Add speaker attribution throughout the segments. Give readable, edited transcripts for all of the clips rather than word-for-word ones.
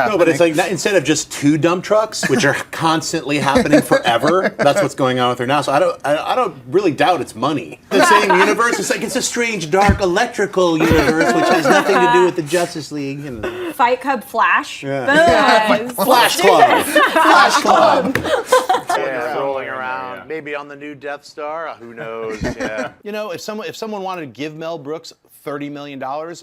Speaker 1: happening.
Speaker 2: No, but it's like instead of just 2 dump trucks, which are constantly happening forever, that's what's going on with her now. So I don't really doubt it's money. The same universe. It's like it's a strange, dark, electrical universe, which has nothing to do with the Justice League. You know.
Speaker 3: Fight Club Flash.
Speaker 2: Yeah. Flash Club. Flash Club.
Speaker 4: Yeah, rolling around, maybe on the new Death Star. Who knows? Yeah.
Speaker 5: You know, if someone wanted to give Mel Brooks $30 million,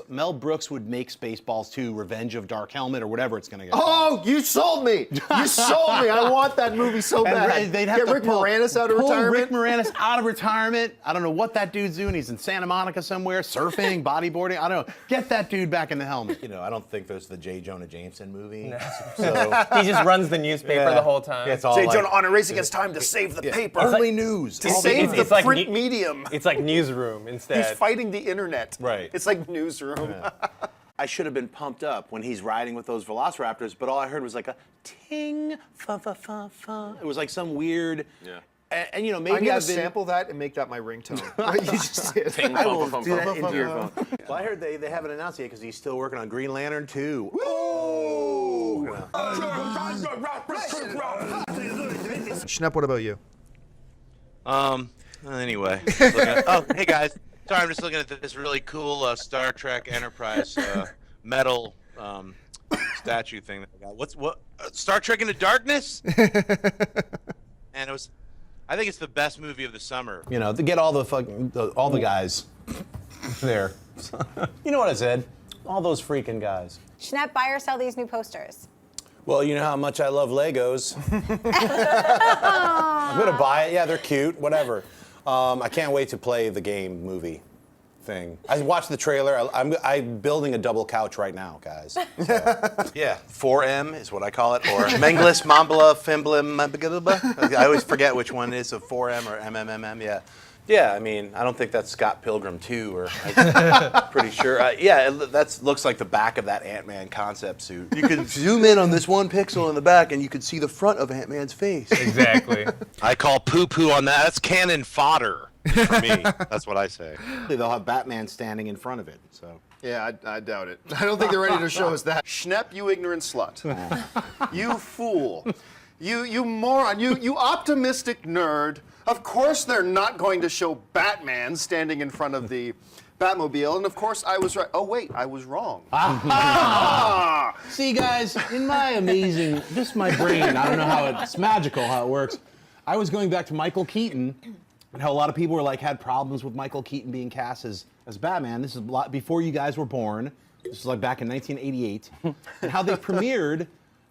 Speaker 5: Mel Brooks would make Spaceballs 2, Revenge of Dark Helmet, or whatever it's going to get.
Speaker 1: Oh, you sold me! You sold me! I want that movie so bad.
Speaker 5: They'd have
Speaker 1: Get
Speaker 5: to
Speaker 1: Rick Moranis out of
Speaker 5: pull
Speaker 1: retirement.
Speaker 5: Rick Moranis out of retirement. I don't know what that dude's doing. He's in Santa Monica somewhere, surfing, bodyboarding. I don't know. Get that dude back in the helmet.
Speaker 4: You know, I don't think there's the J. Jonah Jameson movie. No.
Speaker 6: So he just runs the newspaper the whole time.
Speaker 4: Yeah, it's all
Speaker 1: J.
Speaker 4: like,
Speaker 1: Jonah on a race against time to save the paper.
Speaker 4: only news.
Speaker 1: To save the
Speaker 6: like
Speaker 1: print medium.
Speaker 6: It's like Newsroom instead.
Speaker 1: He's fighting the internet.
Speaker 4: Right.
Speaker 1: It's like Newsroom.
Speaker 4: Yeah. I should have been pumped up when he's riding with those velociraptors, but all I heard was like a ting, fa fa fa fa. It was like some weird. Yeah. And you know, maybe
Speaker 1: I'm gonna
Speaker 4: I've been.
Speaker 1: sample that and make that my ringtone. What you just did.
Speaker 4: I will do that into your phone. Well, I heard they haven't announced it yet because he's still working on Green Lantern 2. Woo!
Speaker 1: Schnepp, what about you?
Speaker 4: Anyway. Hey guys. Sorry, I'm just looking at this really cool Star Trek Enterprise metal statue thing that I got. What? Star Trek Into Darkness? And I think it's the best movie of the summer.
Speaker 5: You know, to get all the guys there. You know what I said? All those freaking guys.
Speaker 3: Schnepp, buy or sell these new posters.
Speaker 5: Well, you know how much I love Legos. I'm gonna buy it. Yeah, they're cute. Whatever. I can't wait to play the game movie thing. I watched the trailer. I'm building a double couch right now, guys. So.
Speaker 4: Yeah, 4M is what I call it, or Menglis, Mambla, Fimblim. I always forget which one it is, of 4M or MMMM. Yeah. Yeah, I mean, I don't think that's Scott Pilgrim 2, or I'm pretty sure. That looks like the back of that Ant-Man concept suit. You can zoom in on this one pixel in the back, and you can see the front of Ant-Man's face.
Speaker 6: Exactly.
Speaker 4: I call poo-poo on that. That's cannon fodder for me. That's what I say.
Speaker 2: They'll have Batman standing in front of it. So.
Speaker 1: Yeah, I doubt it. I don't think they're ready to show us that. Schnepp, you ignorant slut. You fool. You moron. You optimistic nerd. Of course they're not going to show Batman standing in front of the Batmobile, and of course I was right. Oh wait, I was wrong.
Speaker 5: See, guys, in my amazing, just my brain, I don't know how it's magical how it works. I was going back to Michael Keaton, and how a lot of people were like had problems with Michael Keaton being cast as Batman. This is a lot before you guys were born. This was like back in 1988, and how they premiered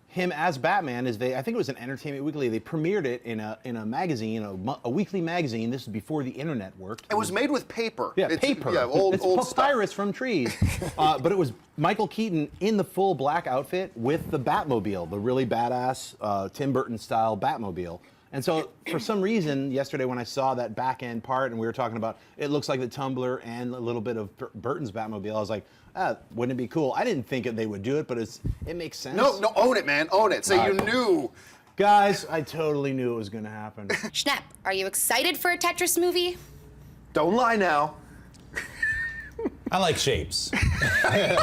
Speaker 5: him as Batman is I think it was an Entertainment Weekly. They premiered it in a magazine, a weekly magazine. This is before the internet worked.
Speaker 1: It was made with paper.
Speaker 5: Yeah, paper.
Speaker 1: Yeah, old
Speaker 5: papyrus
Speaker 1: stuff.
Speaker 5: from trees. But it was Michael Keaton in the full black outfit with the Batmobile, the really badass Tim Burton style Batmobile. And so, for some reason, yesterday when I saw that back end part and we were talking about it looks like the Tumbler and a little bit of Burton's Batmobile, I was like, wouldn't it be cool? I didn't think they would do it, but it makes sense.
Speaker 1: No, own it, man. Own it. Say you knew.
Speaker 5: Guys, I totally knew it was going to happen.
Speaker 7: Schnepp, are you excited for a Tetris movie?
Speaker 1: Don't lie now.
Speaker 5: I like shapes. I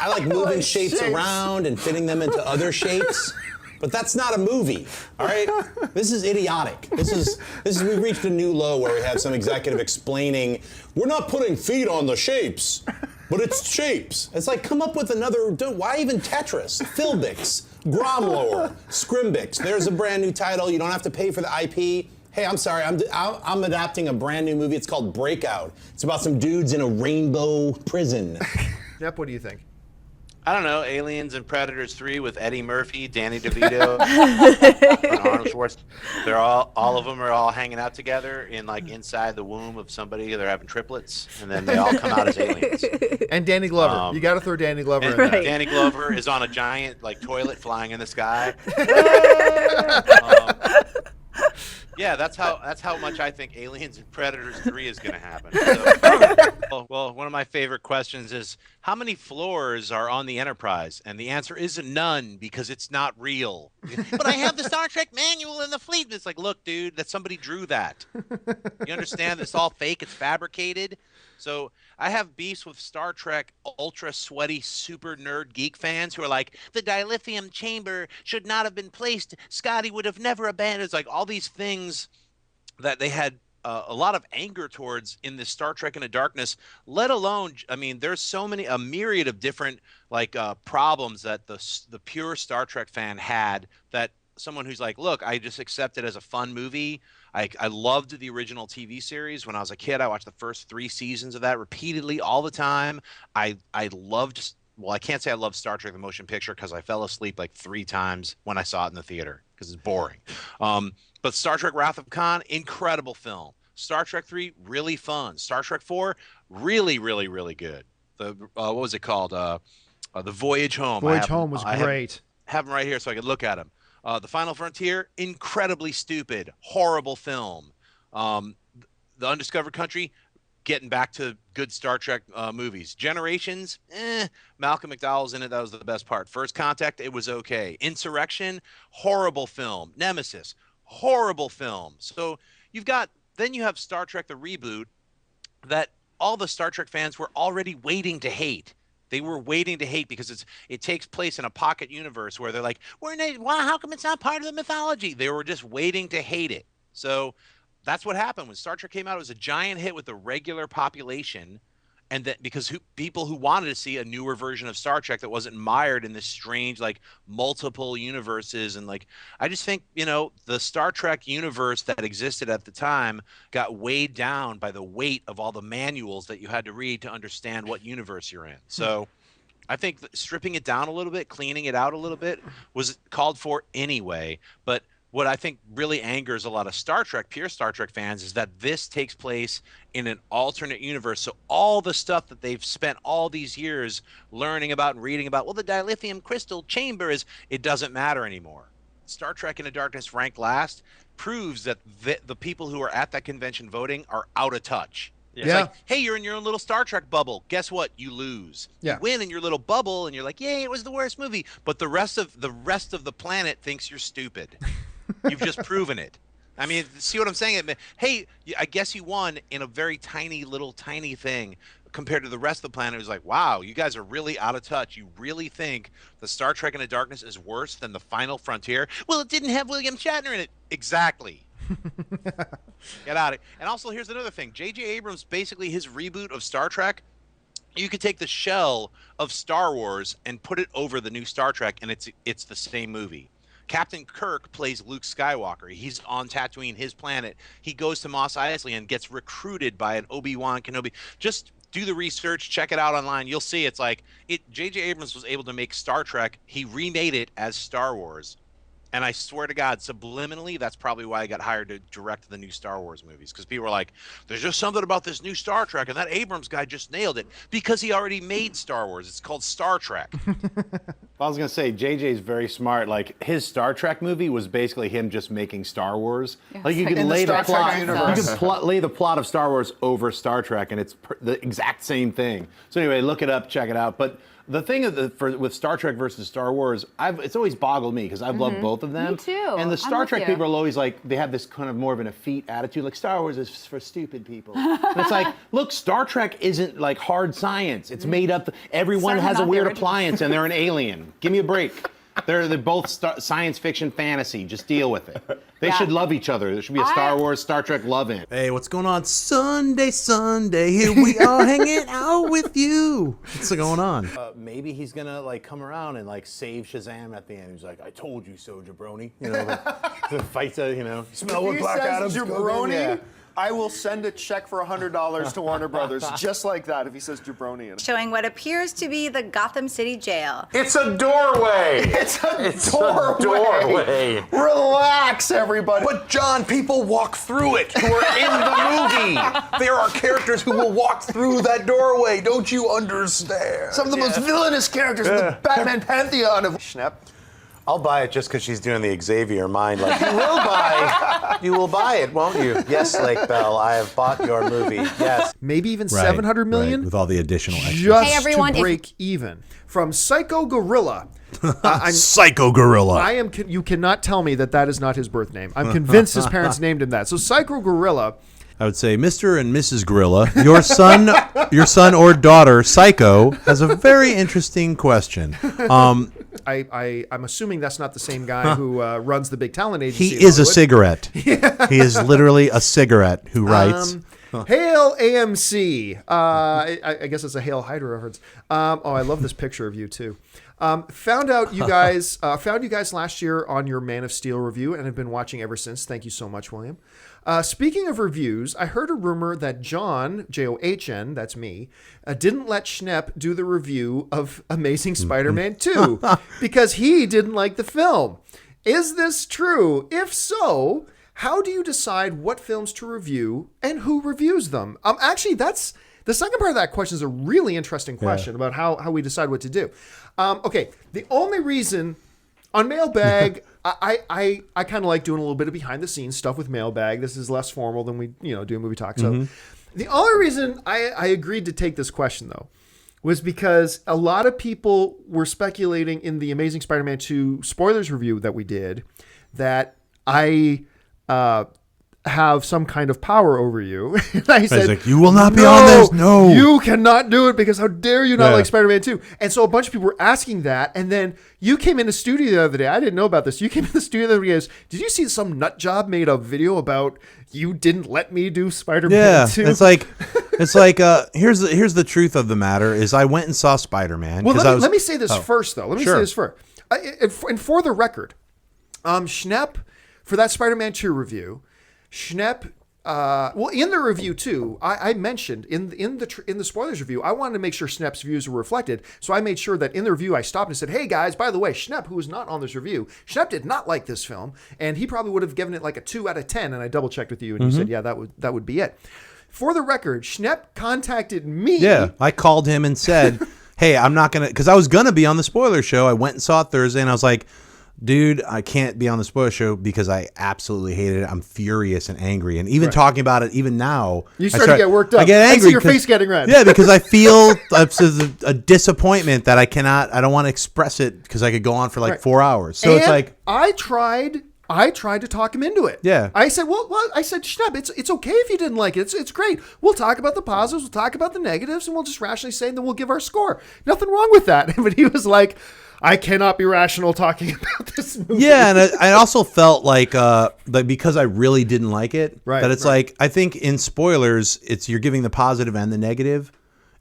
Speaker 5: like moving shapes around and fitting them into other shapes. But that's not a movie, all right? This is idiotic. We've reached a new low where we have some executive explaining, we're not putting feet on the shapes, but it's shapes. It's like, come up with another, why even Tetris? Philbix, Gromlore, Scrimbix. There's a brand new title. You don't have to pay for the IP. Hey, I'm sorry, I'm adapting a brand new movie. It's called Breakout. It's about some dudes in a rainbow prison.
Speaker 1: Jeff, what do you think?
Speaker 4: I don't know, Aliens and Predators 3 with Eddie Murphy, Danny DeVito, and Arnold Schwarzenegger. They're all of them are all hanging out together in like inside the womb of somebody. They're having triplets, and then they all come out as aliens.
Speaker 1: And Danny Glover. You got to throw Danny Glover in there.
Speaker 4: Danny Glover is on a giant like toilet flying in the sky. Yeah, that's how much I think Aliens and Predators 3 is going to happen. So, well, one of my favorite questions is how many floors are on the Enterprise? And the answer is none because it's not real. But I have the Star Trek manual in the fleet. It's like, look, dude, that somebody drew that. You understand? It's all fake. It's fabricated. So I have beefs with Star Trek ultra sweaty super nerd geek fans who are like, the dilithium chamber should not have been placed. Scotty would have never abandoned. It's like all these things that they had a lot of anger towards in this Star Trek Into Darkness, let alone, I mean, there's so many, a myriad of different like problems that the pure Star Trek fan had that someone who's like, look, I just accept it as a fun movie. I loved the original TV series when I was a kid. I watched the first 3 seasons of that repeatedly all the time. I loved, well, I can't say I loved Star Trek the motion picture because I fell asleep like 3 times when I saw it in the theater because it's boring. But Star Trek Wrath of Khan, incredible film. Star Trek 3, really fun. Star Trek 4, really, really, really good. The what was it called? The Voyage Home.
Speaker 8: Voyage Home was great.
Speaker 4: Have them right here so I could look at them. The Final Frontier, incredibly stupid, horrible film. The Undiscovered Country, getting back to good Star Trek movies. Generations, Malcolm McDowell's in it. That was the best part. First Contact, it was okay. Insurrection, horrible film. Nemesis, horrible film. So then you have Star Trek the reboot that all the Star Trek fans were already waiting to hate. They were waiting to hate because it takes place in a pocket universe where they're like, how come it's not part of the mythology? They were just waiting to hate it. So that's what happened when Star Trek came out. It was a giant hit with the regular population, and that because people who wanted to see a newer version of Star Trek that wasn't mired in this strange like multiple universes. And like I just think, the Star Trek universe that existed at the time got weighed down by the weight of all the manuals that you had to read to understand what universe you're in. So I think stripping it down a little bit, cleaning it out a little bit was called for anyway. But what I think really angers a lot of pure Star Trek fans is that this takes place in an alternate universe. So all the stuff that they've spent all these years learning about and reading about, well, the dilithium crystal chamber it doesn't matter anymore. Star Trek Into Darkness ranked last proves that the people who are at that convention voting are out of touch. It's like, hey, you're in your own little Star Trek bubble. Guess what? You lose. You win in your little bubble, and you're like, yay, it was the worst movie. But the rest of the planet thinks you're stupid. You've just proven it. I mean, see what I'm saying? Hey, I guess you won in a very tiny thing compared to the rest of the planet. It was like, wow, you guys are really out of touch. You really think the Star Trek Into Darkness is worse than the Final Frontier? Well, it didn't have William Shatner in it. Exactly. Get out of it. And also, here's another thing. J.J. Abrams, basically his reboot of Star Trek, you could take the shell of Star Wars and put it over the new Star Trek, and it's the same movie. Captain Kirk plays Luke Skywalker. He's on Tatooine, his planet. He goes to Mos Eisley and gets recruited by an Obi-Wan Kenobi. Just do the research, check it out online. You'll see it's like J.J. Abrams was able to make Star Trek. He remade it as Star Wars. And I swear to God, subliminally, that's probably why I got hired to direct the new Star Wars movies. Because people were like, there's just something about this new Star Trek, and that Abrams guy just nailed it. Because he already made Star Wars. It's called Star Trek.
Speaker 5: I was going to say, JJ's very smart. Like, his Star Trek movie was basically him just making Star Wars. Like, you can lay the plot, you can lay the plot of Star Wars over Star Trek, and it's the exact same thing. So anyway, look it up, check it out. But the thing with Star Trek versus Star Wars, it's always boggled me because I've loved both of them.
Speaker 3: Me too.
Speaker 5: And the Star Trek people are always like, they have this kind of more of an effete attitude, like Star Wars is for stupid people. And it's like, look, Star Trek isn't like hard science. It's made up. Everyone has a weird appliance and they're an alien. Give me a break. They're both science fiction fantasy. Just deal with it. They should love each other. There should be a Star Wars, Star Trek love in.
Speaker 2: Hey, what's going on? Sunday, here we are hanging out with you. What's going on?
Speaker 5: Maybe he's gonna like come around and like save Shazam at the end. He's like, "I told you so, jabroni." The fight. Smell what Black Adam's
Speaker 1: jabroni.
Speaker 5: Yeah.
Speaker 1: I will send a check for $100 to Warner Brothers, just like that, if he says jabroni in it.
Speaker 3: Showing what appears to be the Gotham City jail.
Speaker 4: It's a doorway.
Speaker 1: It's a doorway. Relax, everybody.
Speaker 4: But John, people walk through it who are in the movie. There are characters who will walk through that doorway. Don't you understand?
Speaker 1: Some of the most villainous characters in the Batman pantheon of Schnepp.
Speaker 4: I'll buy it just because she's doing the Xavier mind. Like, you will buy it, won't you? Yes, Lake Bell, I have bought your movie. Yes.
Speaker 1: Maybe even
Speaker 5: Right,
Speaker 1: 700 million?
Speaker 5: right, with all the additional extras.
Speaker 1: Just
Speaker 7: Hey, everyone,
Speaker 1: to break even. From Psycho Gorilla.
Speaker 5: Psycho Gorilla.
Speaker 1: I am. You cannot tell me that is not his birth name. I'm convinced his parents named him that. So Psycho Gorilla.
Speaker 5: I would say, Mr. and Mrs. Gorilla, your son or daughter, Psycho, has a very interesting question.
Speaker 1: I'm assuming that's not the same guy who runs the big talent agency.
Speaker 5: He
Speaker 1: in
Speaker 5: is a
Speaker 1: Hollywood.
Speaker 5: cigarette. He is literally a cigarette who writes.
Speaker 1: Hail AMC. I guess it's a Hail Hydra reference. I love this picture of you too. Found you guys last year on your Man of Steel review and have been watching ever since. Thank you so much, William. Speaking of reviews, I heard a rumor that Jon, John, that's me, didn't let Schnepp do the review of Amazing Spider-Man 2 because he didn't like the film. Is this true? If so, how do you decide what films to review and who reviews them? Actually, that's the second part of that question is a really interesting question about how we decide what to do. Okay, the only reason on Mailbag, I kind of like doing a little bit of behind the scenes stuff with Mailbag. This is less formal than we do movie talk. So the only reason I agreed to take this question though was because a lot of people were speculating in the Amazing Spider-Man 2 spoilers review that we did that I have some kind of power over you. And I said,
Speaker 5: like, you will not be on this. No.
Speaker 1: You cannot do it because how dare you not like Spider-Man 2? And so a bunch of people were asking that. And then you came in the studio the other day. I didn't know about this. You came in the studio the other day and goes, did you see some nut job made a video about you didn't let me do Spider-Man 2?
Speaker 5: It's like here's the truth of the matter is I went and saw Spider-Man.
Speaker 1: Well, let me say this first, though. Let me say this first. And for the record, Schnepp, for that Spider-Man 2 review, Schnepp, in the review too, I mentioned in the spoilers review, I wanted to make sure Schnepp's views were reflected. So I made sure that in the review I stopped and said, hey guys, by the way, Schnepp, who was not on this review, Schnepp did not like this film, and he probably would have given it like a 2 out of 10. And I double checked with you, and you said, yeah, that would be it. For the record, Schnepp contacted me.
Speaker 5: Yeah, I called him and said, hey, I'm not gonna, because I was gonna be on the spoiler show. I went and saw it Thursday, and I was like, dude, I can't be on the spoiler show because I absolutely hated it. I'm furious and angry. And even talking about it, even now,
Speaker 1: you start to get worked up.
Speaker 5: I get angry.
Speaker 1: I see your face getting red.
Speaker 5: Yeah, because I feel a disappointment that I don't want to express it because I could go on for like 4 hours. So it's like,
Speaker 1: I tried to talk him into it.
Speaker 5: Yeah.
Speaker 1: I said, I said, Schnepp, it's okay if you didn't like it. It's great. We'll talk about the positives, we'll talk about the negatives, and we'll just rationally say, and then we'll give our score. Nothing wrong with that. But he was like, I cannot be rational talking about this movie.
Speaker 5: Yeah, and I also felt like because I really didn't like it, that it's like, I think in spoilers, you're giving the positive and the negative,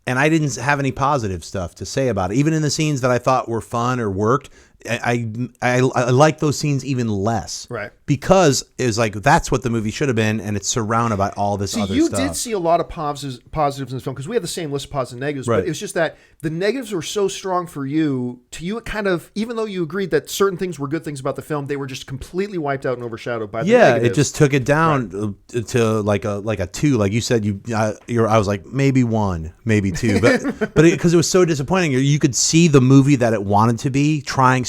Speaker 5: and I didn't have any positive stuff to say about it. Even in the scenes that I thought were fun or worked, I like those scenes even less.
Speaker 1: Right.
Speaker 5: Because it was like, that's what the movie should have been, and it's surrounded by all this other stuff.
Speaker 1: You did see a lot of positives in this film, because we had the same list of positives and negatives, but it was just that the negatives were so strong for you. To you, it kind of, even though you agreed that certain things were good things about the film, they were just completely wiped out and overshadowed by the negatives.
Speaker 5: It just took it down to like a 2. Like you said, I was like, maybe 1, maybe 2. But because it was so disappointing, you could see the movie that it wanted to be,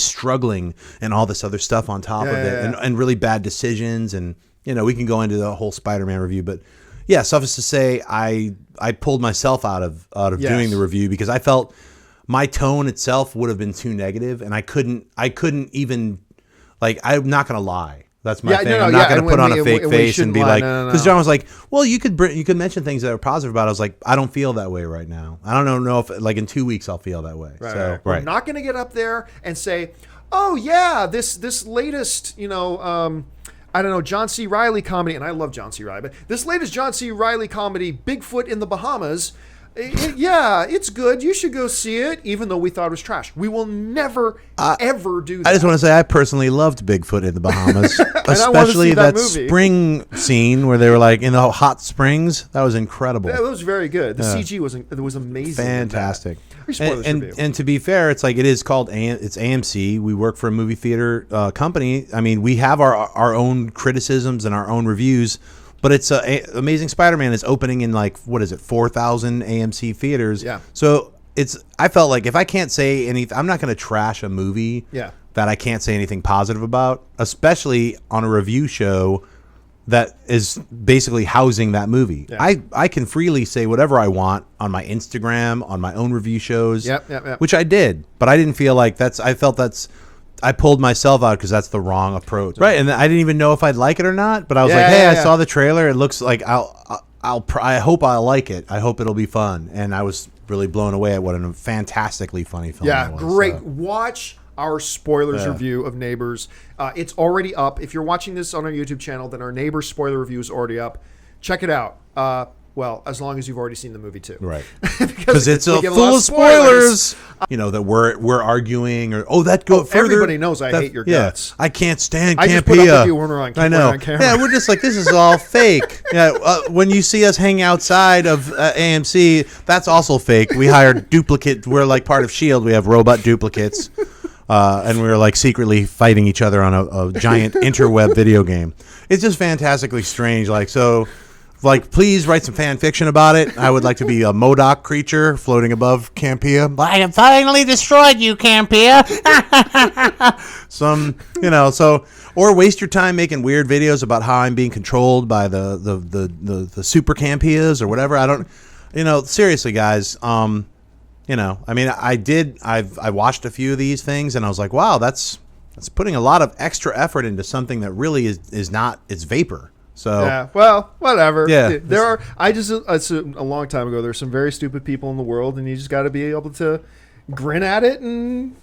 Speaker 5: struggling, and all this other stuff on top of it, and really bad decisions, and we can go into the whole Spider-Man review, but yeah, suffice to say, I pulled myself out of doing the review because I felt my tone itself would have been too negative, and I couldn't even, like, I'm not gonna lie. That's my thing. I'm not going to put on a fake face and be like, because Jon was like, well, you could mention things that are positive about it. I was like, I don't feel that way right now. I don't know if like in 2 weeks I'll feel that way.
Speaker 1: Right. I'm not going to get up there and say, oh yeah, this latest, I don't know, John C. Reilly comedy, and I love John C. Reilly, but this latest John C. Reilly comedy, Bigfoot in the Bahamas, it's good. You should go see it, even though we thought it was trash. We will never, ever do that.
Speaker 5: I just want to say I personally loved Bigfoot in the Bahamas, especially that spring scene where they were like in the hot springs. That was incredible.
Speaker 1: Yeah, it was very good. The CG was amazing.
Speaker 5: Fantastic. And to be fair, it's like it is called it's AMC. We work for a movie theater company. I mean, we have our own criticisms and our own reviews. But it's Amazing Spider-Man is opening in like, what is it, 4,000 AMC theaters.
Speaker 1: Yeah.
Speaker 5: So I felt like if I can't say anything, I'm not going to trash a movie.
Speaker 1: Yeah.
Speaker 5: that I can't say anything positive about, especially on a review show that is basically housing that movie.
Speaker 8: Yeah.
Speaker 5: I can freely say whatever I want on my Instagram, on my own review shows,
Speaker 8: Yep.
Speaker 5: which I did, but I didn't feel like I pulled myself out because that's the wrong approach. Right, and I didn't even know if I'd like it or not, but I was like, hey, I saw the trailer. It looks like I hope I'll like it. I hope it'll be fun. And I was really blown away at what a fantastically funny film it was.
Speaker 8: Great.
Speaker 5: So.
Speaker 8: Watch our spoilers review of Neighbors. It's already up. If you're watching this on our YouTube channel, then our Neighbors spoiler review is already up. Check it out. Well, as long as you've already seen the movie too.
Speaker 5: Right.
Speaker 8: Because
Speaker 5: it's
Speaker 8: we give a
Speaker 5: full
Speaker 8: lot
Speaker 5: of spoilers. That we're arguing or that go further.
Speaker 8: Everybody knows I hate your guts.
Speaker 5: I can't stand
Speaker 8: I
Speaker 5: Campia.
Speaker 8: just put up with you when we're on,
Speaker 5: I know.
Speaker 8: on camera.
Speaker 5: Yeah, we're just like, this is all fake. Yeah, when you see us hang outside of AMC, that's also fake. We hired duplicate. We're like part of S.H.I.E.L.D. We have robot duplicates. And we were like secretly fighting each other on a giant interweb video game. It's just fantastically strange. Like, please write some fan fiction about it. I would like to be a MODOK creature floating above Campia. I have finally destroyed you, Campia. Or waste your time making weird videos about how I'm being controlled by the super Campias or whatever. I don't, seriously, guys. I watched a few of these things and I was like, wow, that's putting a lot of extra effort into something that really is not, it's vapor. So
Speaker 8: yeah, well, whatever.
Speaker 5: Yeah,
Speaker 8: it's a long time ago. There's some very stupid people in the world, and you just got to be able to grin at it and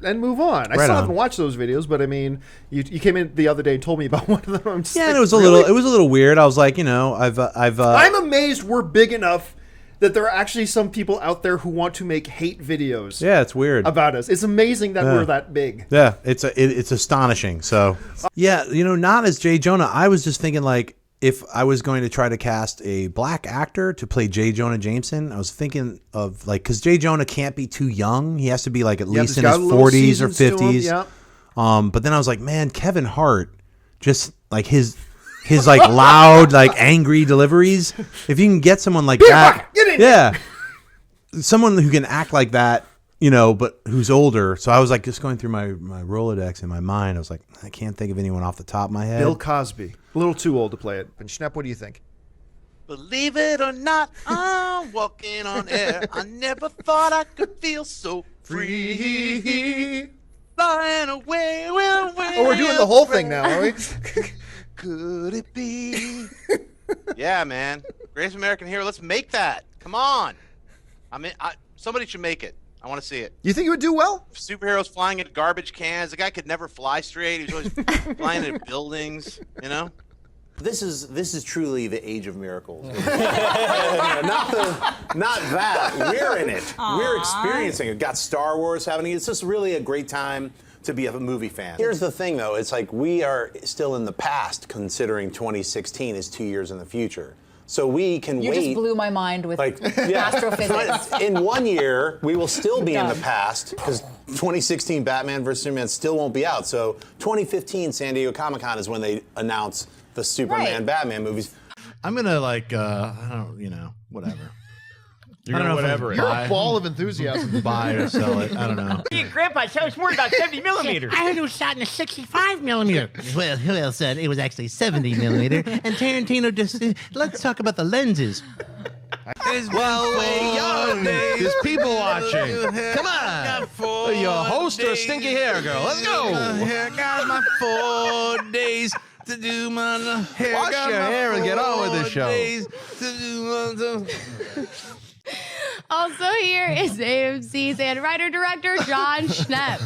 Speaker 8: move on. I still haven't watched those videos, but I mean, you came in the other day and told me about one of them. I'm just
Speaker 5: and it was a little weird. I was like, I'm
Speaker 8: amazed we're big enough that there are actually some people out there who want to make hate videos.
Speaker 5: Yeah, it's weird
Speaker 8: about us. It's amazing that we're that big.
Speaker 5: Yeah, it's astonishing. So yeah, not as J. Jonah. I was just thinking like if I was going to try to cast a black actor to play J. Jonah Jameson, I was thinking of like because J. Jonah can't be too young. He has to be like at least in his 40s or 50s. But then I was like, man, Kevin Hart, just like his like loud, like angry deliveries. If you can get someone like that, someone who can act like that, but who's older. So I was like just going through my Rolodex in my mind. I was like, I can't think of anyone off the top of my head.
Speaker 8: Bill Cosby, a little too old to play it. And Schnepp, what do you think?
Speaker 4: Believe it or not, I'm walking on air. I never thought I could feel so free. Flying away.
Speaker 8: Oh, we're doing the whole thing now, are we?
Speaker 4: Could it be? Yeah, man. Greatest American Hero. Let's make that. Come on. Somebody should make it. I want to see it.
Speaker 8: You think you would do well?
Speaker 4: Superheroes flying into garbage cans. The guy could never fly straight. He was always flying into buildings,
Speaker 2: This is truly the age of miracles.
Speaker 5: Not that. We're in it. We're experiencing it. Got Star Wars happening. It's just really a great time to be a movie fan. Here's the thing, though. It's like we are still in the past, considering 2016 is 2 years in the future. So we can wait.
Speaker 9: You just blew my mind with astrophysics.
Speaker 5: In 1 year, we will still be in the past because 2016 Batman vs. Superman still won't be out. So 2015 San Diego Comic-Con is when they announce the Superman Batman movies.
Speaker 10: I'm gonna whatever.
Speaker 6: You're gonna whatever.
Speaker 8: You're a ball of enthusiasm.
Speaker 10: Buy or sell it. I don't know.
Speaker 6: Hey, Grandpa, tell us more about 70 millimeters.
Speaker 10: I heard it was shot in a 65 millimeter. Well, who else said it was actually 70 millimeter? And Tarantino just let's talk about the lenses. There's people watching. Come on. Your host or stinky hair girl. Let's go. Got my 4 days to do my hair. Wash your hair and get on with the show.
Speaker 11: Also here is AMC's and writer-director Jon Schnepp.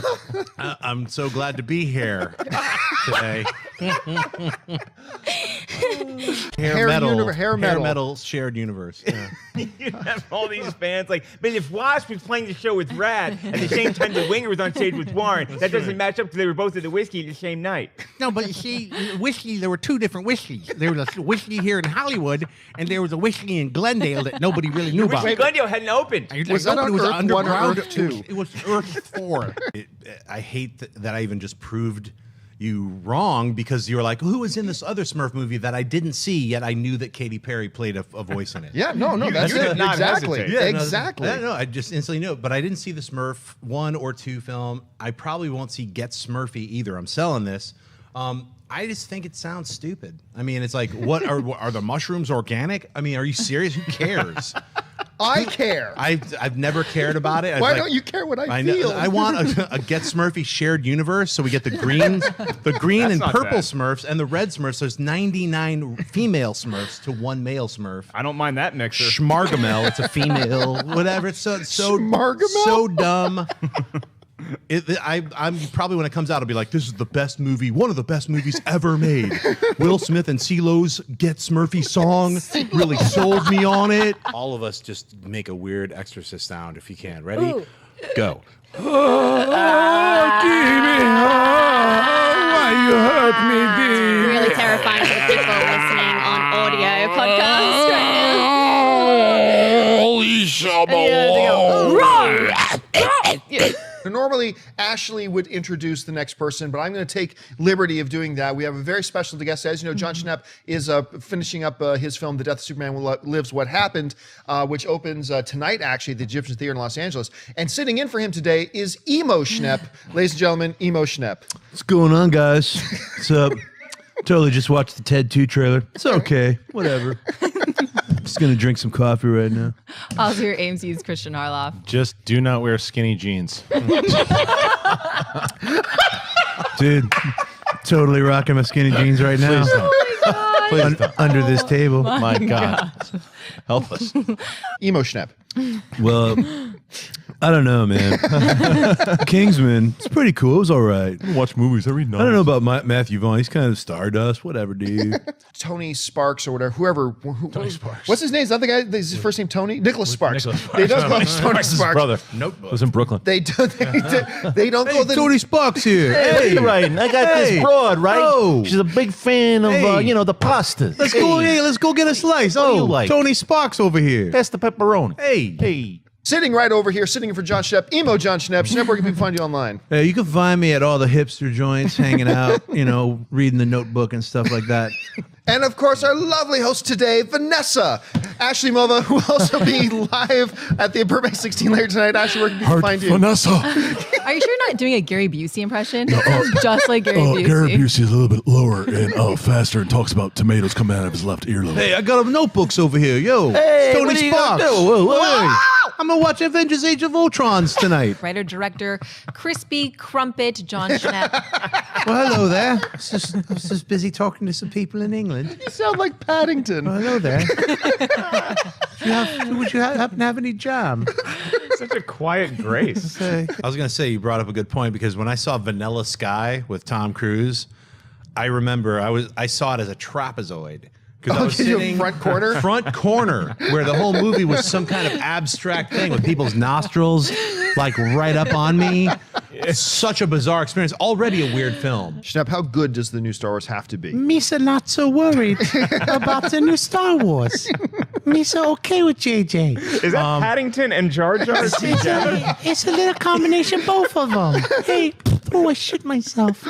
Speaker 10: I'm so glad to be here today. Hair metal shared universe. Yeah.
Speaker 6: You have all these fans like, but if Wasp was playing the show with Brad at the same time the Winger was on stage with Warren, that doesn't match up because they were both at the whiskey the same night.
Speaker 10: No, but you see, whiskey, there were two different whiskeys. There was a whiskey here in Hollywood, and there was a whiskey in Glendale that nobody really knew about.
Speaker 6: Glendale hadn't opened.
Speaker 8: Was that on Earth
Speaker 10: underground.
Speaker 8: 1 or Earth 2?
Speaker 10: It was Earth 4. I hate that I even just proved
Speaker 5: you wrong because you were like, who was in this other Smurf movie that I didn't see yet I knew that Katy Perry played a voice in it.
Speaker 8: Yeah, no, that's
Speaker 6: you
Speaker 8: it.
Speaker 6: did not
Speaker 8: Exactly.
Speaker 6: hesitate.
Speaker 5: Yeah,
Speaker 8: Exactly.
Speaker 5: No, I just instantly knew it. But I didn't see the Smurf 1 or 2 film. I probably won't see Get Smurfy either. I'm selling this. I just think it sounds stupid. I mean, it's like, what are the mushrooms organic? I mean, are you serious? Who cares?
Speaker 8: I care.
Speaker 5: I've never cared about it.
Speaker 8: Why don't you care what I feel?
Speaker 5: I want a Get Smurfy shared universe, so we get the green and
Speaker 6: not
Speaker 5: purple
Speaker 6: bad.
Speaker 5: Smurfs and the red Smurfs. There's 99 female Smurfs to 1 male Smurf.
Speaker 6: I don't mind that mixer.
Speaker 5: Schmargamel, it's a female, whatever. It's so
Speaker 8: Schmargamel?
Speaker 5: so dumb. I'm probably when it comes out, I'll be like, this is the best movie, one of the best movies ever made. Will Smith and CeeLo's Get Smurfy song really sold me on it. All of us just make a weird exorcist sound if you can. Ready?
Speaker 3: Ooh.
Speaker 5: Go.
Speaker 10: Why you hurt me, dear?
Speaker 11: Really terrifying for the people listening on audio podcast right now.
Speaker 8: Normally, Ashley would introduce the next person, but I'm going to take liberty of doing that. We have a very special guest. As you know, Jon Schnepp is finishing up his film, The Death of Superman Lives What Happened, which opens tonight, actually, at the Egyptian Theater in Los Angeles. And sitting in for him today is Emo Schnepp. Ladies and gentlemen, Emo Schnepp.
Speaker 10: What's going on, guys? What's up? Totally just watched the Ted 2 trailer. It's okay. Whatever. Just going to drink some coffee right now.
Speaker 9: Also, your AMC's Christian Harloff.
Speaker 12: Just do not wear skinny jeans.
Speaker 10: Dude, totally rocking my skinny jeans right now.
Speaker 12: Please don't. Please don't.
Speaker 10: Under this table.
Speaker 12: My God. Help us.
Speaker 8: Emo Schnepp.
Speaker 10: Well, I don't know, man. Kingsman, it's pretty cool. It was all right.
Speaker 12: I watch movies every night.
Speaker 10: I don't know about Matthew Vaughn. He's kind of stardust. Whatever, dude.
Speaker 8: Tony Sparks or whatever, whoever.
Speaker 12: Tony Sparks.
Speaker 8: What's his name? Is that the guy? Is his first name Tony? Nicholas Sparks.
Speaker 12: Nicholas Sparks.
Speaker 8: They don't go Tony
Speaker 12: Sparks'
Speaker 8: Sparks.
Speaker 12: brother.
Speaker 5: Notebook.
Speaker 12: Was in Brooklyn.
Speaker 8: They don't go the.
Speaker 10: Tony Sparks here.
Speaker 12: Hey, right. I got this broad, right?
Speaker 10: Oh.
Speaker 12: She's a big fan of,
Speaker 10: Hey.
Speaker 12: the pastas.
Speaker 10: Let's go. Hey, let's go get a slice.
Speaker 12: What do you
Speaker 10: Oh,
Speaker 12: like?
Speaker 10: Tony Sparks over here.
Speaker 12: Pass the pepperoni.
Speaker 10: Hey.
Speaker 8: Sitting right over here, sitting in for Jon Schnepp, Emo Jon Schnepp. Schnepp, where can people find you online?
Speaker 10: Hey, you can find me at all the hipster joints, hanging out, reading the Notebook and stuff like that.
Speaker 8: And of course, our lovely host today, Vanessa. Ashley Mova, who will also be live at the Burbank 16 later tonight. Ashley, where can people find you?
Speaker 12: Vanessa.
Speaker 9: Are you sure you're not doing a Gary Busey impression? It sounds just like Gary Busey.
Speaker 12: Gary Busey is a little bit lower and faster and talks about tomatoes coming out of his left earlobe.
Speaker 10: Hey, I got notebooks over here. Yo,
Speaker 12: Hey,
Speaker 10: Tony
Speaker 12: what are you
Speaker 10: Sparks.
Speaker 12: gonna do? Whoa.
Speaker 10: Hey, I'm going to watch Avengers Age of Ultrons tonight.
Speaker 9: Writer-director, crispy crumpet Jon Schnepp.
Speaker 10: Well, hello there. I was just busy talking to some people in England.
Speaker 8: You sound like Paddington.
Speaker 10: Well, hello there. Would you happen to have any jam?
Speaker 6: Such a quiet grace.
Speaker 10: Hey.
Speaker 5: I was going to say, you brought up a good point because when I saw Vanilla Sky with Tom Cruise, I remember I saw it as a trapezoid. Because I was sitting
Speaker 8: front corner?
Speaker 5: front corner, where the whole movie was some kind of abstract thing with people's nostrils like right up on me. It's such a bizarre experience. Already a weird film.
Speaker 8: Schnepp, how good does the new Star Wars have to be?
Speaker 10: Misa not so worried about the new Star Wars. Misa okay with JJ.
Speaker 6: Is that Paddington and Jar Jar together?
Speaker 10: It's a little combination, both of them. Hey, I shit myself.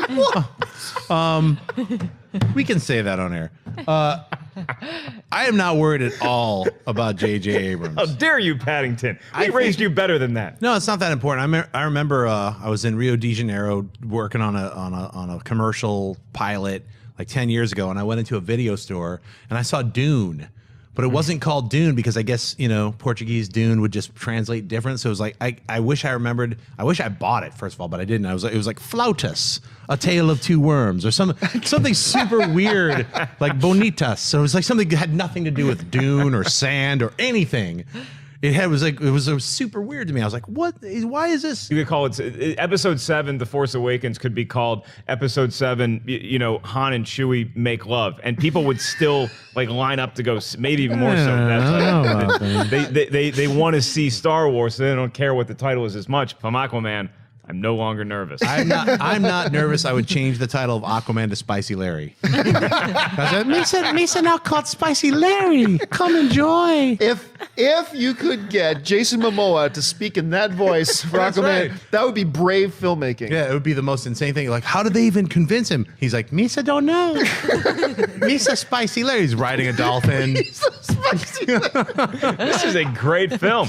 Speaker 5: We can say that on air. I am not worried at all about J.J. Abrams.
Speaker 6: How dare you, Paddington? We raised you better than that.
Speaker 5: No, it's not that important. I remember I was in Rio de Janeiro working on a commercial pilot like 10 years ago, and I went into a video store and I saw Dune. But it wasn't called Dune because I guess, Portuguese Dune would just translate different. So it was like, I wish I bought it, first of all, but I didn't. It was like Flautas, A Tale of Two Worms, or something super weird, like Bonitas. So it was like something that had nothing to do with Dune or sand or anything. It was super weird to me. I was like, what? Why is this?
Speaker 6: You could call it Episode 7, The Force Awakens could be called Episode 7, Han and Chewie make love. And people would still line up to go, maybe even more so. That's they want to see Star Wars, so they don't care what the title is as much. If I'm Aquaman, I'm no longer nervous.
Speaker 10: I'm not nervous. I would change the title of Aquaman to Spicy Larry. Misa now called Spicy Larry. Come enjoy.
Speaker 8: If you could get Jason Momoa to speak in that voice for Aquaman, that would be brave filmmaking.
Speaker 10: Yeah, it would be the most insane thing. Like, how did they even convince him? He's like, Misa don't know. Misa Spicy Larry. He's riding a dolphin.
Speaker 6: This is a great film.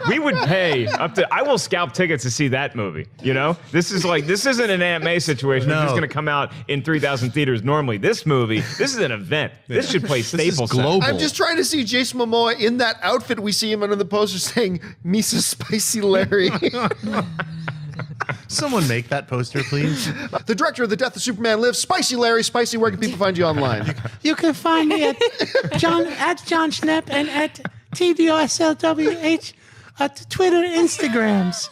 Speaker 6: We would pay up to. I will scalp tickets to see that movie. You know, this isn't an Aunt May situation.
Speaker 10: No.
Speaker 6: It's just going to come out in 3,000 theaters normally. This movie, this is an event. This should play Staples Center.
Speaker 10: global.
Speaker 8: I'm just trying to see Jason Momoa in that outfit we see him under the poster saying Misa Spicy Larry.
Speaker 10: Someone make that poster, please.
Speaker 8: The director of The Death of Superman Lives, Spicy Larry. Spicy, where can people find you online?
Speaker 13: You can find me at Jon Schnepp and at TVOSLWH at Twitter and Instagrams.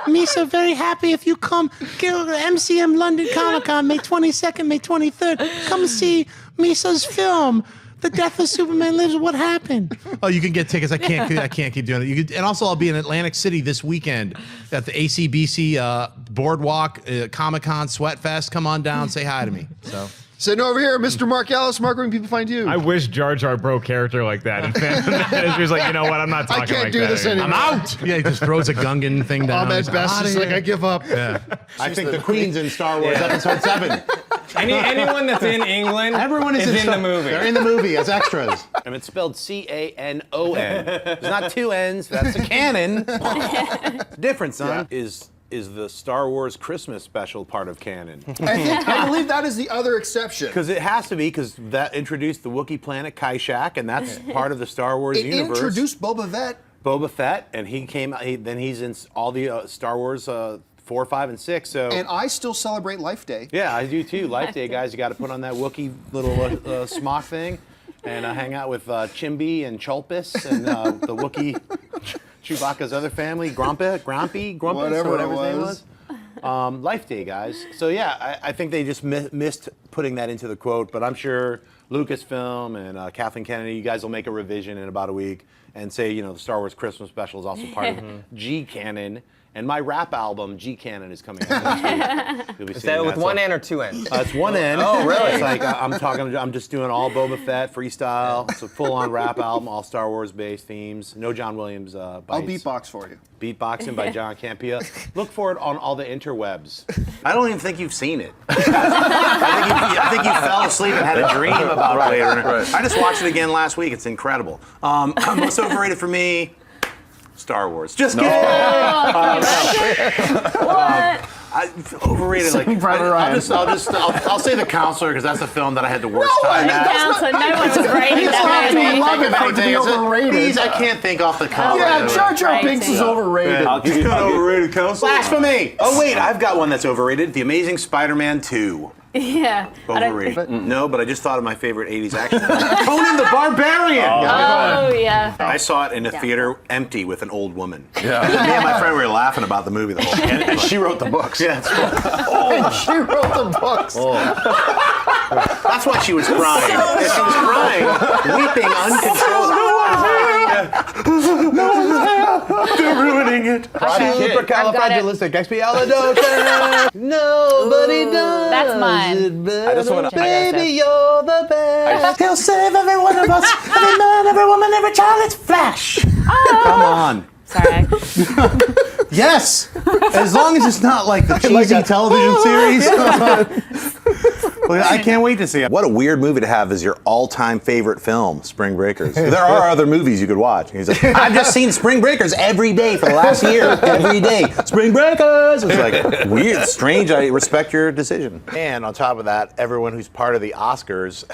Speaker 13: Misa, very happy if you come. Go to MCM London Comic Con, May 22nd, May 23rd. Come see Misa's film. The Death of Superman Lives. What happened?
Speaker 10: Oh, you can get tickets. I can't keep doing it. And also, I'll be in Atlantic City this weekend at the ACBC Boardwalk Comic Con Sweat Fest. Come on down, say hi to me. So.
Speaker 8: Sitting over here, Mr. Mark Ellis. Mark, where can people find you?
Speaker 6: I wish Jar Jar broke character like that. And Phantom Menace was like, you know what? I'm not talking like that.
Speaker 8: I can't do this anymore.
Speaker 10: I'm out. Yeah, he just throws a Gungan thing down.
Speaker 8: Ahmed Best is like, I give up.
Speaker 10: Yeah.
Speaker 2: I think the Queen's in Star Wars Episode 7.
Speaker 14: Anyone that's in England
Speaker 2: Everyone is
Speaker 14: in the movie.
Speaker 2: They're in the movie as extras. And it's spelled C-A-N-O-N. There's not two N's. That's a canon. Different, son.
Speaker 1: Yeah.
Speaker 2: Is the Star Wars Christmas special part of canon?
Speaker 8: I believe that is the other exception.
Speaker 2: Because it has to be, because that introduced the Wookiee planet Kaishak, and that's part of the Star Wars universe.
Speaker 8: It introduced Boba Fett.
Speaker 2: And he came. Then he's in all the Star Wars 4, 5, and 6. So.
Speaker 8: And I still celebrate Life Day.
Speaker 2: Yeah, I do too. Life Day, guys. You got to put on that Wookiee little smock thing, and hang out with Chimby and Chulpus and the Wookiee. Chewbacca's other family, Grumpy, whatever his name was. Life Day, guys. So yeah, I think they just missed putting that into the quote, but I'm sure Lucasfilm and Kathleen Kennedy, you guys will make a revision in about a week and say, the Star Wars Christmas special is also part of G canon. And my rap album, G Canon, is coming out next week. You'll be
Speaker 14: Is
Speaker 2: seeing
Speaker 14: that with one N or two N's?
Speaker 2: It's one N.
Speaker 14: Oh, really?
Speaker 2: It's like I'm just doing all Boba Fett freestyle. It's a full-on rap album, all Star Wars-based themes. No John Williams bites.
Speaker 1: I'll beatbox for you.
Speaker 2: Beatboxing by John Campea. Look for it on all the interwebs. I don't even think you've seen it. I think you fell asleep and had a dream about it later. Right. I just watched it again last week. It's incredible. Most overrated for me. Star Wars. Just kidding.
Speaker 11: What?
Speaker 2: Overrated. Like I'll say The Counselor because that's the film that I had the worst time at.
Speaker 11: Counselor, no one's rated that movie.
Speaker 8: love it for it to be overrated.
Speaker 2: These I can't think off the cuff.
Speaker 8: Yeah, Jar Jar Binks is overrated.
Speaker 2: Yeah. He's got overrated, Counselor. Blasphemy. Oh wait, I've got one that's overrated. The Amazing Spider-Man 2.
Speaker 11: Yeah.
Speaker 2: Overrated. No, but I just thought of my favorite 80s action film. Conan the Barbarian!
Speaker 11: Oh, yeah.
Speaker 2: I saw it in a theater empty with an old woman. Yeah. Me and my friend were laughing about the movie the whole time.
Speaker 1: And she wrote the books.
Speaker 2: Yeah, that's right.
Speaker 8: And she wrote the books.
Speaker 2: That's why she was crying. She was crying, weeping uncontrollably. No one's here. They're ruining it.
Speaker 5: Supercalifragilisticexpialidocious. Nobody does.
Speaker 11: That's mine.
Speaker 5: I
Speaker 14: just wanna-
Speaker 5: Baby, you're the best.
Speaker 13: He'll save every one of us, every man, every woman, every child. It's Flash.
Speaker 2: Come on.
Speaker 11: Sorry.
Speaker 10: Yes, as long as it's not like the cheesy television series.
Speaker 2: Well, I can't wait to see it. What a weird movie to have as your all-time favorite film, Spring Breakers. There are other movies you could watch. He's like, I've just seen Spring Breakers every day for the last year. Every day. Spring Breakers! It's like, weird, strange. I respect your decision. And on top of that, everyone who's part of the Oscars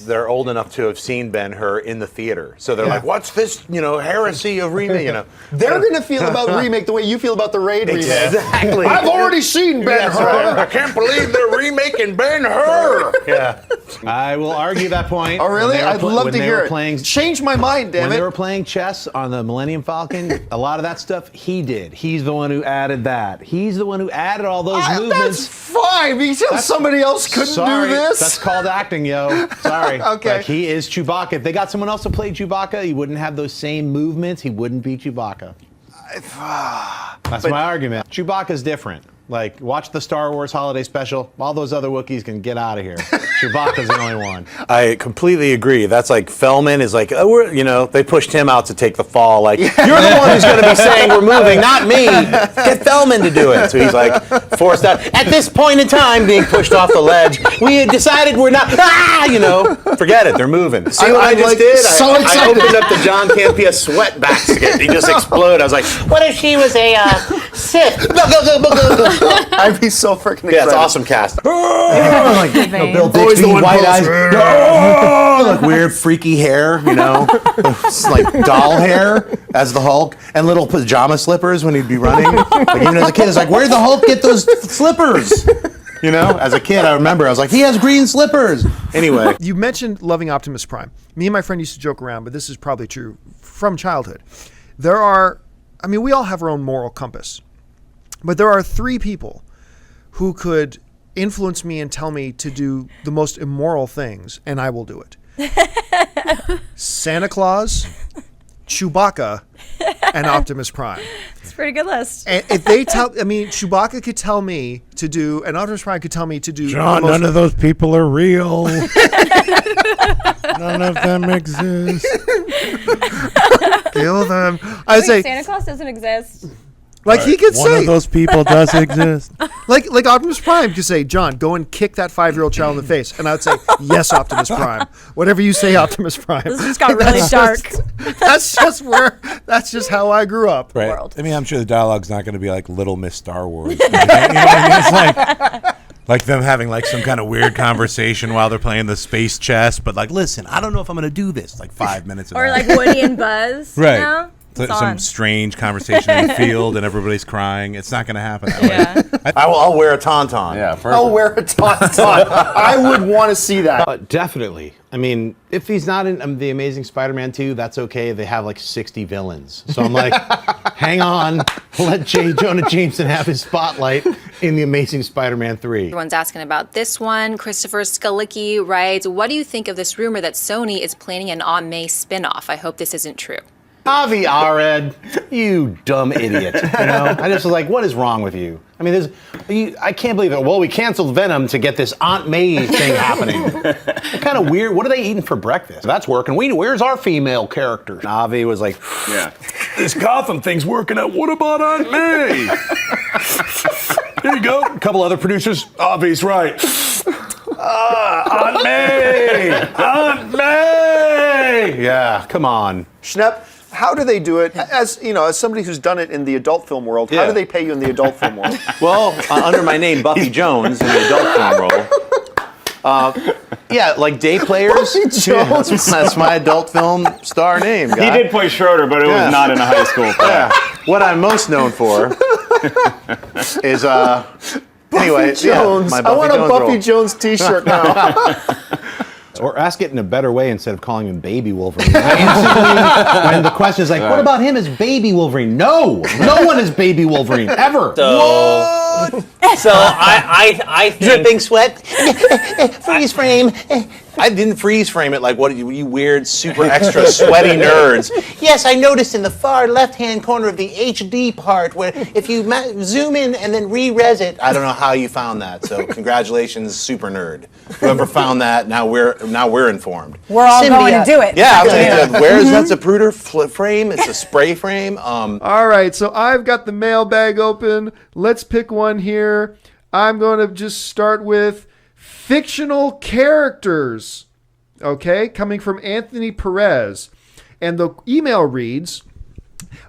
Speaker 2: they're old enough to have seen Ben-Hur in the theater. So they're like, what's this, heresy of remake,
Speaker 8: They're going to feel about the remake the way you feel about the Raid remake.
Speaker 2: Exactly.
Speaker 8: I've already seen Ben-Hur.
Speaker 2: I can't believe they're remaking Ben-Hur. Yeah. I will argue that point.
Speaker 8: Oh, really? I'd love to hear it. Change my mind, damn
Speaker 2: When
Speaker 8: it.
Speaker 2: they were playing chess on the Millennium Falcon, a lot of that stuff he did. He's the one who added that. He's the one who added all those movements.
Speaker 8: That's fine. You said somebody else couldn't do this.
Speaker 2: That's called acting, yo. Sorry.
Speaker 8: Okay.
Speaker 2: Like, he is Chewbacca. If they got someone else to play Chewbacca, he wouldn't have those same movements. He wouldn't be Chewbacca.
Speaker 5: That's my argument. Chewbacca's different. Like, watch the Star Wars holiday special. All those other Wookiees can get out of here. Chewbacca's the only one.
Speaker 4: I completely agree. That's like Feldman is like, they pushed him out to take the fall. Like, you're the one who's going to be saying we're moving, not me. Get Feldman to do it. So he's like forced out. At this point in time, being pushed off the ledge, we had decided we're not. Forget it. They're moving. See what I just did?
Speaker 8: so
Speaker 4: I opened up the John Campea sweat basket. He just exploded. I was like, what if she was a Sith?
Speaker 1: I'd be so freaking excited.
Speaker 4: Yeah, it's awesome cast.
Speaker 5: Bill
Speaker 1: Always the
Speaker 5: Bixby,
Speaker 1: one
Speaker 5: white eyes,
Speaker 1: close.
Speaker 5: like weird freaky hair, it's like doll hair as the Hulk, and little pajama slippers when he'd be running. Like, even as a kid, it's like, where'd the Hulk get those slippers? As a kid, I remember I was like, he has green slippers. Anyway,
Speaker 8: You mentioned loving Optimus Prime. Me and my friend used to joke around, but this is probably true from childhood. We all have our own moral compass, but there are 3 people who could influence me and tell me to do the most immoral things, and I will do it. Santa Claus, Chewbacca, and Optimus Prime.
Speaker 3: It's a pretty good list.
Speaker 8: And if they Chewbacca could tell me to do, and Optimus Prime could tell me to do.
Speaker 12: John, none of those people are real. None of them exist.
Speaker 8: Kill them. I say,
Speaker 11: Santa Claus doesn't exist.
Speaker 8: like he could
Speaker 12: One
Speaker 8: say,
Speaker 12: of those people does exist.
Speaker 8: like Optimus Prime could say, John, go and kick that 5-year-old child in the face, and I would say, yes, Optimus Prime. Whatever you say, Optimus Prime.
Speaker 3: This just got really dark.
Speaker 8: That's just how I grew up.
Speaker 5: right.
Speaker 3: World.
Speaker 15: I mean, I'm sure the dialogue's not going to be like Little Miss Star Wars. You know what I mean? It's like them having like some kind of weird conversation while they're playing the space chess. But like, listen, I don't know if I'm going to do this. Like 5 minutes. Of
Speaker 3: Or
Speaker 15: that.
Speaker 3: like Woody and Buzz.
Speaker 15: Right.
Speaker 3: You know? It's
Speaker 15: Some
Speaker 3: on.
Speaker 15: strange conversation in the field and everybody's crying. It's not going to happen that way.
Speaker 4: I'll wear a tauntaun.
Speaker 2: Yeah, perfect.
Speaker 1: I'll wear a tauntaun. I would want to see that.
Speaker 5: Definitely. I mean, if he's not in The Amazing Spider-Man 2, that's okay. They have like 60 villains. So I'm like, hang on, let J. Jonah Jameson have his spotlight in The Amazing Spider-Man 3.
Speaker 3: Everyone's asking about this one. Christopher Skalicki writes, what do you think of this rumor that Sony is planning an Aunt May spinoff? I hope this isn't true.
Speaker 5: Avi Arad, you dumb idiot. I just was like, what is wrong with you? I mean, I can't believe it. Well, we canceled Venom to get this Aunt May thing happening. What kind of weird, what are they eating for breakfast? That's working. Where's our female character? And Avi was like,
Speaker 12: This Gotham thing's working out. What about Aunt May? Here you go.
Speaker 5: a couple other producers, Avi's right. Aunt May! Aunt May! Yeah, come on.
Speaker 1: Schnepp, how do they do it? As somebody who's done it in the adult film world, how
Speaker 4: Yeah.
Speaker 1: do they pay you in the adult film world?
Speaker 4: Well, under my name, Buffy Jones, in the adult film role. Like day players.
Speaker 1: Buffy Jones.
Speaker 4: That's my adult film star name.
Speaker 14: He
Speaker 4: guy.
Speaker 14: did play Schroeder, but it was not in a high school play.
Speaker 4: Yeah. What I'm most known for is anyway,
Speaker 1: Jones.
Speaker 4: my
Speaker 1: I
Speaker 4: Buffy
Speaker 1: want a
Speaker 4: Jones
Speaker 1: Buffy
Speaker 4: role.
Speaker 1: Jones T-shirt now.
Speaker 5: Or ask it in a better way instead of calling him Baby Wolverine. When the question is like, what about him as Baby Wolverine? No one is Baby Wolverine, ever.
Speaker 4: So I dripping sweat, freeze frame. I didn't freeze frame it like what you weird, super extra sweaty nerds. Yes, I noticed in the far left-hand corner of the HD part where if you zoom in and then re-res it. I don't know how you found that. So congratulations, super nerd. Whoever found that, now we're informed.
Speaker 3: We're all going to do it.
Speaker 4: Yeah, where's that Zapruder frame? It's a spray frame.
Speaker 8: All right, so I've got the mailbag open. Let's pick one here. I'm going to just start with fictional characters. Okay, coming from Anthony Perez. And the email reads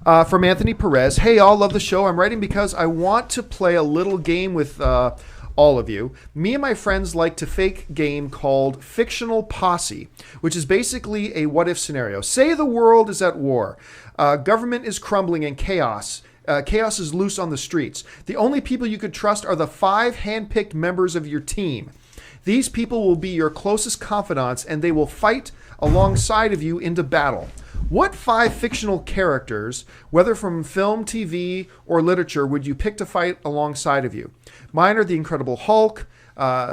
Speaker 8: from Anthony Perez, hey, all love the show. I'm writing because I want to play a little game with all of you. Me and my friends like to fake game called Fictional Posse, which is basically a what-if scenario. Say the world is at war. Government is crumbling and chaos. Chaos is loose on the streets. The only people you could trust are the 5 hand-picked members of your team. These people will be your closest confidants, and they will fight alongside of you into battle. What 5 fictional characters, whether from film, TV, or literature, would you pick to fight alongside of you? Mine are the Incredible Hulk,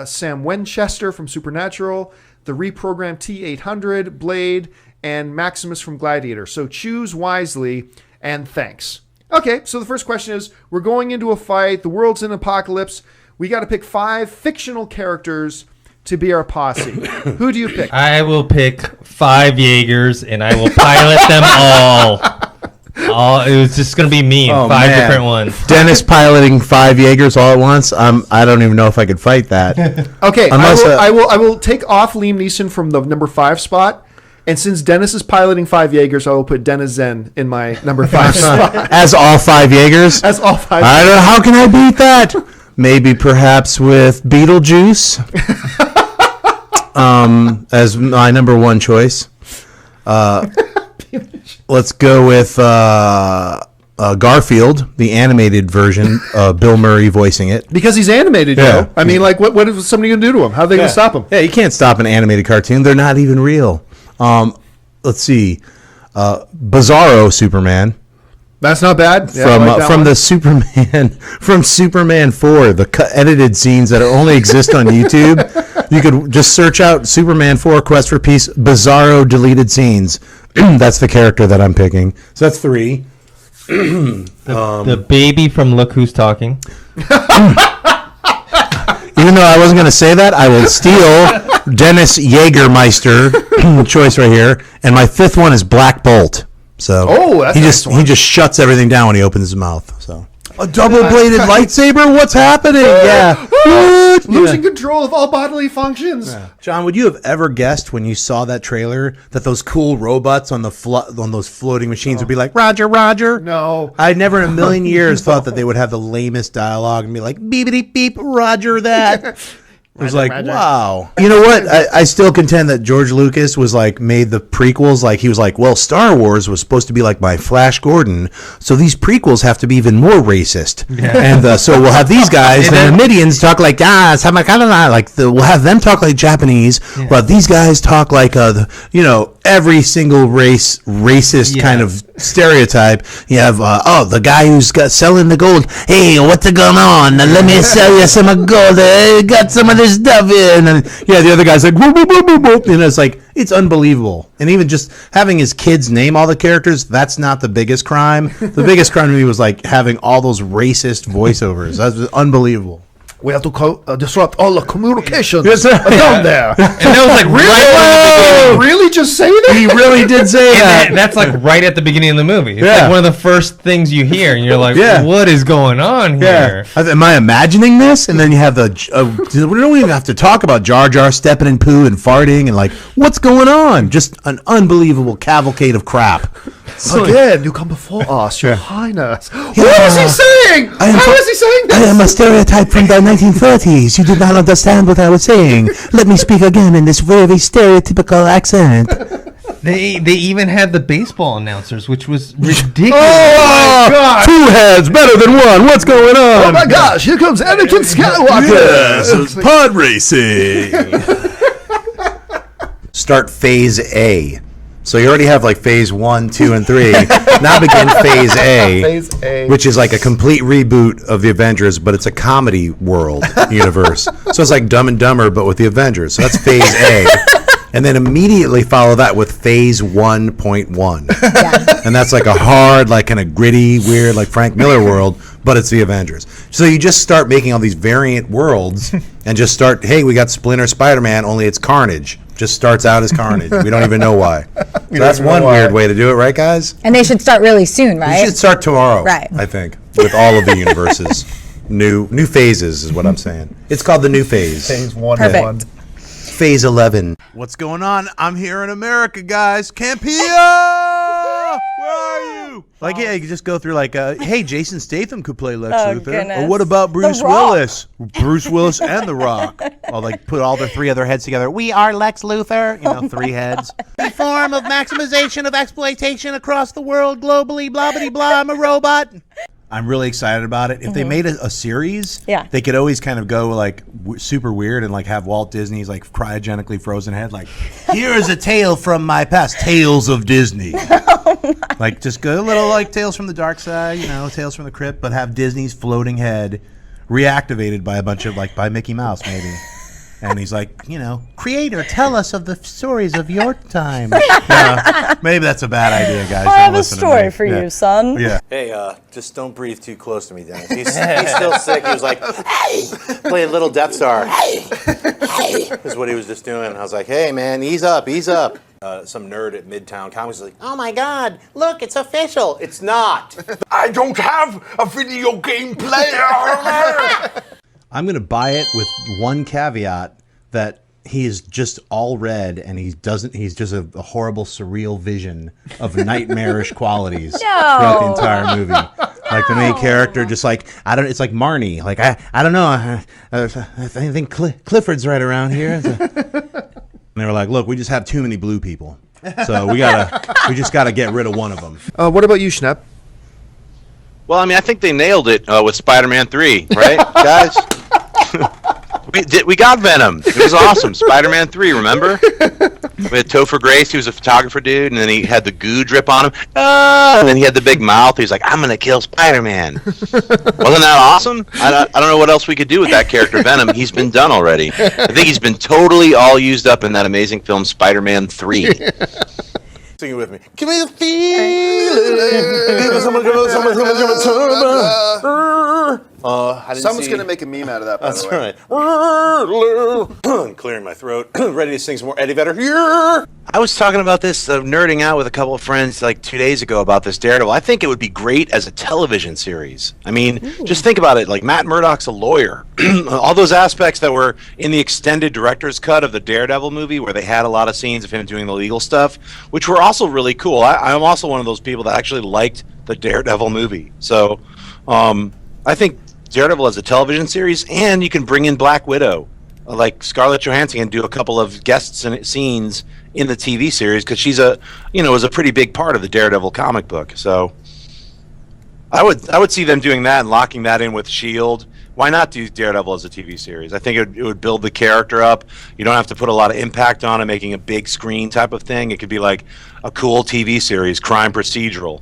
Speaker 8: Sam Winchester from Supernatural, the reprogrammed T-800, Blade, and Maximus from Gladiator. So choose wisely, and thanks. Okay, so the first question is, we're going into a fight. The world's in apocalypse. We got to pick 5 fictional characters to be our posse. Who do you pick?
Speaker 16: I will pick 5 Jaegers, and I will pilot them all. It was just going to be me and 5 different ones.
Speaker 15: Dennis piloting 5 Jaegers all at once. I don't even know if I could fight that.
Speaker 8: Okay,
Speaker 15: Unless,
Speaker 8: I will take off Liam Neeson from the number 5 spot. And since Dennis is piloting 5 Jaegers, I will put Dennis Zen in my number 5 spot.
Speaker 15: As all 5 Jaegers?
Speaker 8: As all 5
Speaker 15: I don't know. How can I beat that? Maybe perhaps with Beetlejuice as my number 1 choice. Let's go with Garfield, the animated version, Bill Murray voicing it.
Speaker 8: Because he's animated,
Speaker 15: Yeah.
Speaker 8: Joe. I mean, like, what is somebody going to do to him? How are they going to stop him?
Speaker 15: Yeah, you can't stop an animated cartoon. They're not even real. Let's see. Bizarro Superman.
Speaker 8: That's not bad. Yeah,
Speaker 15: From
Speaker 8: I like that
Speaker 15: from
Speaker 8: one.
Speaker 15: the Superman from Superman 4, the edited scenes that only exist on YouTube. You could just search out Superman 4 Quest for Peace Bizarro deleted scenes. That's the character that I'm picking. So that's 3.
Speaker 16: The baby from Look Who's Talking.
Speaker 15: Even though I wasn't going to say that, I will steal Dennis Jägermeister choice right here, and my 5th one is Black Bolt. So
Speaker 8: that's
Speaker 15: he
Speaker 8: a
Speaker 15: just
Speaker 8: nice one.
Speaker 15: he just shuts everything down when he opens his mouth. So a double-bladed lightsaber? What's happening? Yeah. What?
Speaker 8: Losing control of all bodily functions.
Speaker 15: John, would you have ever guessed when you saw that trailer that those cool robots on the on those floating machines would be like, Roger, Roger?
Speaker 8: No.
Speaker 15: I never in a million years thought that they would have the lamest dialogue and be like, beepity beep, Roger that. It was like, wow. You know what? I still contend that George Lucas was like, made the prequels, like he was like, well, Star Wars was supposed to be like my Flash Gordon, so these prequels have to be even more racist. Yeah. And so we'll have these guys, the Namidians talk like, we'll have them talk like Japanese, but these guys talk like, every single racist kind of stereotype. You have, the guy who's selling the gold. Hey, what's going on? Let me sell you some gold. Got some of this stuff in. And the other guy's like, whoop, whoop, whoop, whoop, whoop. It's like, it's unbelievable. And even just having his kids name all the characters, that's not the biggest crime. The biggest crime to me was like having all those racist voiceovers. That's unbelievable.
Speaker 8: We have to disrupt all the communications
Speaker 15: Yes, sir.
Speaker 8: down there.
Speaker 16: And that was like right
Speaker 8: Really? Just say that?
Speaker 15: He really did say that.
Speaker 16: That's like right at the beginning of the movie. It's
Speaker 15: Yeah.
Speaker 16: like one of the first things you hear, and you're like, what is going on here?
Speaker 15: Am I imagining this? And then you have we don't even have to talk about Jar Jar stepping in poo and farting and like, what's going on? Just an unbelievable cavalcade of crap.
Speaker 8: Again, you come before us, Your Highness. What is he saying? How is he saying this?
Speaker 13: I am a stereotype from the 1930s. You did not understand what I was saying. Let me speak again in this very stereotypical accent.
Speaker 16: They even had the baseball announcers, which was ridiculous.
Speaker 8: Oh, my God.
Speaker 15: 2 heads better than 1. What's going on?
Speaker 8: Oh, my gosh. Here comes Anakin Skywalker.
Speaker 15: Yes, pod racing. Start phase A. So you already have like phase 1, 2, and 3. Now begin phase A,
Speaker 8: Phase A.
Speaker 15: which is like a complete reboot of the Avengers, but it's a comedy world universe. So it's like Dumb and Dumber, but with the Avengers. So that's phase A. And then immediately follow that with phase 1.1. And that's like a hard, like kind of gritty, weird, like Frank Miller world, but it's the Avengers. So you just start making all these variant worlds and just start, hey, we got Splinter Spider-Man, only it's Carnage. Just starts out as Carnage. We don't even know why. So that's one weird way to do it, right, guys?
Speaker 17: And they should start really soon, right?
Speaker 15: You should start tomorrow,
Speaker 17: Right.
Speaker 15: I think, with all of the universes. New phases is what I'm saying. It's called the new phase.
Speaker 8: Phase 1.
Speaker 17: Perfect.
Speaker 15: Phase 11. What's going on? I'm here in America, guys. Campia! Where are you? Like, yeah, you can just go through like, hey, Jason Statham could play Lex Luthor.
Speaker 17: goodness.
Speaker 15: Or what about Bruce
Speaker 17: The Rock.
Speaker 15: Willis? Bruce Willis and The Rock. I'll like put all their 3 other heads together. We are Lex Luthor. 3 heads. The form of maximization of exploitation across the world globally. Blah, blah, blah. I'm a robot. I'm really excited about it. If they made a series, they could always kind of go like super weird and like have Walt Disney's like cryogenically frozen head. Like, here is a tale from my past, Tales of Disney. Like, just go a little like Tales from the Dark Side, Tales from the Crypt, but have Disney's floating head reactivated by a bunch of by Mickey Mouse maybe. And he's like, creator, tell us of the stories of your time. Maybe that's a bad idea, guys.
Speaker 17: I have
Speaker 15: Don't
Speaker 17: a
Speaker 15: listen to
Speaker 17: story
Speaker 15: me.
Speaker 17: for
Speaker 15: Yeah.
Speaker 17: you, son.
Speaker 15: Yeah.
Speaker 4: Hey, just don't breathe too close to me, Dennis. He's still sick. He was like, hey, playing Little Death Star. Hey, is what he was just doing. I was like, hey, man, ease up, ease up. Some nerd at Midtown Comics was like, oh my God, look, it's official. It's not.
Speaker 12: I don't have a video game player.
Speaker 5: I'm going to buy it with one caveat that he is just all red and he's just a horrible surreal vision of nightmarish qualities throughout the entire movie. Like the main character just like, it's like Marnie. Like, I don't know. I think Clifford's right around here. And they were like, look, we just have too many blue people. So we just gotta get rid of one of them.
Speaker 8: What about you, Schnepp?
Speaker 4: Well, I mean, I think they nailed it with Spider-Man 3, right, guys? We got Venom. It was awesome. Spider-Man 3, remember? We had Topher Grace. He was a photographer dude, and then he had the goo drip on him. And then he had the big mouth. He was like, I'm going to kill Spider-Man. Wasn't that awesome? I don't know what else we could do with that character, Venom. He's been done already. I think he's been totally all used up in that amazing film, Spider-Man 3. Sing it with me. Give me the feeling.
Speaker 1: Someone's going to make a meme out of that, by
Speaker 4: That's
Speaker 1: the way.
Speaker 4: right. Clearing my throat. Ready to sing some more Eddie Vedder. I was talking about this, nerding out with a couple of friends like 2 days ago about this Daredevil. I think it would be great as a television series. I mean, just think about it. Like, Matt Murdock's a lawyer. All those aspects that were in the extended director's cut of the Daredevil movie, where they had a lot of scenes of him doing the legal stuff, which were also really cool. I'm also one of those people that actually liked the Daredevil movie. So I think Daredevil as a television series, and you can bring in Black Widow. Like Scarlett Johansson can do a couple of guest scenes in the TV series because she's was a pretty big part of the Daredevil comic book. So I would see them doing that and locking that in with S.H.I.E.L.D. Why not do Daredevil as a TV series? I think it would build the character up. You don't have to put a lot of impact on it, making a big screen type of thing. It could be like a cool TV series, crime procedural,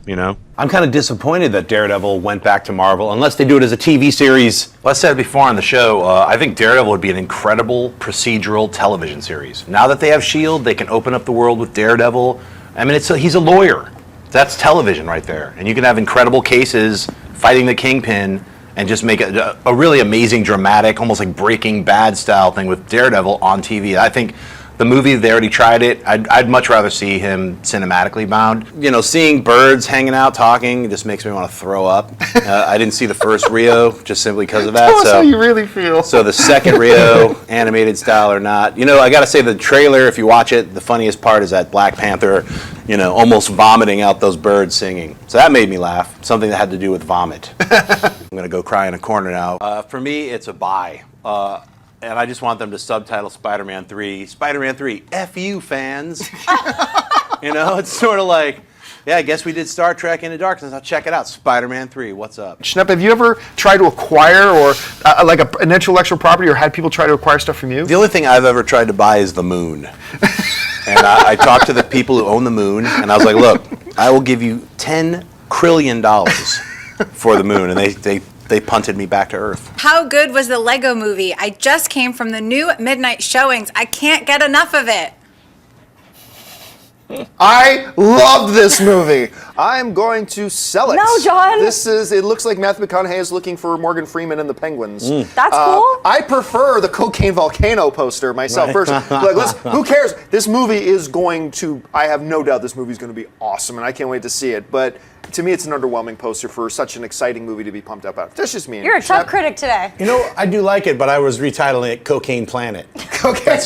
Speaker 4: I'm kind of disappointed that Daredevil went back to Marvel, unless they do it as a TV series. Well, I said before on the show, I think Daredevil would be an incredible procedural television series. Now that they have S.H.I.E.L.D., they can open up the world with Daredevil. I mean, he's a lawyer. That's television right there. And you can have incredible cases fighting the Kingpin and just make a really amazing, dramatic, almost like Breaking Bad style thing with Daredevil on TV. I think the movie, they already tried it. I'd much rather see him cinematically bound. Seeing birds hanging out, talking, just makes me want to throw up. I didn't see the first Rio just simply because of that.
Speaker 1: Tell us how you really feel.
Speaker 4: So the second Rio, animated style or not, I got to say the trailer, if you watch it, the funniest part is that Black Panther, almost vomiting out those birds singing. So that made me laugh. Something that had to do with vomit. I'm going to go cry in a corner now. For me, it's a buy. And I just want them to subtitle Spider-Man 3, Spider-Man 3, F you fans. It's sort of like, yeah, I guess we did Star Trek Into Darkness. I'll check it out. Spider-Man 3, what's up?
Speaker 18: Schnepp, have you ever tried to acquire or like an intellectual property, or had people try to acquire stuff from you?
Speaker 4: The only thing I've ever tried to buy is the moon. And I talked to the people who own the moon, and I was like, look, I will give you $10 trillion for the moon. And they punted me back to Earth.
Speaker 19: How good was the Lego movie? I just came from the new midnight showings. I can't get enough of it.
Speaker 1: I love this movie. I'm going to sell it.
Speaker 17: No, John.
Speaker 1: It looks like Matthew McConaughey is looking for Morgan Freeman and the Penguins.
Speaker 17: That's cool.
Speaker 1: I prefer the Cocaine Volcano poster myself personally. Who cares? This movie is going to, I have no doubt this movie is going to be awesome, and I can't wait to see it. But to me, it's an underwhelming poster for such an exciting movie to be pumped up about. That's just me.
Speaker 17: You're a tough critic today.
Speaker 4: I do like it, but I was retitling it Cocaine Planet.
Speaker 1: Cocaine.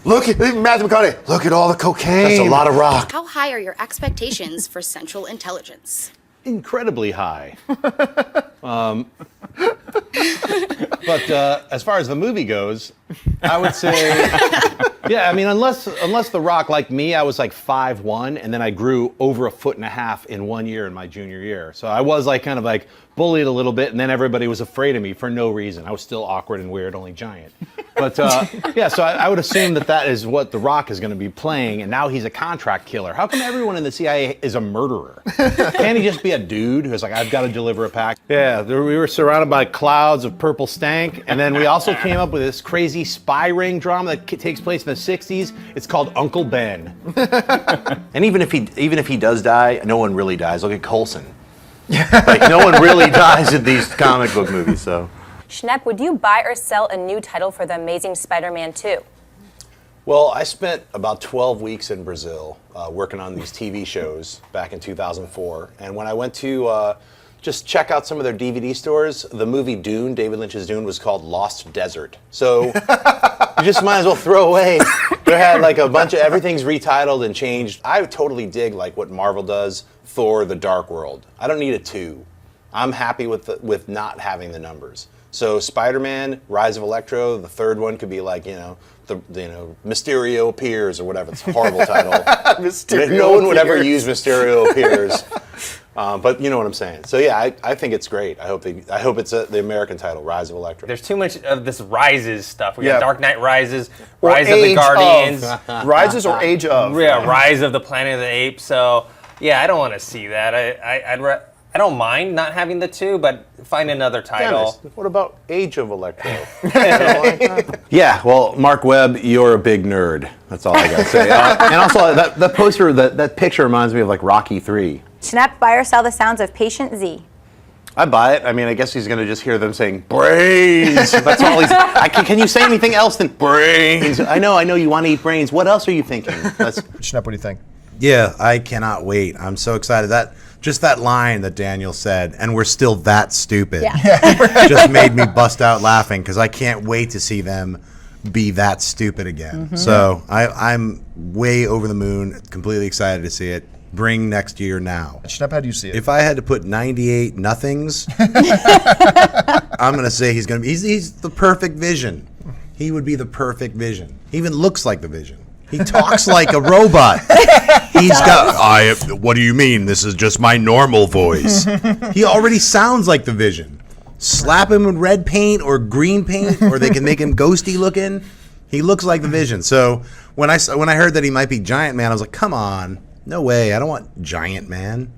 Speaker 1: Look at Matthew McConaughey. Look at all the cocaine.
Speaker 4: That's a lot of rock.
Speaker 7: How high are your expectations for Central Intelligence?
Speaker 4: Incredibly high. But as far as the movie goes, I would say, yeah, I mean, unless The Rock, like me, I was like 5'1", and then I grew over 1.5 feet in 1 year in my junior year. So I was like kind of like
Speaker 20: bullied a little bit, and then everybody was afraid of me for no reason. I was still awkward and weird, only giant. But yeah, so I would assume that is what The Rock is going to be playing, and now he's a contract killer. How come everyone in the CIA is a murderer? Can't he just be a dude who's like, I've got to deliver a pack? Yeah, we were surrounded by clouds of purple stank, and then we also came up with this crazy spy ring drama that takes place in the 60s. It's called Uncle Ben.
Speaker 4: And even if he does die, no one really dies. Look at Coulson. Like, no one really dies in these comic book movies, so.
Speaker 17: Schnepp, would you buy or sell a new title for The Amazing Spider-Man 2?
Speaker 4: Well, I spent about 12 weeks in Brazil working on these TV shows back in 2004. And when I went to just check out some of their DVD stores, the movie Dune, David Lynch's Dune, was called Lost Desert. So you just might as well throw away. They had like a bunch of, everything's retitled and changed. I totally dig like what Marvel does, Thor, The Dark World. I don't need a 2. I'm happy with not having the numbers. So Spider-Man, Rise of Electro, the third one could be like, Mysterio Appears or whatever. It's a horrible title.
Speaker 1: Mysterio
Speaker 4: No one would ever
Speaker 1: Appears.
Speaker 4: use Mysterio Appears. But you know what I'm saying. So yeah, I think it's great. I hope it's the American title, Rise of Electro.
Speaker 21: There's too much of this Rises stuff. We got
Speaker 1: Yeah.
Speaker 21: Dark Knight Rises,
Speaker 1: Or
Speaker 21: Rise of the
Speaker 1: Age
Speaker 21: Guardians.
Speaker 1: of. Rises or Age of.
Speaker 21: Yeah, Rise of the Planet of the Apes. So yeah, I don't want to see that. I don't mind not having the 2, but find another title.
Speaker 4: Dennis, what about Age of Electro? Yeah, well, Mark Webb, you're a big nerd. That's all I gotta say. And also, that poster, that picture reminds me of like Rocky 3.
Speaker 17: Schnepp, buy or sell the sounds of Patient Z?
Speaker 4: I buy it. I mean, I guess he's gonna just hear them saying brains. That's all he's. Can you say anything else than brains? I know. You want to eat brains. What else are you thinking?
Speaker 8: Schnepp, what do you think?
Speaker 15: Yeah, I cannot wait. I'm so excited. Just that line that Daniel said, and we're still that stupid, just made me bust out laughing because I can't wait to see them be that stupid again.
Speaker 8: Mm-hmm.
Speaker 15: So I'm way over the moon, completely excited to see it. Bring next year now.
Speaker 8: Schnepp, how do you see it?
Speaker 15: If I had to put 98 nothings, I'm going to say he's the perfect Vision. He would be the perfect Vision. He even looks like the Vision. He talks like a robot. He's got, what do you mean? This is just my normal voice. He already sounds like the Vision. Slap him with red paint or green paint, or they can make him ghosty looking. He looks like the Vision. So when I heard that he might be Giant Man, I was like, come on. No way. I don't want Giant Man.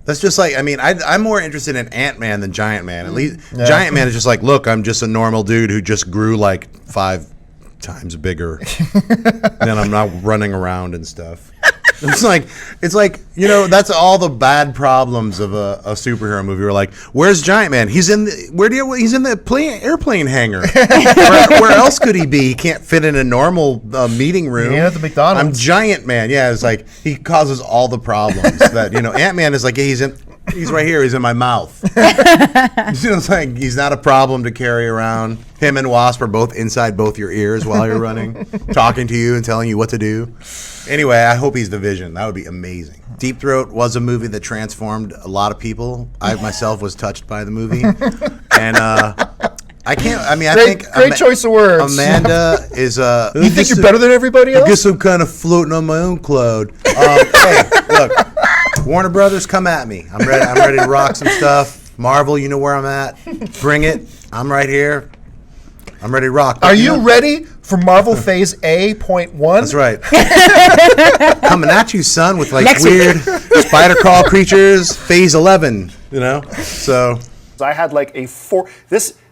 Speaker 15: That's just like, I mean, I'm more interested in Ant-Man than Giant Man. At least Giant Man is just like, look, I'm just a normal dude who just grew like 5 times bigger. Then I'm not running around and stuff. It's like that's all the bad problems of a superhero movie. We're like, where's Giant Man? He's in the airplane hangar. where else could he be? He can't fit in a normal meeting room.
Speaker 8: He ain't at the McDonald's.
Speaker 15: I'm Giant Man. Yeah, it's like he causes all the problems. That Ant-Man is like, yeah, he's right here. He's in my mouth. It's like he's not a problem to carry around. Him and Wasp are both inside both your ears while you're running, talking to you and telling you what to do. Anyway, I hope he's the Vision. That would be amazing. Deep Throat was a movie that transformed a lot of people. I myself was touched by the movie, and I can't. I mean, I think
Speaker 8: great choice of words.
Speaker 15: Amanda is.
Speaker 8: You think you're better than everybody else?
Speaker 15: I guess I'm kind of floating on my own cloud. Hey, look. Warner Brothers, come at me. I'm ready. I'm ready to rock some stuff. Marvel, you know where I'm at. Bring it. I'm right here. I'm ready to rock.
Speaker 8: Are you ready for Marvel Phase A.1?
Speaker 15: That's right. Coming at you, son, with like weird spider crawl creatures. Phase 11. So
Speaker 1: I had like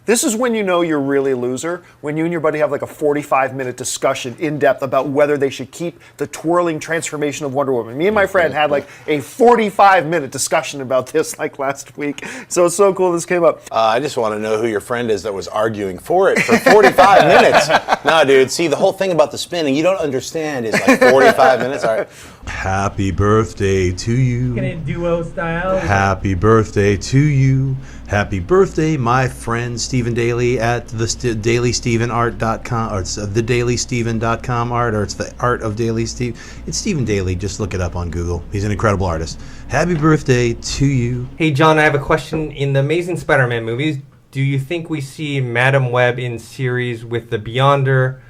Speaker 1: This is when you know you're really a loser, when you and your buddy have like a 45-minute discussion in depth about whether they should keep the twirling transformation of Wonder Woman. Me and my friend had like a 45-minute discussion about this like last week. So it's so cool this came up.
Speaker 4: I just want to know who your friend is that was arguing for it for 45 minutes. No, dude, see, the whole thing about the spinning, you don't understand, is like 45 minutes. All right.
Speaker 15: Happy birthday to you.
Speaker 22: Get it duo style.
Speaker 15: Happy birthday to you. Happy birthday, my friend Stephen Daly at the DailyStephenArt.com, or it's TheDailyStephen.com art, or it's the Art of Daily Steve. It's Stephen Daly. Just look it up on Google. He's an incredible artist. Happy birthday to you.
Speaker 16: Hey, John, I have a question. In the Amazing Spider-Man movies, do you think we see Madam Web in series with the Beyonder?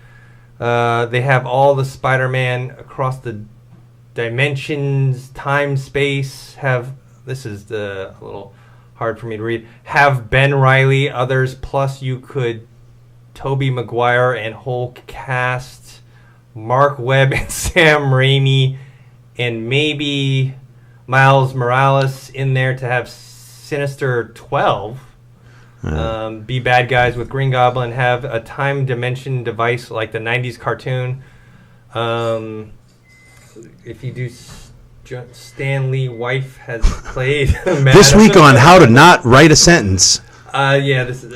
Speaker 16: They have all the Spider-Man across the dimensions, time, space. This is the little hard for me to read. Have Ben Reilly, others, plus you could Tobey Maguire and Hulk cast, Mark Webb and Sam Raimi, and maybe Miles Morales in there to have Sinister 12. Be bad guys with Green Goblin. Have a time dimension device like the 90s cartoon. If you do, Stan Lee wife has played
Speaker 5: This week on How to Not Write a Sentence.
Speaker 16: Yeah, this is.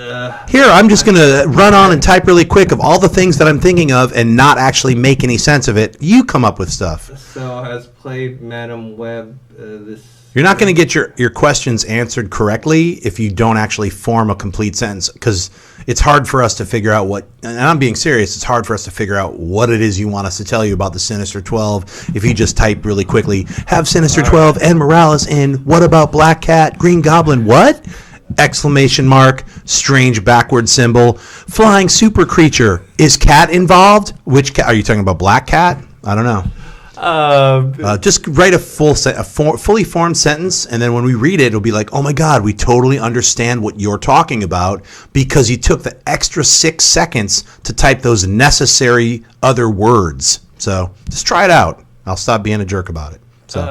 Speaker 5: Here, I'm just going to run on and type really quick of all the things that I'm thinking of and not actually make any sense of it. You come up with stuff.
Speaker 16: So has played Madam Web.
Speaker 5: You're not going to get your questions answered correctly if you don't actually form a complete sentence, because it's hard for us to figure out what, and I'm being serious, it's hard for us to figure out what it is you want us to tell you about the Sinister 12 if you just type really quickly, have Sinister 12 and Morales in, what about Black Cat, Green Goblin, what? Exclamation mark, strange backward symbol, flying super creature, is cat involved? Which cat, are you talking about Black Cat? I don't know. Just write a fully formed sentence, and then when we read it, it'll be like, oh my God, we totally understand what you're talking about because you took the extra 6 seconds to type those necessary other words. So just try it out. I'll stop being a jerk about it. So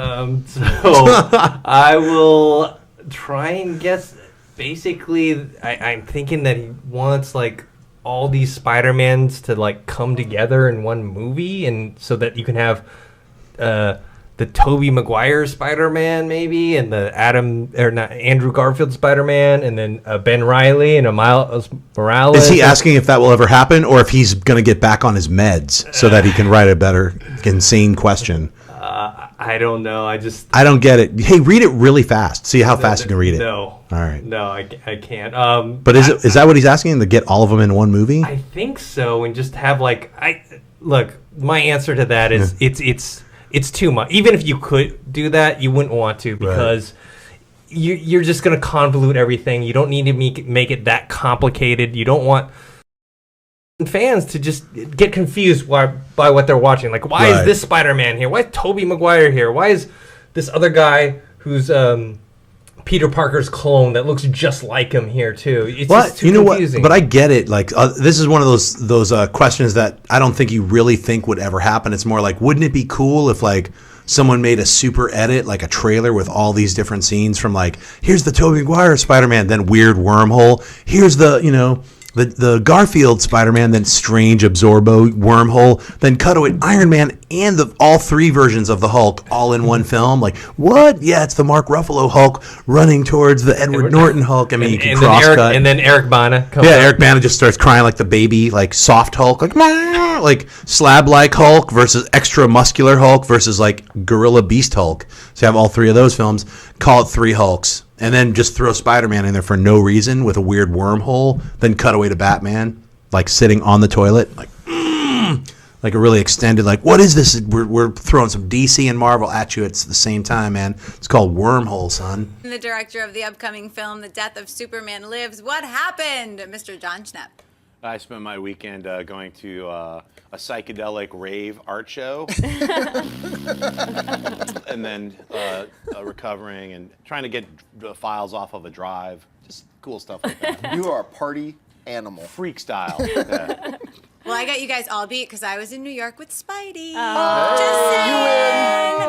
Speaker 16: I will try and guess. Basically, I'm thinking that he wants like all these Spider-Mans to like come together in one movie, and so that you can have the Tobey Maguire Spider-Man maybe, and the Andrew Garfield Spider-Man, and then Ben Reilly and a Miles Morales.
Speaker 5: Is he asking if that will ever happen, or if he's going to get back on his meds so that he can write a better, insane question?
Speaker 16: I don't know. I
Speaker 5: don't get it. Hey, read it really fast. See how fast you can read it.
Speaker 16: No.
Speaker 5: All right.
Speaker 16: No, I can't.
Speaker 5: But is that what he's asking, to get all of them in one movie?
Speaker 16: I think so, and just have like look. My answer to that is it's too much. Even if you could do that, you wouldn't want to, because you're just going to convolute everything. You don't need to make it that complicated. You don't want fans to just get confused by what they're watching. Like, why is this Spider-Man here? Why is Tobey Maguire here? Why is this other guy who's Peter Parker's clone that looks just like him here too? It's just too confusing.
Speaker 5: But I get it. Like, this is one of those questions that I don't think you really think would ever happen. It's more like, wouldn't it be cool if like someone made a super edit, like a trailer with all these different scenes from like, here's the Tobey Maguire Spider-Man, then weird wormhole. Here's the, the Garfield Spider-Man, then strange Absorbo wormhole, then cut away Iron Man and all 3 versions of the Hulk all in one film. Like, what? Yeah, it's the Mark Ruffalo Hulk running towards the Edward Norton Hulk. I mean, you can cross-cut.
Speaker 16: And then Eric Bana comes
Speaker 5: Eric Bana just starts crying like the baby, like soft Hulk, like slab-like Hulk versus extra muscular Hulk versus like gorilla beast Hulk. So you have all 3 of those films. Call it 3 Hulks. And then just throw Spider-Man in there for no reason with a weird wormhole. Then cut away to Batman, like sitting on the toilet, like a really extended, like, what is this? We're throwing some DC and Marvel at you at the same time, man. It's called Wormhole, son.
Speaker 19: The director of the upcoming film, The Death of Superman Lives. What happened, Mr. Jon Schnepp?
Speaker 20: I spent my weekend going to a psychedelic rave art show, and then recovering and trying to get files off of a drive. Just cool stuff like that.
Speaker 1: You are a party animal.
Speaker 20: Freak style. Yeah.
Speaker 19: Well, I got you guys all beat because I was in New York with Spidey.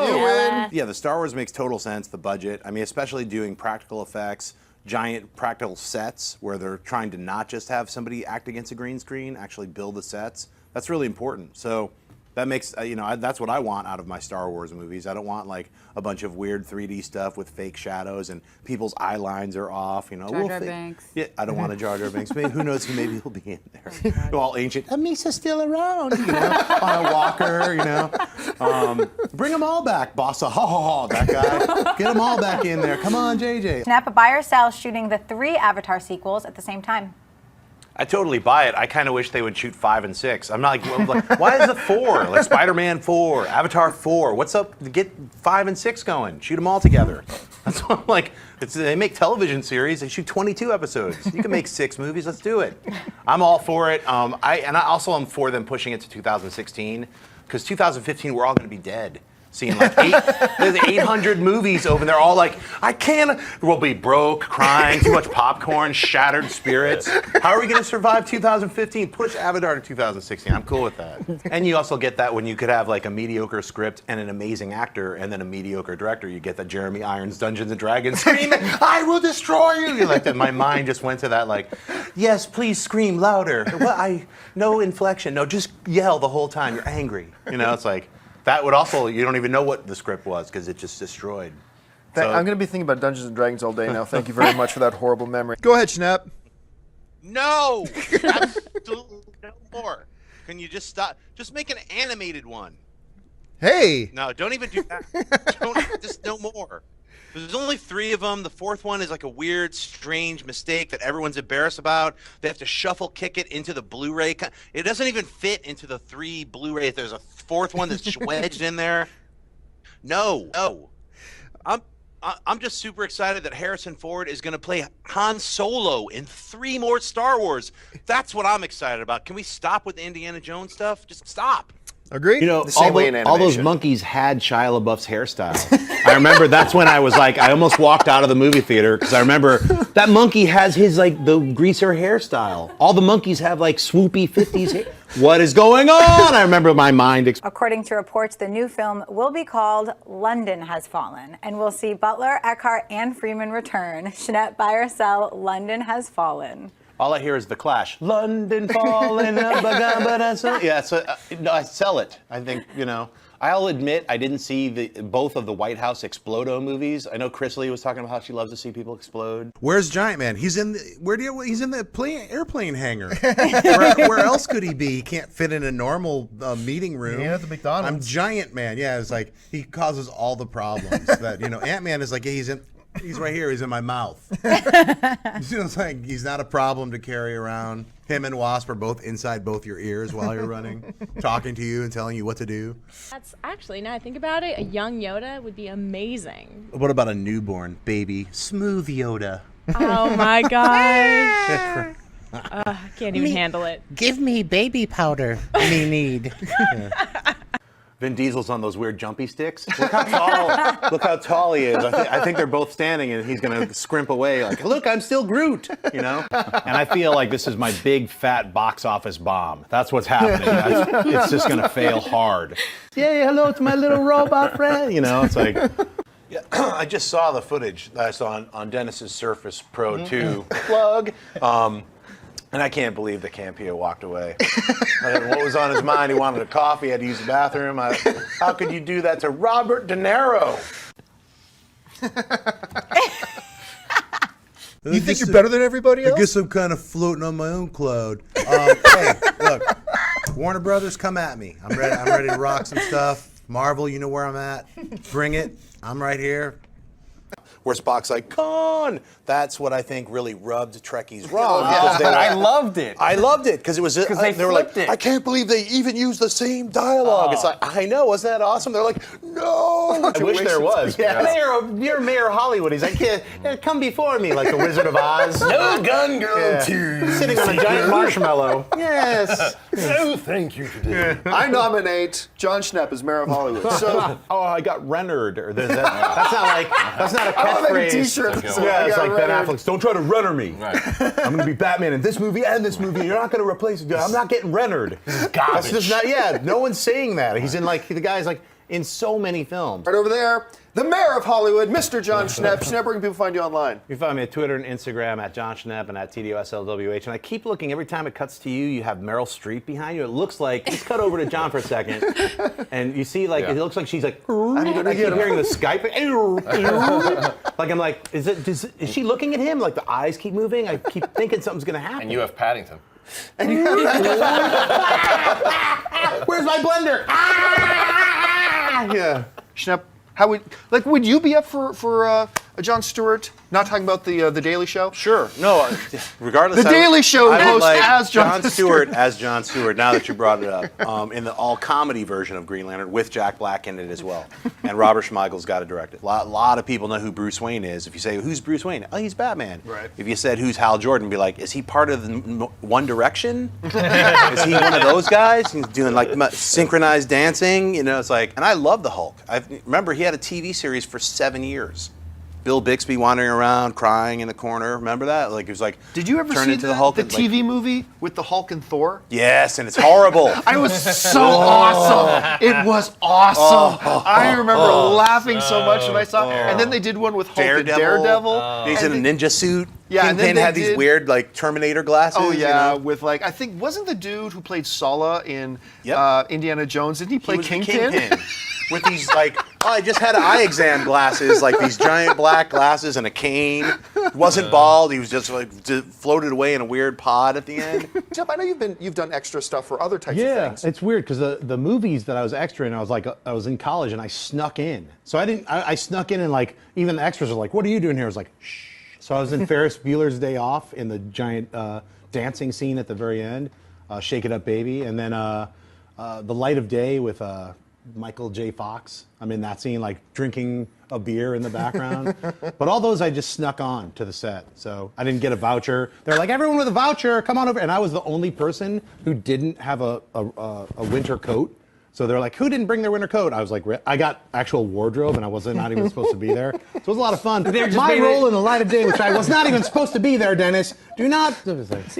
Speaker 20: You win. Yeah, the Star Wars makes total sense, the budget. I mean, especially doing practical effects, giant practical sets where they're trying to not just have somebody act against a green screen, actually build the sets. That's really important. So that makes, that's what I want out of my Star Wars movies. I don't want like a bunch of weird 3D stuff with fake shadows and people's eye lines are off.
Speaker 11: Jar Jar Binks.
Speaker 20: Yeah, I don't want a Jar Jar Binks. Maybe, who knows? Maybe he'll be in there. All ancient. Misa's still around, on a walker. Bring them all back, boss. That guy. Get them all back in there. Come on, JJ.
Speaker 17: Schnepp, buy or sell shooting the 3 Avatar sequels at the same time?
Speaker 4: I totally buy it. I kind of wish they would shoot 5 and 6. I'm not like why is it 4? Like Spider-Man 4, Avatar 4. What's up? Get 5 and 6 going. Shoot them all together. That's what I'm like. They make television series. They shoot 22 episodes. You can make 6 movies. Let's do it. I'm all for it. I also am for them pushing it to 2016 because 2015 we're all going to be dead. seeing like there's 800 movies open. They're all like, I can't. We'll be broke, crying, too much popcorn, shattered spirits. How are we going to survive 2015? Push Avatar to 2016. I'm cool with that. And you also get that when you could have like a mediocre script and an amazing actor, and then a mediocre director. You get that Jeremy Irons Dungeons and Dragons screaming, "I will destroy you!" You're like that. My mind just went to that. Like, yes, please scream louder. Well, no inflection. No, just yell the whole time. You're angry. You know, it's like. That would also, you don't even know what the script was because it just destroyed.
Speaker 8: I'm going to be thinking about Dungeons and Dragons all day now. Thank you very much for that horrible memory. Go ahead, Schnepp.
Speaker 4: No! Absolutely no more. Can you just stop? Just make an animated one.
Speaker 8: Hey!
Speaker 4: No, don't even do that. Just no more. There's only 3 of them. The 4th one is like a weird, strange mistake that everyone's embarrassed about. They have to shuffle kick it into the Blu-ray. It doesn't even fit into the 3 Blu-rays. There's a 4th one that's wedged in there. No. I'm just super excited that Harrison Ford is going to play Han Solo in 3 more Star Wars. That's what I'm excited about. Can we stop with the Indiana Jones stuff? Just stop.
Speaker 8: Agree?
Speaker 20: You know, all those monkeys had Shia LaBeouf's hairstyle. I remember that's when I was like, I almost walked out of the movie theater because I remember that monkey has his like the greaser hairstyle. All the monkeys have like swoopy 50s hair. What is going on? I remember my mind.
Speaker 9: According to reports, the new film will be called London Has Fallen, and we'll see Butler, Eckhart, and Freeman return. Schnepp, buy or sell, London Has Fallen.
Speaker 20: All I hear is the Clash. London falling. Yeah, so no, I sell it. I think, you know, I'll admit I didn't see both of the White House Explodo movies. I know Chris Lee was talking about how she loves to see people explode.
Speaker 15: Where's Giant Man? He's in the he's in the airplane hangar. where else could he be? He can't fit in a normal meeting room.
Speaker 8: Yeah, at the McDonald's.
Speaker 15: I'm Giant Man. Yeah, it's like he causes all the problems. That Ant-Man is like he's right here. He's in my mouth. It's like he's not a problem to carry around. Him and Wasp are both inside both your ears while you're running, talking to you and telling you what to do.
Speaker 11: That's actually, now I think about it, a young Yoda would be amazing.
Speaker 15: What about a newborn baby? Smooth Yoda.
Speaker 11: Oh my gosh. I can't even handle it.
Speaker 13: Give me baby powder. Me need.
Speaker 4: Vin Diesel's on those weird jumpy sticks. Look how tall he is. I think they're both standing, and he's gonna scrimp away. Like, look, I'm still Groot. You know.
Speaker 20: And I feel like this is my big fat box office bomb. That's what's happening. It's just gonna fail hard. Yay! Hello to my little robot friend. You know, it's like.
Speaker 4: Yeah, I just saw the footage that I saw on Dennis's Surface Pro 2 plug. And I can't believe that Campea walked away. What was on his mind? He wanted a coffee, had to use the bathroom. How could you do that to Robert De Niro?
Speaker 8: You think you're better than everybody else?
Speaker 15: I guess I'm kind of floating on my own cloud. Hey, look, Warner Brothers, come at me. I'm ready to rock some stuff. Marvel, you know where I'm at. Bring it. I'm right here.
Speaker 4: Where Spock's like, Khan! That's what I think really rubbed Trekkies wrong.
Speaker 21: I loved it.
Speaker 4: I loved it because it was.
Speaker 21: They
Speaker 4: were like,
Speaker 21: flipped it.
Speaker 4: I can't believe they even used the same dialogue. It's like, I know, wasn't that awesome? They're like, no.
Speaker 20: I wish there was.
Speaker 4: Yeah.
Speaker 20: You're Mayor Hollywood. He's like, yeah, come before me, like the Wizard of Oz.
Speaker 12: No gun girl too.
Speaker 20: Sitting on a giant marshmallow. Yes.
Speaker 12: No, thank you today.
Speaker 1: I nominate Jon Schnepp as mayor of Hollywood. So,
Speaker 20: I got Rennered. Or that's not a
Speaker 1: I'll make a
Speaker 20: catchphrase.
Speaker 1: T-shirt.
Speaker 20: Yeah, it's like Ben
Speaker 1: Rennered.
Speaker 20: Affleck's. Don't try to Renner me. Right. I'm gonna be Batman in this movie and this movie. You're not gonna replace it. I'm not getting Rennered.
Speaker 12: This is garbage.
Speaker 20: That's just not. Yeah, no one's saying that. He's in like the guy's like in so many films.
Speaker 1: Right over there, the mayor of Hollywood, Mr. Jon Schnepp. Schnepp, where can people find you online?
Speaker 20: You can find me at Twitter and Instagram at Jon Schnepp and at TDOSLWH. And I keep looking, every time it cuts to you, you have Meryl Streep behind you. It looks like, let's cut over to John for a second. And you see, like, it looks like she's like, I keep hearing the Skype. Like, I'm like, is she looking at him? Like, the eyes keep moving. I keep thinking something's going to happen.
Speaker 10: And you have Paddington.
Speaker 1: And you
Speaker 20: Where's my blender? Yeah.
Speaker 1: Schnepp, would you be up for
Speaker 18: Jon Stewart? Not talking about the Daily Show?
Speaker 4: Sure. No, regardless.
Speaker 18: The Daily Show host as Jon
Speaker 4: Stewart as Jon Stewart. Now that you brought it up, in the all-comedy version of Green Lantern with Jack Black in it as well, and Robert Schmeigel's got it directed. A lot of people know who Bruce Wayne is. If you say who's Bruce Wayne, oh, he's Batman.
Speaker 18: Right.
Speaker 4: If you said who's Hal Jordan, be like, is he part of the One Direction? Is he one of those guys? He's doing like synchronized dancing. You know, it's like, and I love the Hulk. I remember he had a TV series for 7 years. Bill Bixby wandering around crying in the corner. Remember that? Like it was like.
Speaker 18: Did you ever
Speaker 4: turned
Speaker 18: see
Speaker 4: into the Hulk?
Speaker 18: the TV movie with the Hulk and Thor?
Speaker 4: Yes, and it's horrible.
Speaker 18: I was so awesome. It was awesome. I remember laughing so much when I saw it. And then they did one with Hulk and Daredevil.
Speaker 4: He's in a ninja suit.
Speaker 18: Yeah, and then
Speaker 4: Kingpin
Speaker 18: they
Speaker 4: had these weird like Terminator glasses.
Speaker 18: Oh yeah,
Speaker 4: you know?
Speaker 18: with like I think wasn't the dude who played Sala in Indiana Jones? Didn't he play Kingpin?
Speaker 4: With these like, I just had eye exam glasses, like these giant black glasses and a cane. Wasn't bald. He was just like floated away in a weird pod at the end.
Speaker 18: Jeff, I know you've done extra stuff for other types of things.
Speaker 20: Yeah, it's weird because the movies that I was extra in, I was in college and I snuck in. So I snuck in and like even the extras were like, "What are you doing here?" I was like, "Shh." So I was in Ferris Bueller's Day Off in the giant dancing scene at the very end, Shake It Up Baby, and then The Light of Day with Michael J. Fox. I'm in that scene, like drinking a beer in the background. But all those I just snuck on to the set. So I didn't get a voucher. They're like, everyone with a voucher, come on over. And I was the only person who didn't have a winter coat. So they're like, who didn't bring their winter coat? I was like, I got actual wardrobe and I wasn't not even supposed to be there. So it was a lot of fun. My role in The Light of Day, which I was not even supposed to be there, Dennis. Do not.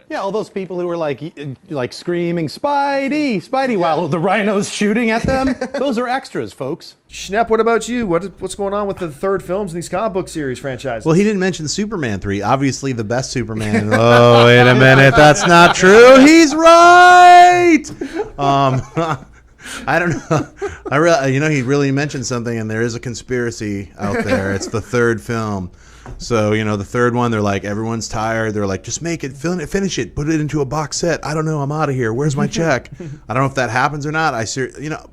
Speaker 20: Yeah, all those people who were like screaming, Spidey, while the rhino's shooting at them. Those are extras, folks.
Speaker 8: Schnepp, what about you? What's going on with the third films in these comic book series franchises?
Speaker 2: Well, he didn't mention Superman 3. Obviously, the best Superman. Oh, wait a minute. That's not true. He's right. I don't know. He really mentioned something, and there is a conspiracy out there. It's the third film. So, the third one, they're like, everyone's tired. They're like, just make it, finish it, put it into a box set. I don't know. I'm out of here. Where's my check? I don't know if that happens or not.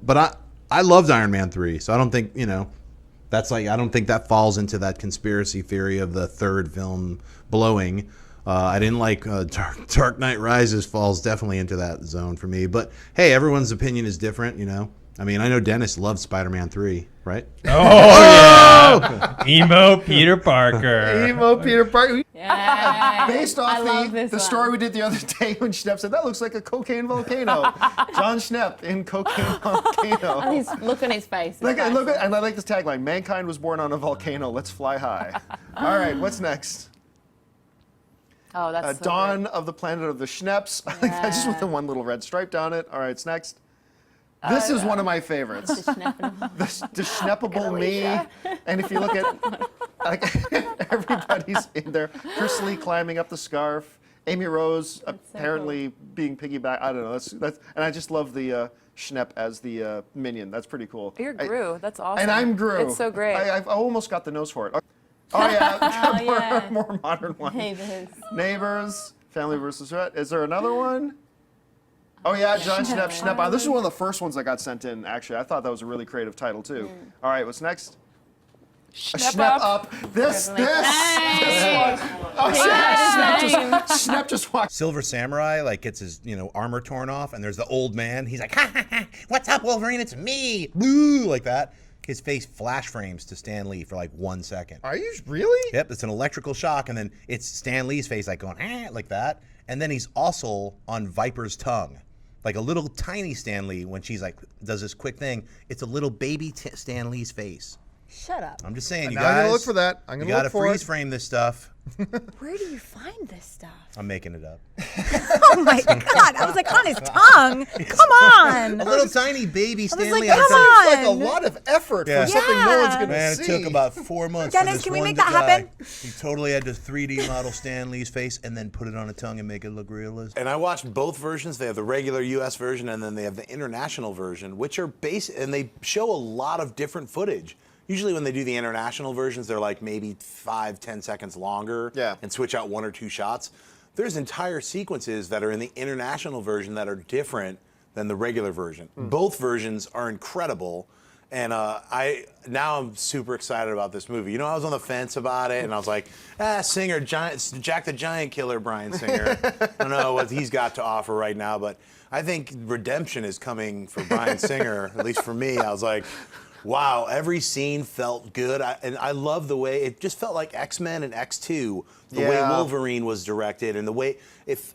Speaker 2: But I loved Iron Man 3, so I don't think, that's like, I don't think that falls into that conspiracy theory of the third film blowing. I didn't like Dark Knight Rises falls definitely into that zone for me. But, hey, everyone's opinion is different, I mean, I know Dennis loves Spider-Man 3, right?
Speaker 16: Oh, yeah. Emo Peter Parker.
Speaker 8: Emo Peter Parker.
Speaker 19: Yeah.
Speaker 8: Based off the story we did the other day when Schnepp said, that looks like a cocaine volcano. Jon Schnepp in Cocaine Volcano.
Speaker 11: And look on his face.
Speaker 8: And I like this tagline, mankind was born on a volcano, let's fly high. All right, what's next?
Speaker 11: Oh, that's so
Speaker 8: Dawn
Speaker 11: good.
Speaker 8: of the Planet of the Schnepps. I like that, just with the one little red stripe down it. All right, it's next. This is one of my favorites. The Schneppable Me. And if you look at, everybody's in there. Chris Lee climbing up the scarf. Amy Rose apparently being piggyback. I don't know. That's and I just love the Schnepp as the minion. That's pretty cool.
Speaker 6: You're Gru. That's awesome.
Speaker 8: And I'm Gru.
Speaker 6: It's so great.
Speaker 8: I almost got the nose for it. Oh yeah, more modern one. Neighbors, Family vs. Red. Is there another one? Oh yeah, Jon Schnepp. This is one of the first ones that got sent in. Actually, I thought that was a really creative title too. All right, what's next? Schnepp up. This one. Oh, Schnepp just walked.
Speaker 2: Silver Samurai gets his armor torn off, and there's the old man. He's like, ha ha ha! What's up, Wolverine? It's me. Woo! Like that. His face flash frames to Stan Lee for 1 second.
Speaker 8: Are you really?
Speaker 2: Yep, it's an electrical shock, and then it's Stan Lee's face going like that, and then he's also on Viper's tongue, like a little tiny Stan Lee when she's does this quick thing. It's a little baby Stan Lee's face.
Speaker 19: Shut up.
Speaker 2: I'm just saying,
Speaker 8: I'm
Speaker 2: you guys.
Speaker 8: gonna look for that. I'm gonna
Speaker 2: you
Speaker 8: look for
Speaker 2: gotta freeze
Speaker 8: it.
Speaker 2: frame this stuff.
Speaker 19: Where do you find this stuff?
Speaker 2: I'm making it up.
Speaker 19: Oh my God! I was like, on his tongue. Come on.
Speaker 2: A little tiny baby Stan Lee.
Speaker 19: Come
Speaker 8: on. Like a
Speaker 19: on.
Speaker 8: lot of effort for something no one's gonna
Speaker 2: Man,
Speaker 8: see.
Speaker 2: it took about 4 months.
Speaker 19: Dennis,
Speaker 2: for this
Speaker 19: can we
Speaker 2: one
Speaker 19: make that
Speaker 2: guy.
Speaker 19: happen?
Speaker 2: He totally had to 3D model Stan Lee's face and then put it on a tongue and make it look realistic.
Speaker 4: And I watched both versions. They have the regular U.S. version and then they have the international version, which are and they show a lot of different footage. Usually when they do the international versions, they're maybe 5-10 seconds longer and switch out 1 or 2 shots. There's entire sequences that are in the international version that are different than the regular version. Both versions are incredible. And I'm super excited about this movie. You know, I was on the fence about it, and I was like, Singer, Jack the Giant Killer, Bryan Singer. I don't know what he's got to offer right now, but I think redemption is coming for Bryan Singer, at least for me. I was like, wow, every scene felt good. And I love the way it just felt like X-Men and X2, the way Wolverine was directed, and the way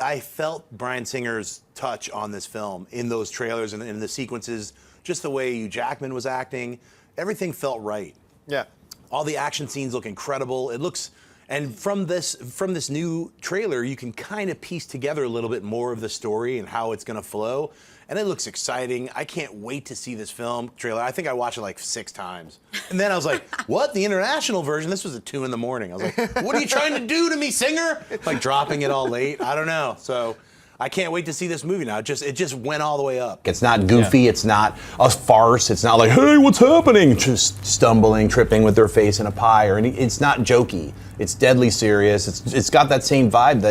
Speaker 4: I felt Bryan Singer's touch on this film in those trailers and in the sequences, just the way Hugh Jackman was acting. Everything felt right.
Speaker 1: Yeah.
Speaker 4: All the action scenes look incredible. It looks, and from this new trailer, you can kind of piece together a little bit more of the story and how it's going to flow. And it looks exciting. I can't wait to see this film trailer. I think I watched it like 6 times. And then I was like, what? The international version? This was at 2 a.m. I was like, what are you trying to do to me, Singer? Like dropping it all late. I don't know. So I can't wait to see this movie now. It just went all the way up.
Speaker 5: It's not goofy. It's not a farce. It's not like, hey, what's happening? Just stumbling, tripping with their face in a pie. It's not jokey. It's deadly serious. It's got that same vibe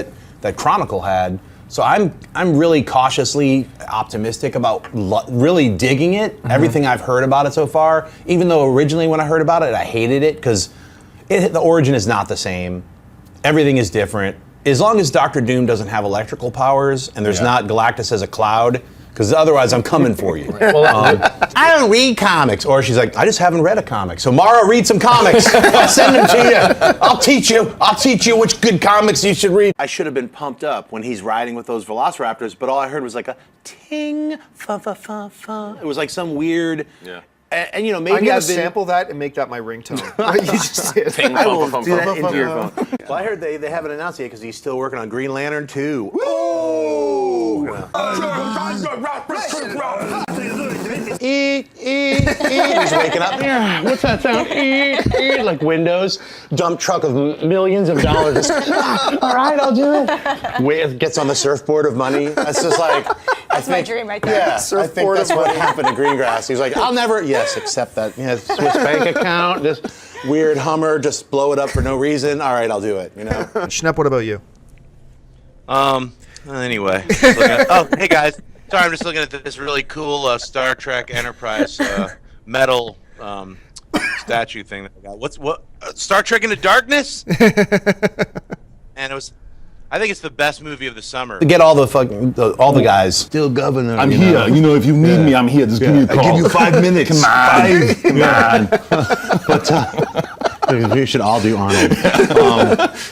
Speaker 5: that Chronicle had. So I'm really cautiously optimistic about really digging it. Mm-hmm. Everything I've heard about it so far, even though originally when I heard about it, I hated it because the origin is not the same. Everything is different. As long as Dr. Doom doesn't have electrical powers and there's not Galactus as a cloud, because otherwise I'm coming for you. I don't read comics. Or she's like, I just haven't read a comic. So Mara, read some comics. I'll send them to you. I'll teach you which good comics you should read.
Speaker 4: I should have been pumped up when he's riding with those velociraptors, but all I heard was like a ting, fa fa fa fa. It was like some weird. Yeah. And you know, maybe
Speaker 1: I'm gonna sample that and make that my ringtone. What you just did.
Speaker 4: I will do that into your phone. Well, I heard they haven't announced it yet because he's still working on Green Lantern 2. Woo! He's waking up. Yeah, what's that sound? Like Windows. Dump truck of millions of dollars. All right, I'll do it. Gets on the surfboard of money. That's just like.
Speaker 19: That's my dream right there.
Speaker 4: Yeah, I think that's what happened to Greengrass. He was like, I'll never. Yes, accept that. Yeah, Swiss bank account. This weird Hummer. Just blow it up for no reason. All right, I'll do it. You know.
Speaker 8: Schnepp, what about you?
Speaker 4: Anyway.
Speaker 6: Hey guys. Sorry, I'm just looking at this really cool Star Trek Enterprise metal statue thing that I got. What? Star Trek Into Darkness? And I think it's the best movie of the summer.
Speaker 5: To get all the guys. Still governor.
Speaker 12: I'm here. You know, if you need me, I'm here. Just give me a call.
Speaker 5: I give you 5 minutes.
Speaker 12: Come on.
Speaker 5: Come on. But we should all do Arnold.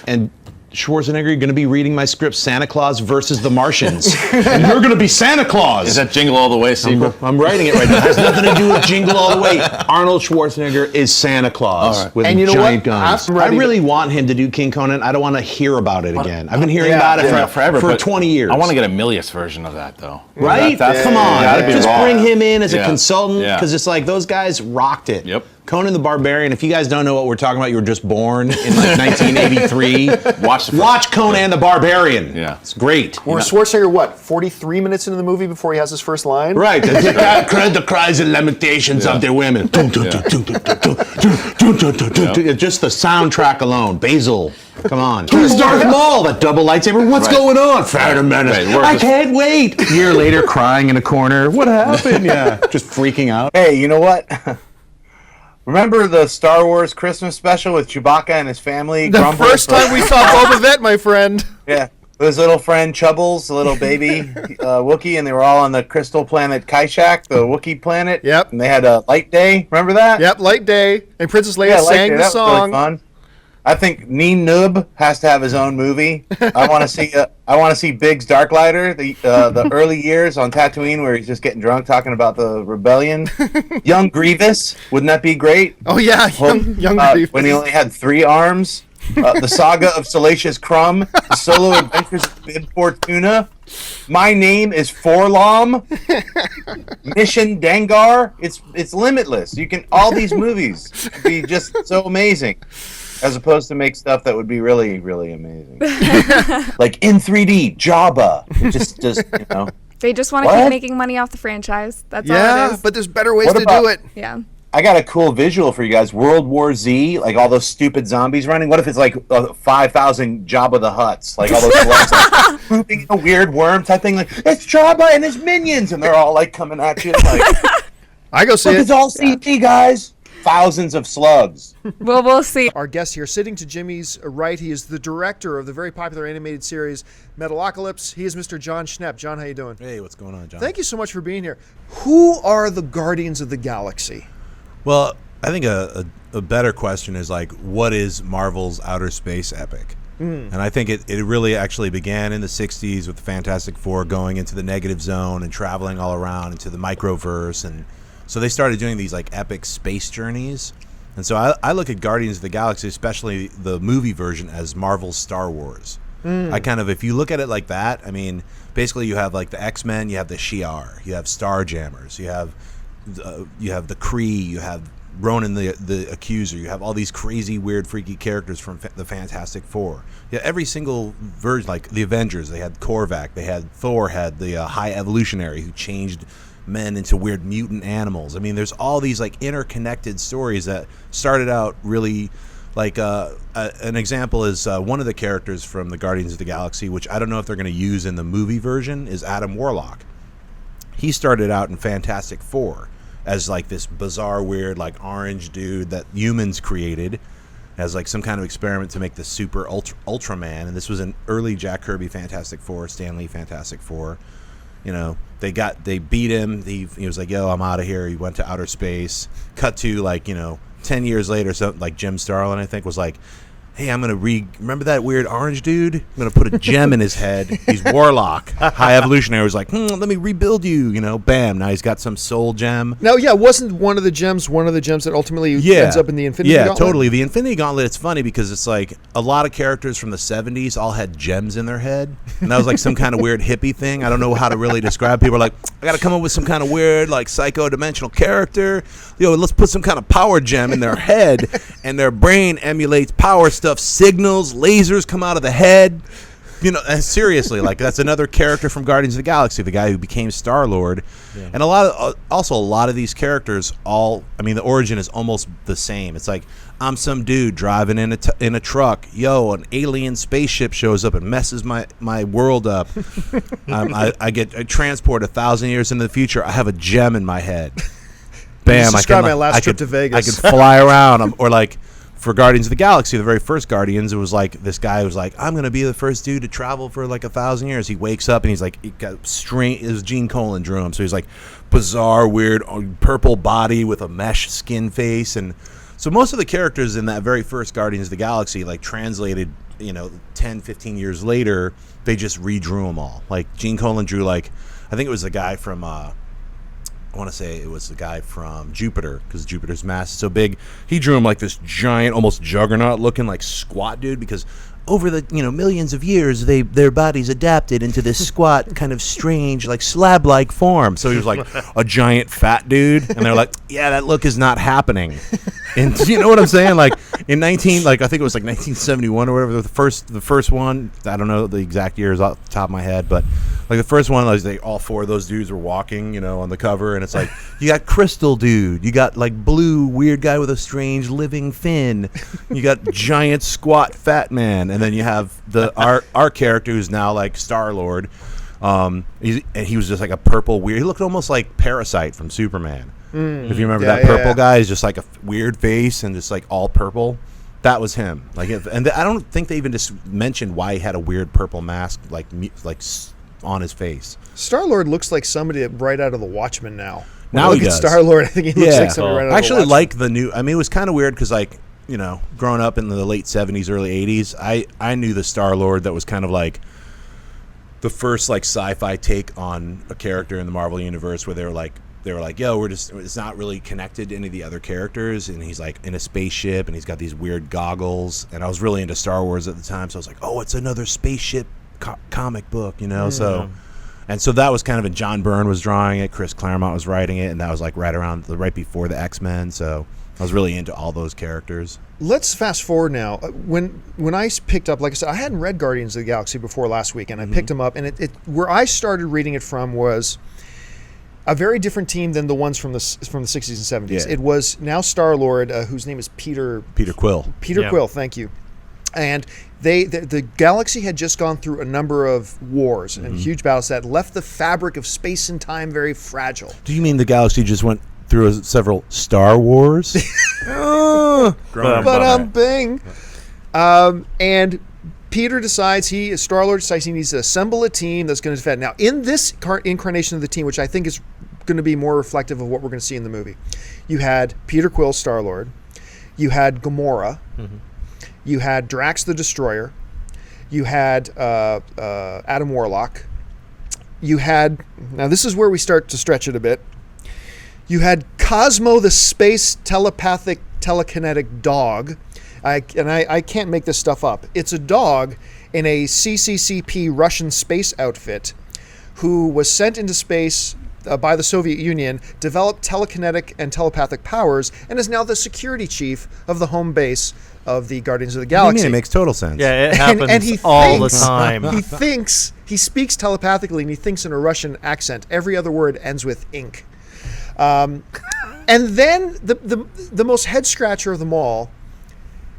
Speaker 5: And Schwarzenegger, you're going to be reading my script, Santa Claus versus the Martians. And you're going to be Santa Claus.
Speaker 14: Is that Jingle All the Way sequel?
Speaker 5: I'm writing it right now. It has nothing to do with Jingle All the Way. Arnold Schwarzenegger is Santa Claus with giant guns. I really want him to do King Conan. I don't want to hear about it again. I've been hearing about it forever, for 20 years.
Speaker 14: I want to get a Milius version of that, though.
Speaker 5: Right? Come on. Just bring him in as a consultant, because it's like those guys rocked it.
Speaker 14: Yep.
Speaker 5: Conan the Barbarian, if you guys don't know what we're talking about, you were just born in like 1983. Watch Conan the Barbarian.
Speaker 14: Yeah.
Speaker 5: It's great.
Speaker 1: Or Schwarzenegger, 43 minutes into the movie before he has his first line?
Speaker 5: Right. Heard the cries and lamentations of their women. Just the soundtrack alone. Basil. Come on. Who's Darth Maul? That double lightsaber? What's going on? Phantom Menace. I can't wait. A year later, crying in a corner. What happened? Yeah. Just freaking out.
Speaker 6: Hey, you know what? Remember the Star Wars Christmas special with Chewbacca and his family?
Speaker 8: The first time we saw Boba Fett, my friend.
Speaker 6: Yeah. His little friend Chubbles, the little baby Wookiee, and they were all on the crystal planet Kaishak, the Wookiee planet.
Speaker 8: Yep.
Speaker 6: And they had a light day. Remember that?
Speaker 8: Yep, light day. And Princess Leia sang the song.
Speaker 6: Was really fun. I think Neen Noob has to have his own movie. I want to see Biggs Darklighter, the early years on Tatooine where he's just getting drunk talking about the rebellion. Young Grievous, wouldn't that be great?
Speaker 8: Oh yeah, young Grievous.
Speaker 6: When he only had 3 arms. The Saga of Salacious Crumb, The Solo Adventures of Bib Fortuna. My Name is Forlom. Mission Dengar. It's limitless. You can all these movies be just so amazing. As opposed to make stuff that would be really, really amazing. Like in 3D, Jabba. Just you know.
Speaker 11: They just want to keep making money off the franchise. That's all it is.
Speaker 8: But there's better ways to do it.
Speaker 11: Yeah.
Speaker 6: I got a cool visual for you guys. World War Z, like all those stupid zombies running. What if it's like 5,000 Jabba the Hutts? Like all those gloves, like, pooping a weird worm type thing. Like, it's Jabba and his minions. And they're all like coming at you. Like,
Speaker 8: I go see
Speaker 6: Look,
Speaker 8: it.
Speaker 6: it's all CG, guys. Thousands of slugs.
Speaker 9: Well, we'll see.
Speaker 8: Our guest here, sitting to Jimmy's right, he is the director of the very popular animated series Metalocalypse. He is Mr. Jon Schnepp. John, how you doing?
Speaker 15: Hey, what's going on, John?
Speaker 8: Thank you so much for being here. Who are the Guardians of the Galaxy?
Speaker 15: Well, I think a better question is like, what is Marvel's outer space epic? And I think it really actually began in the 60s with the Fantastic Four going into the negative zone and traveling all around into the microverse. And so they started doing these like epic space journeys. And so I look at Guardians of the Galaxy, especially the movie version, as Marvel's Star Wars. I kind of, if you look at it like that, I mean, basically you have like the X-Men, you have the Shi'ar, you have Starjammers, you have the Kree, you have Ronan the Accuser, you have all these crazy, weird, freaky characters from the Fantastic Four. Yeah, every single version, like the Avengers, they had Korvac, they had Thor, had the High Evolutionary who changed men into weird mutant animals. I mean, there's all these like interconnected stories that started out really like an example is one of the characters from the Guardians of the Galaxy, which I don't know if they're going to use in the movie version, is Adam Warlock. He started out in Fantastic Four as like this bizarre, weird, like orange dude that humans created as like some kind of experiment to make the super Ultraman. And this was an early Jack Kirby Fantastic Four, Stan Lee Fantastic Four. You know, they beat him. He was like, yo, I'm out of here. He went to outer space. Cut to like, 10 years later, something like Jim Starlin, I think, was like, hey, I'm going to remember that weird orange dude? I'm going to put a gem in his head. He's Warlock. High Evolutionary was like, let me rebuild you, bam. Now he's got some soul gem.
Speaker 8: Now, yeah, wasn't one of the gems that ultimately ends up in the Infinity Gauntlet?
Speaker 15: Yeah, totally. The Infinity Gauntlet, it's funny because it's like a lot of characters from the 70s all had gems in their head. And that was like some kind of weird hippie thing. I don't know how to really describe. People are like, I got to come up with some kind of weird, like psycho-dimensional character. Let's put some kind of power gem in their head. And their brain emulates power stuff. Signals, lasers come out of the head. And seriously, like that's another character from Guardians of the Galaxy, the guy who became Star-Lord. Yeah. And a lot of these characters, the origin is almost the same. It's like, I'm some dude driving in a truck. Yo, an alien spaceship shows up and messes my world up. I transport 1,000 years into the future. I have a gem in my head. Bam!
Speaker 8: My last trip to Vegas.
Speaker 15: I could fly around, or like. For Guardians of the Galaxy, the very first Guardians, it was like this guy was like, I'm going to be the first dude to travel for like 1,000 years. He wakes up and he's like, he got strange. It was Gene Colan drew him. So he's like bizarre, weird, purple body with a mesh skin face. And so most of the characters in that very first Guardians of the Galaxy, like translated, 10, 15 years later, they just redrew them all. Like Gene Colan drew like, I think it was the guy from, I want to say it was the guy from Jupiter, because Jupiter's mass is so big. He drew him like this giant, almost juggernaut looking like squat dude, because over the millions of years their bodies adapted into this squat kind of strange like slab-like form. So he was like a giant fat dude, and they're like, yeah, that look is not happening. And you know what I'm saying? Like in I think it was like 1971 or whatever, the first one, I don't know the exact years off the top of my head, but like the first one, like all four of those dudes were walking, on the cover, and it's like you got Crystal Dude, you got like blue weird guy with a strange living fin, you got giant squat fat man, and then you have our character who's now like Star-Lord. He was just like a purple weird. He looked almost like Parasite from Superman. If you remember that purple guy, is just like a weird face and just like all purple. That was him. Like, and I don't think they even just mentioned why he had a weird purple mask like on his face.
Speaker 8: Star-Lord looks like somebody right out of The Watchmen now.
Speaker 15: Now he does.
Speaker 8: Star-Lord, I think he looks like somebody right out of The Watchmen.
Speaker 15: I actually like the new. I mean, it was kind of weird because like growing up in the late 70s, early 80s, I knew the Star-Lord that was kind of like the first like sci-fi take on a character in the Marvel universe, where they were like, yo, it's not really connected to any of the other characters, and he's like in a spaceship and he's got these weird goggles, and I was really into Star Wars at the time, so I was like, oh, it's another spaceship comic book, so that was kind of, and John Byrne was drawing it, Chris Claremont was writing it, and that was like right before the X-Men, so I was really into all those characters.
Speaker 8: Let's fast forward now. When I picked up, like I said, I hadn't read Guardians of the Galaxy before last week, and I picked them up, and it where I started reading it from was a very different team than the ones from the 60s and 70s. Yeah. It was now Star-Lord, whose name is Peter Quill. Quill, thank you. And the galaxy had just gone through a number of wars and huge battles that left the fabric of space and time very fragile.
Speaker 15: Do you mean the galaxy just went through several Star Wars.
Speaker 8: Bing. And Peter decides Star-Lord decides he needs to assemble a team that's going to defend. Now, in this incarnation of the team, which I think is going to be more reflective of what we're going to see in the movie, you had Peter Quill, Star-Lord. You had Gamora. You had Drax the Destroyer. You had Adam Warlock. You had, now this is where we start to stretch it a bit. You had Cosmo the space telepathic telekinetic dog. I can't make this stuff up. It's a dog in a CCCP Russian space outfit who was sent into space by the Soviet Union, developed telekinetic and telepathic powers, and is now the security chief of the home base of the Guardians of the Galaxy.
Speaker 15: What do you mean? It makes total sense.
Speaker 16: Yeah, it happens
Speaker 8: and he
Speaker 16: all
Speaker 8: thinks,
Speaker 16: the time.
Speaker 8: He speaks telepathically, and he thinks in a Russian accent. Every other word ends with ink. And then the most head scratcher of them all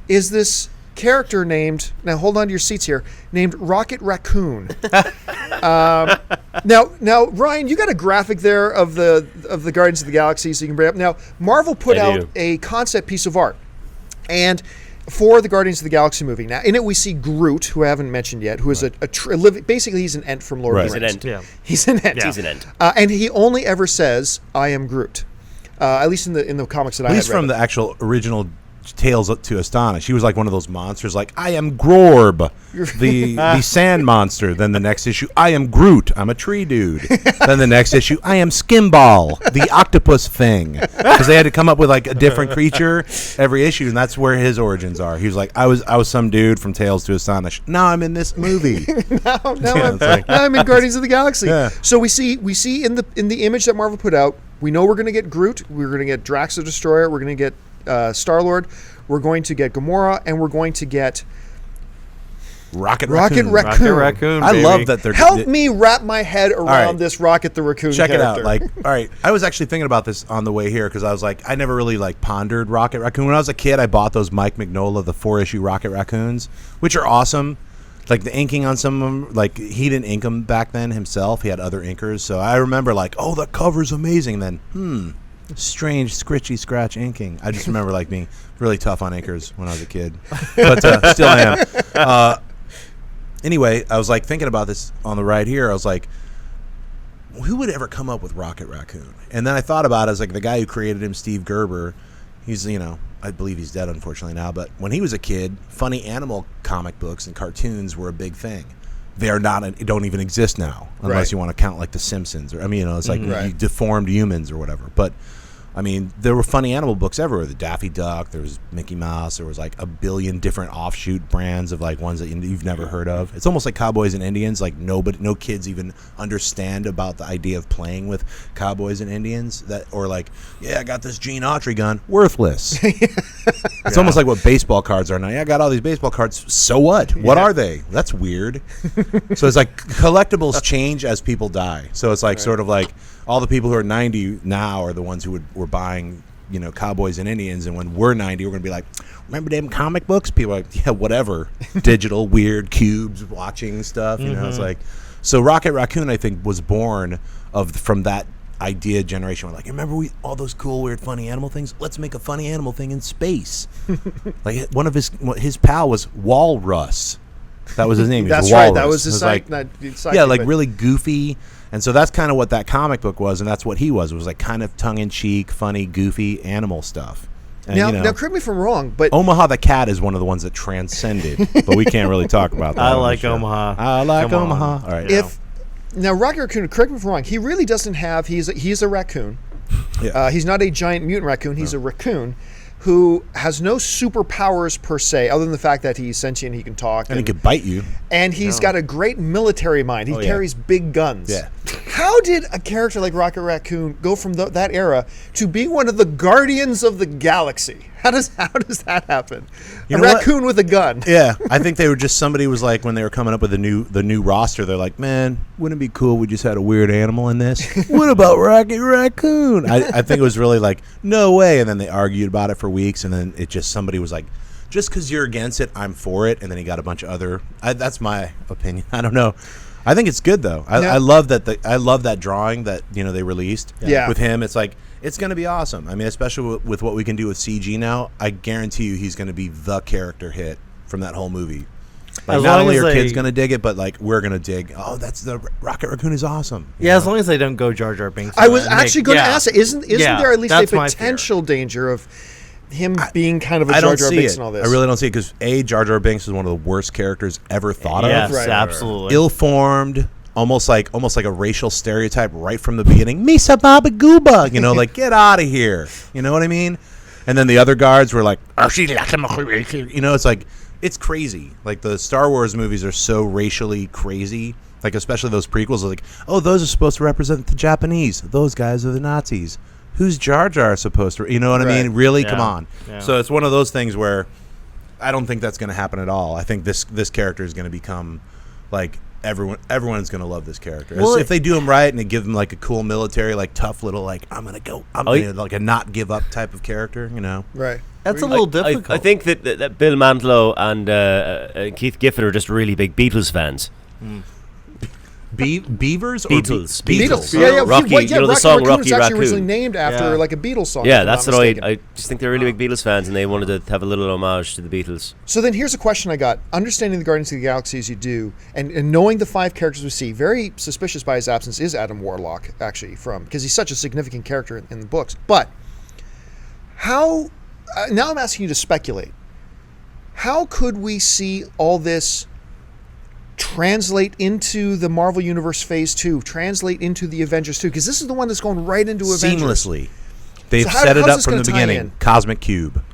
Speaker 8: is this character named, now hold on to your seats here, named Rocket Raccoon. Now, Ryan, you got a graphic there of the Guardians of the Galaxy, so you can bring it up. Now, Marvel put out a concept piece of art, and for the Guardians of the Galaxy movie. Now, in it we see Groot, who I haven't mentioned yet, who is basically he's an Ent from Lord of the Rings. He's an Ent.
Speaker 21: He's an Ent.
Speaker 8: And he only ever says, "I am Groot." At least in the comics that I had read.
Speaker 15: He's from the actual original Tales to Astonish. He was like one of those monsters, like, I am Grorb, the sand monster. Then the next issue, I am Groot, I'm a tree dude. Then the next issue, I am Skimball, the octopus thing. Because they had to come up with like a different creature every issue, and that's where his origins are. He was like, I was some dude from Tales to Astonish. Now I'm in this movie.
Speaker 8: now I'm in Guardians of the Galaxy. Yeah. So we see in the image that Marvel put out, we know we're going to get Groot, we're going to get Drax the Destroyer, we're going to get Star-Lord, we're going to get Gamora, and we're going to get
Speaker 15: Rocket
Speaker 8: Raccoon.
Speaker 15: I love that they're...
Speaker 8: Help me wrap my head around this Rocket the Raccoon
Speaker 15: Check
Speaker 8: character.
Speaker 15: it out. Like, all right, I was actually thinking about this on the way here because I was like, I never really like pondered Rocket Raccoon. When I was a kid, I bought those Mike Mignola, the 4-issue Rocket Raccoons, which are awesome. Like the inking on some of them, like he didn't ink them back then himself. He had other inkers. So I remember like, oh, the cover's amazing. And then, strange, scritchy, scratch inking. I just remember like being really tough on inkers when I was a kid. But still I am. Anyway, I was like thinking about this on the ride here. I was like, who would ever come up with Rocket Raccoon? And then I thought about it as like the guy who created him, Steve Gerber. He's, I believe he's dead unfortunately now, but when he was a kid, funny animal comic books and cartoons were a big thing. They are not, don't even exist now, unless you want to count like The Simpsons, or it's like deformed humans or whatever. But I mean, there were funny animal books everywhere. The Daffy Duck, there was Mickey Mouse, there was like a billion different offshoot brands of like ones that you've never heard of. It's almost like Cowboys and Indians. Like no kids even understand about the idea of playing with Cowboys and Indians. Or like, I got this Gene Autry gun, worthless. It's almost like what baseball cards are now. I got all these baseball cards. So what? What are they? That's weird. So it's like collectibles change as people die. So it's like sort of like all the people who are 90 now are the ones who were buying, Cowboys and Indians, and when we're 90, we're going to be like, remember them comic books? People are like, yeah, whatever. Digital, weird cubes, watching stuff, it's like. So Rocket Raccoon, I think, was born from that idea generation. We're like, remember all those cool, weird, funny animal things? Let's make a funny animal thing in space. Like one of his pal was Walrus. That was his name.
Speaker 8: That's right. That was his sidekick.
Speaker 15: Yeah, like really goofy. And so that's kind of what that comic book was, and that's what he was. It was like kind of tongue-in-cheek, funny, goofy animal stuff. And,
Speaker 8: now, correct me if I'm wrong, but
Speaker 15: Omaha the Cat is one of the ones that transcended, but we can't really talk about that.
Speaker 16: I like Omaha.
Speaker 15: I like Omaha. All right.
Speaker 8: Now Rocket Raccoon, correct me if I'm wrong, he really doesn't have. He's a raccoon. Yeah. He's not a giant mutant raccoon. He's a raccoon who has no superpowers per se, other than the fact that he's sentient, he can talk.
Speaker 15: And he could bite you.
Speaker 8: And he's got a great military mind. He carries big guns.
Speaker 15: Yeah.
Speaker 8: How did a character like Rocket Raccoon go from that era to being one of the Guardians of the Galaxy? How does that happen? A raccoon with a gun.
Speaker 15: Yeah, I think they were just, somebody was like, when they were coming up with the new roster, they're like, man, wouldn't it be cool we just had a weird animal in this? What about Rocket Raccoon? I think it was really like, no way. And then they argued about it for weeks, and then somebody was like, just because you're against it, I'm for it. And then he got a bunch of other, that's my opinion. I don't know. I think it's good though. I love that. I love that drawing that they released.
Speaker 8: Yeah.
Speaker 15: With him, it's like it's going to be awesome. I mean, especially with what we can do with CG now. I guarantee you, he's going to be the character hit from that whole movie. Like, not only are kids going to dig it, but like we're going to dig. Oh, that's the Rocket Raccoon is awesome.
Speaker 3: Yeah, as long as they don't go Jar Jar Binks.
Speaker 8: I was actually going to ask it. Isn't there at least a potential danger of him being kind of a Jar Jar Binks and all this?
Speaker 15: I really don't see it because Jar Jar Binks is one of the worst characters ever thought of.
Speaker 3: Yes, absolutely.
Speaker 15: Ill-formed, almost like a racial stereotype right from the beginning. Misa Baba Gooba, like get out of here. You know what I mean? And then the other guards were like, it's like it's crazy. Like the Star Wars movies are so racially crazy. Like especially those prequels are like, oh, those are supposed to represent the Japanese. Those guys are the Nazis. Who's Jar Jar supposed to? You know what I mean? Really? Yeah. Come on. Yeah. So it's one of those things where I don't think that's going to happen at all. I think this character is going to become like everyone's going to love this character. Well, if they do him right and they give him like a cool military, like tough little like I'm going to like a not give up type of character.
Speaker 8: Right.
Speaker 3: That's a little difficult.
Speaker 22: I think that Bill Mantlo and Keith Giffen are just really big Beatles fans.
Speaker 15: Beavers or
Speaker 22: Beatles?
Speaker 8: Beatles.
Speaker 22: Yeah. Rocky, the song Rocky
Speaker 8: Raccoon.
Speaker 22: Raccoon.
Speaker 8: Originally named after like a Beatles song.
Speaker 22: Yeah, that's what I just think they're really big Beatles fans, and they wanted to have a little homage to the Beatles.
Speaker 8: So then here's a question I got. Understanding the Guardians of the Galaxy as you do, and knowing the 5 characters we see, very suspicious by his absence is Adam Warlock, actually, because he's such a significant character in the books. But how, now I'm asking you to speculate, how could we see all this translate into the Marvel Universe Phase 2, translate into the Avengers 2, because this is the one that's going right into Avengers.
Speaker 15: Seamlessly. They've set it up from the beginning. Cosmic Cube.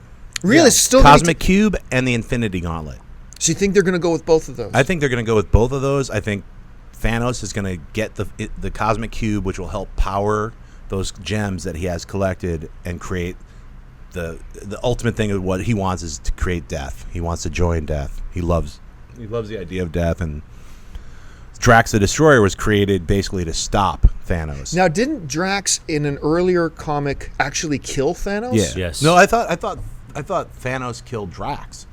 Speaker 8: Really? Still
Speaker 15: Cosmic Cube and the Infinity Gauntlet.
Speaker 8: So you think they're going to go with both of those?
Speaker 15: I think they're going to go with both of those. I think Thanos is going to get the Cosmic Cube, which will help power those gems that he has collected and create the ultimate thing of what he wants is to create death. He wants to join death. He loves the idea of death, and Drax the Destroyer was created basically to stop Thanos.
Speaker 8: Now, didn't Drax in an earlier comic actually kill Thanos?
Speaker 15: Yeah.
Speaker 22: Yes.
Speaker 15: No, I thought Thanos killed Drax.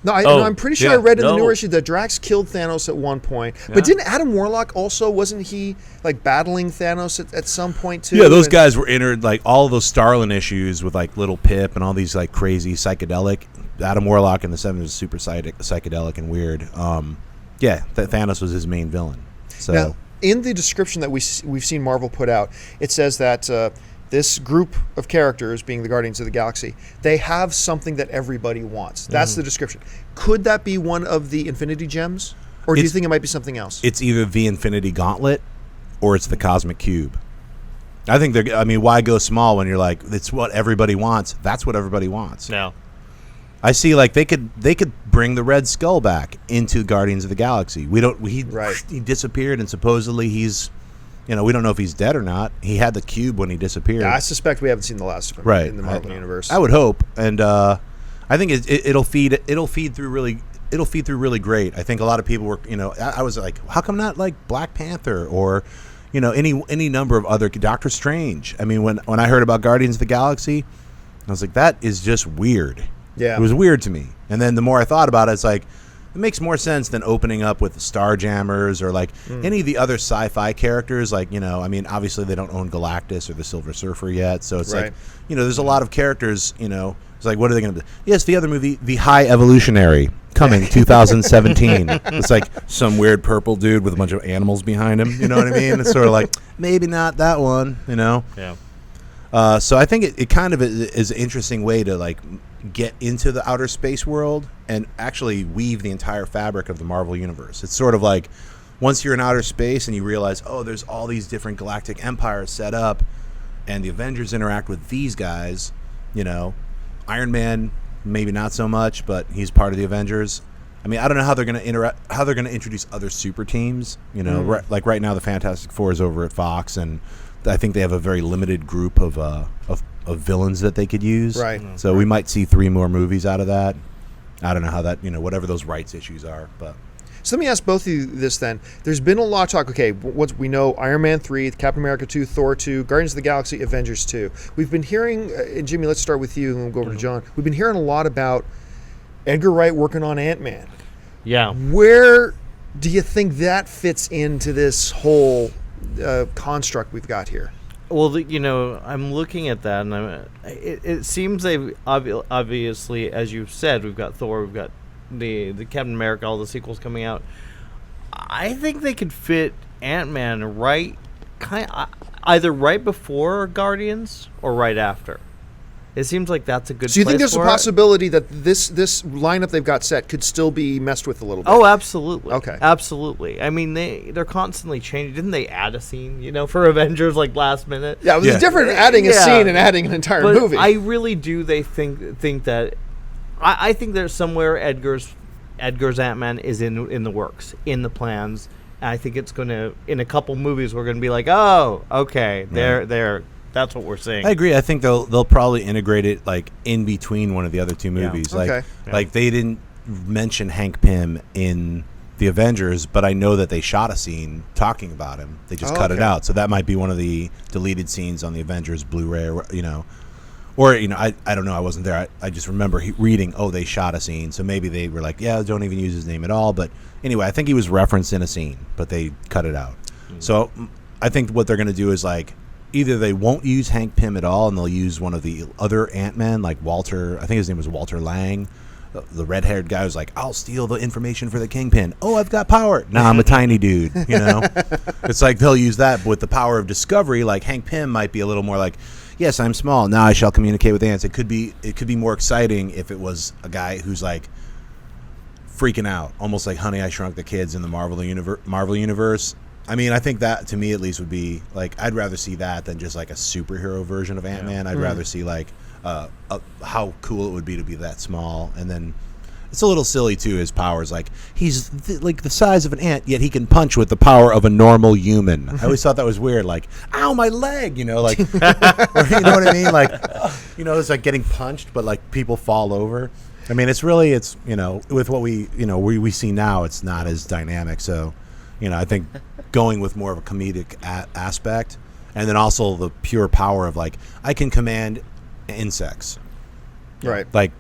Speaker 8: No, I'm pretty sure I read in the newer issue that Drax killed Thanos at one point. Yeah. But didn't Adam Warlock also, wasn't he like battling Thanos at some point too?
Speaker 15: Yeah, those guys were entered like all of those Starlin issues with like Little Pip and all these like crazy psychedelic. Adam Warlock in the 70s was super psychedelic and weird. Thanos was his main villain. So
Speaker 8: now, in the description that we've seen Marvel put out, it says that this group of characters, being the Guardians of the Galaxy, they have something that everybody wants. That's the description. Could that be one of the Infinity Gems? Or do you think it might be something else?
Speaker 15: It's either the Infinity Gauntlet or it's the Cosmic Cube. I think why go small when you're like, it's what everybody wants. That's what everybody wants.
Speaker 3: No.
Speaker 15: I see like they could bring the Red Skull back into Guardians of the Galaxy. He disappeared and supposedly he's we don't know if he's dead or not. He had the cube when he disappeared.
Speaker 8: Yeah, I suspect we haven't seen the last of him in the Marvel universe.
Speaker 15: I would hope, and I think it'll feed through really great. I think a lot of people were I was like, how come not like Black Panther or any number of other Doctor Strange? I mean, when I heard about Guardians of the Galaxy, I was like, that is just weird.
Speaker 8: Yeah,
Speaker 15: it was weird to me. And then the more I thought about it, it's like, it makes more sense than opening up with the Starjammers or like any of the other sci-fi characters. Like, obviously they don't own Galactus or the Silver Surfer yet. So it's like, there's a lot of characters, it's like, what are they going to do? Yes, the other movie, The High Evolutionary, coming 2017. It's like some weird purple dude with a bunch of animals behind him. You know what I mean? It's sort of like, maybe not that one,
Speaker 3: Yeah.
Speaker 15: So I think it kind of is an interesting way to like get into the outer space world and actually weave the entire fabric of the Marvel universe. It's sort of like once you're in outer space and you realize, oh, there's all these different galactic empires set up and the Avengers interact with these guys, Iron Man maybe not so much, but he's part of the Avengers. I mean, I don't know how they're going to introduce other super teams, like right now the Fantastic Four is over at Fox, and I think they have a very limited group of villains that they could use.
Speaker 8: Right.
Speaker 15: So we might see 3 more movies out of that. I don't know how that, whatever those rights issues are. But
Speaker 8: so let me ask both of you this then. There's been a lot of talk. Okay, what we know: Iron Man 3, Captain America 2, Thor 2, Guardians of the Galaxy, Avengers 2. We've been hearing, and Jimmy, let's start with you, and we'll go over to John. We've been hearing a lot about Edgar Wright working on Ant-Man.
Speaker 3: Yeah.
Speaker 8: Where do you think that fits into this whole construct we've got here?
Speaker 3: Well, I'm looking at that, and it seems they've obviously, as you've said, we've got Thor, we've got the Captain America, all the sequels coming out. I think they could fit Ant-Man either right before Guardians or right after. It seems like that's a good.
Speaker 8: So you think
Speaker 3: place
Speaker 8: there's a
Speaker 3: for
Speaker 8: possibility that this lineup they've got set could still be messed with a little bit?
Speaker 3: Oh, absolutely.
Speaker 8: Okay,
Speaker 3: absolutely. I mean, they're constantly changing. Didn't they add a scene, for Avengers last minute?
Speaker 8: Yeah, it was different adding a scene and adding an entire movie.
Speaker 3: I really do. They think that. I think there's somewhere Edgar's Ant-Man is in the works, in the plans. And I think it's going to, in a couple movies, we're going to be like, oh, okay, they're that's what we're seeing.
Speaker 15: I agree. I think they'll probably integrate it like in between one of the other two movies.
Speaker 8: Okay.
Speaker 15: Like they didn't mention Hank Pym in the Avengers, but I know that they shot a scene talking about him. They just cut it out. So that might be one of the deleted scenes on the Avengers Blu-ray, or I don't know. I wasn't there. I just remember reading, they shot a scene. So maybe they were like, don't even use his name at all. But anyway, I think he was referenced in a scene, but they cut it out. So I think what they're going to do is like, either they won't use Hank Pym at all and they'll use one of the other Ant-Man, like Walter, I think his name was Walter Lang, the red-haired guy who's like, I'll steal the information for the Kingpin. Oh, I've got power. Nah, I'm a tiny dude, It's like they'll use that, but with the power of discovery, like Hank Pym might be a little more like, yes, I'm small. Now I shall communicate with ants. It could be more exciting if it was a guy who's like freaking out, almost like Honey, I Shrunk the Kids in the Marvel universe. I mean, I think that, to me at least, would be, like, I'd rather see that than just, like, a superhero version of Ant-Man. I'd rather see, like, how cool it would be to be that small. And then it's a little silly, too, his powers. Like, he's, like, the size of an ant, yet he can punch with the power of a normal human. I always thought that was weird. Like, ow, my leg, like, or, you know what I mean? Like, it's like getting punched, but, like, people fall over. I mean, it's with what we see now, it's not as dynamic. So, I think going with more of a comedic aspect, and then also the pure power of like, I can command insects.
Speaker 8: Right.
Speaker 15: Like,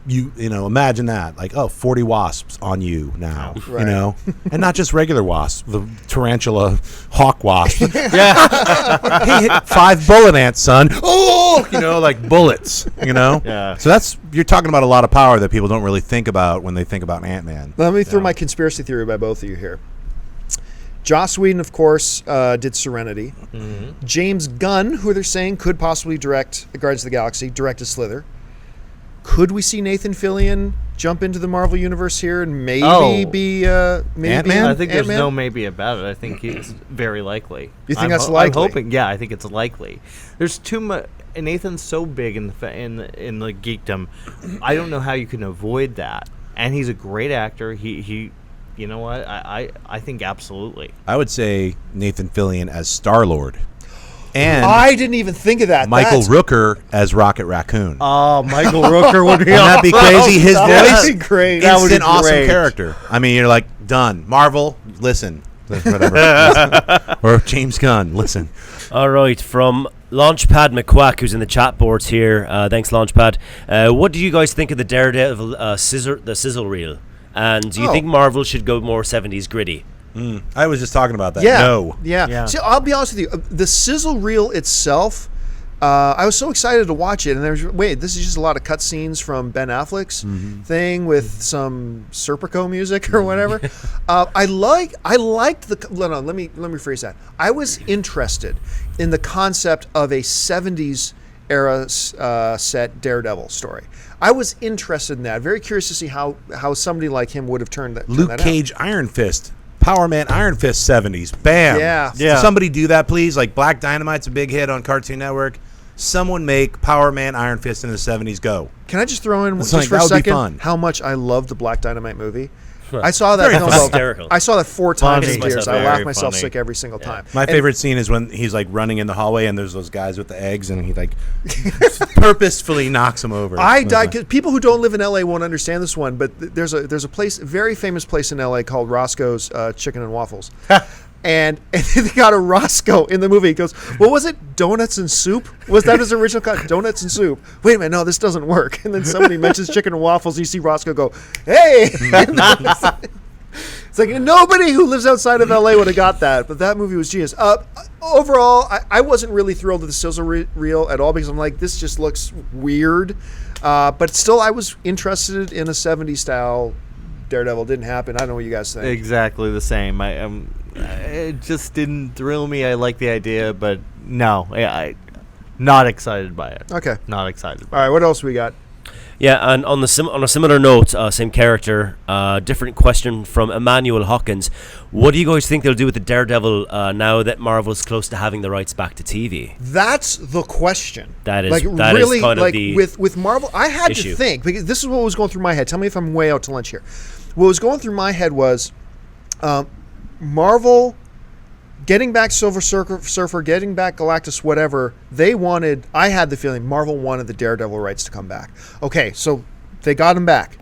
Speaker 15: imagine that. Like, 40 wasps on you now,
Speaker 8: Right.
Speaker 15: and not just regular wasps, the tarantula hawk wasp. Yeah. Hey, 5 bullet ants, son. Oh, like bullets,
Speaker 3: Yeah.
Speaker 15: So you're talking about a lot of power that people don't really think about when they think about Ant-Man.
Speaker 8: Let me throw my conspiracy theory by both of you here. Joss Whedon, of course, did Serenity.
Speaker 3: Mm-hmm.
Speaker 8: James Gunn, who they're saying could possibly direct Guardians of the Galaxy, directed Slither. Could we see Nathan Fillion jump into the Marvel Universe here and maybe be
Speaker 15: Ant-Man?
Speaker 3: I think there's
Speaker 8: Ant-Man?
Speaker 3: no maybe about it. I think it's very likely.
Speaker 8: You think that's likely?
Speaker 3: I'm hoping. Yeah, I think it's likely. There's too much. Nathan's so big in the geekdom. I don't know how you can avoid that. And he's a great actor. He you know what? I think absolutely.
Speaker 15: I would say Nathan Fillion as Star-Lord. And
Speaker 8: I didn't even think of that.
Speaker 15: Michael Rooker as Rocket Raccoon.
Speaker 3: Oh, Michael Rooker would be
Speaker 15: Wouldn't that be crazy? His voice,
Speaker 8: would be great.
Speaker 3: That would be
Speaker 15: instant awesome
Speaker 3: great.
Speaker 15: character. I mean, you're like, done. Marvel, listen. Whatever. Or James Gunn, listen.
Speaker 22: All right, from Launchpad McQuack, who's in the chat boards here. Thanks, Launchpad. What do you guys think of the Daredevil the sizzle reel? And do you think Marvel should go more 70s gritty?
Speaker 15: I was just talking about that.
Speaker 8: Yeah.
Speaker 15: No.
Speaker 8: Yeah. See, I'll be honest with you. The sizzle reel itself, I was so excited to watch it, and this is just a lot of cutscenes from Ben Affleck's thing with some Serpico music or whatever. I liked the. No, let me rephrase that. I was interested in the concept of a 70s era set Daredevil story. I was interested in that. Very curious to see how somebody like him would have turned that.
Speaker 15: Luke Cage, Iron Fist. Power Man, Iron Fist 70s. Bam.
Speaker 8: Yeah.
Speaker 15: Somebody do that, please. Like, Black Dynamite's a big hit on Cartoon Network. Someone make Power Man, Iron Fist in the 70s go.
Speaker 8: Can I just throw in
Speaker 15: It's
Speaker 8: just
Speaker 15: like,
Speaker 8: for a
Speaker 15: that would be
Speaker 8: second
Speaker 15: fun.
Speaker 8: how much I loved the Black Dynamite movie? I saw that film
Speaker 22: hysterical.
Speaker 8: I saw that 4 times in
Speaker 22: Funny.
Speaker 8: theaters. I
Speaker 22: Very
Speaker 8: laughed myself
Speaker 22: funny.
Speaker 8: sick every single time.
Speaker 15: My favorite scene is when he's like running in the hallway and there's those guys with the eggs and he like purposefully knocks them over.
Speaker 8: I died. 'Cause people who don't live in LA won't understand this one, but there's a place, a very famous place in LA called Roscoe's Chicken and Waffles. And they got a Roscoe in the movie. He goes, what was it? Donuts and soup? Was that his original cut? Donuts and soup. Wait a minute, no, this doesn't work. And then somebody mentions chicken and waffles. You see Roscoe go, hey! It's like nobody who lives outside of LA would have got that, but that movie was genius. Overall, I wasn't really thrilled with the sizzle reel at all because I'm like, this just looks weird. But still, I was interested in a 70s style Daredevil. Didn't happen. I don't know what you guys think.
Speaker 3: Exactly the same. It just didn't thrill me. I like the idea, but no, I not excited by it.
Speaker 8: Okay,
Speaker 3: not excited.
Speaker 8: All right, what else we got?
Speaker 22: Yeah, and on a similar note, same character, different question from Emmanuel Hawkins. What do you guys think they'll do with the Daredevil now that Marvel's close to having the rights back to TV?
Speaker 8: That's the question.
Speaker 22: That is
Speaker 8: like
Speaker 22: that
Speaker 8: really
Speaker 22: is kind
Speaker 8: like
Speaker 22: of the
Speaker 8: with Marvel. I had
Speaker 22: issue.
Speaker 8: to think because this is what was going through my head. Tell me if I'm way out to lunch here. What was going through my head was Marvel getting back Silver Surfer, getting back Galactus, whatever. I had the feeling Marvel wanted the Daredevil rights to come back. Okay, so they got him back.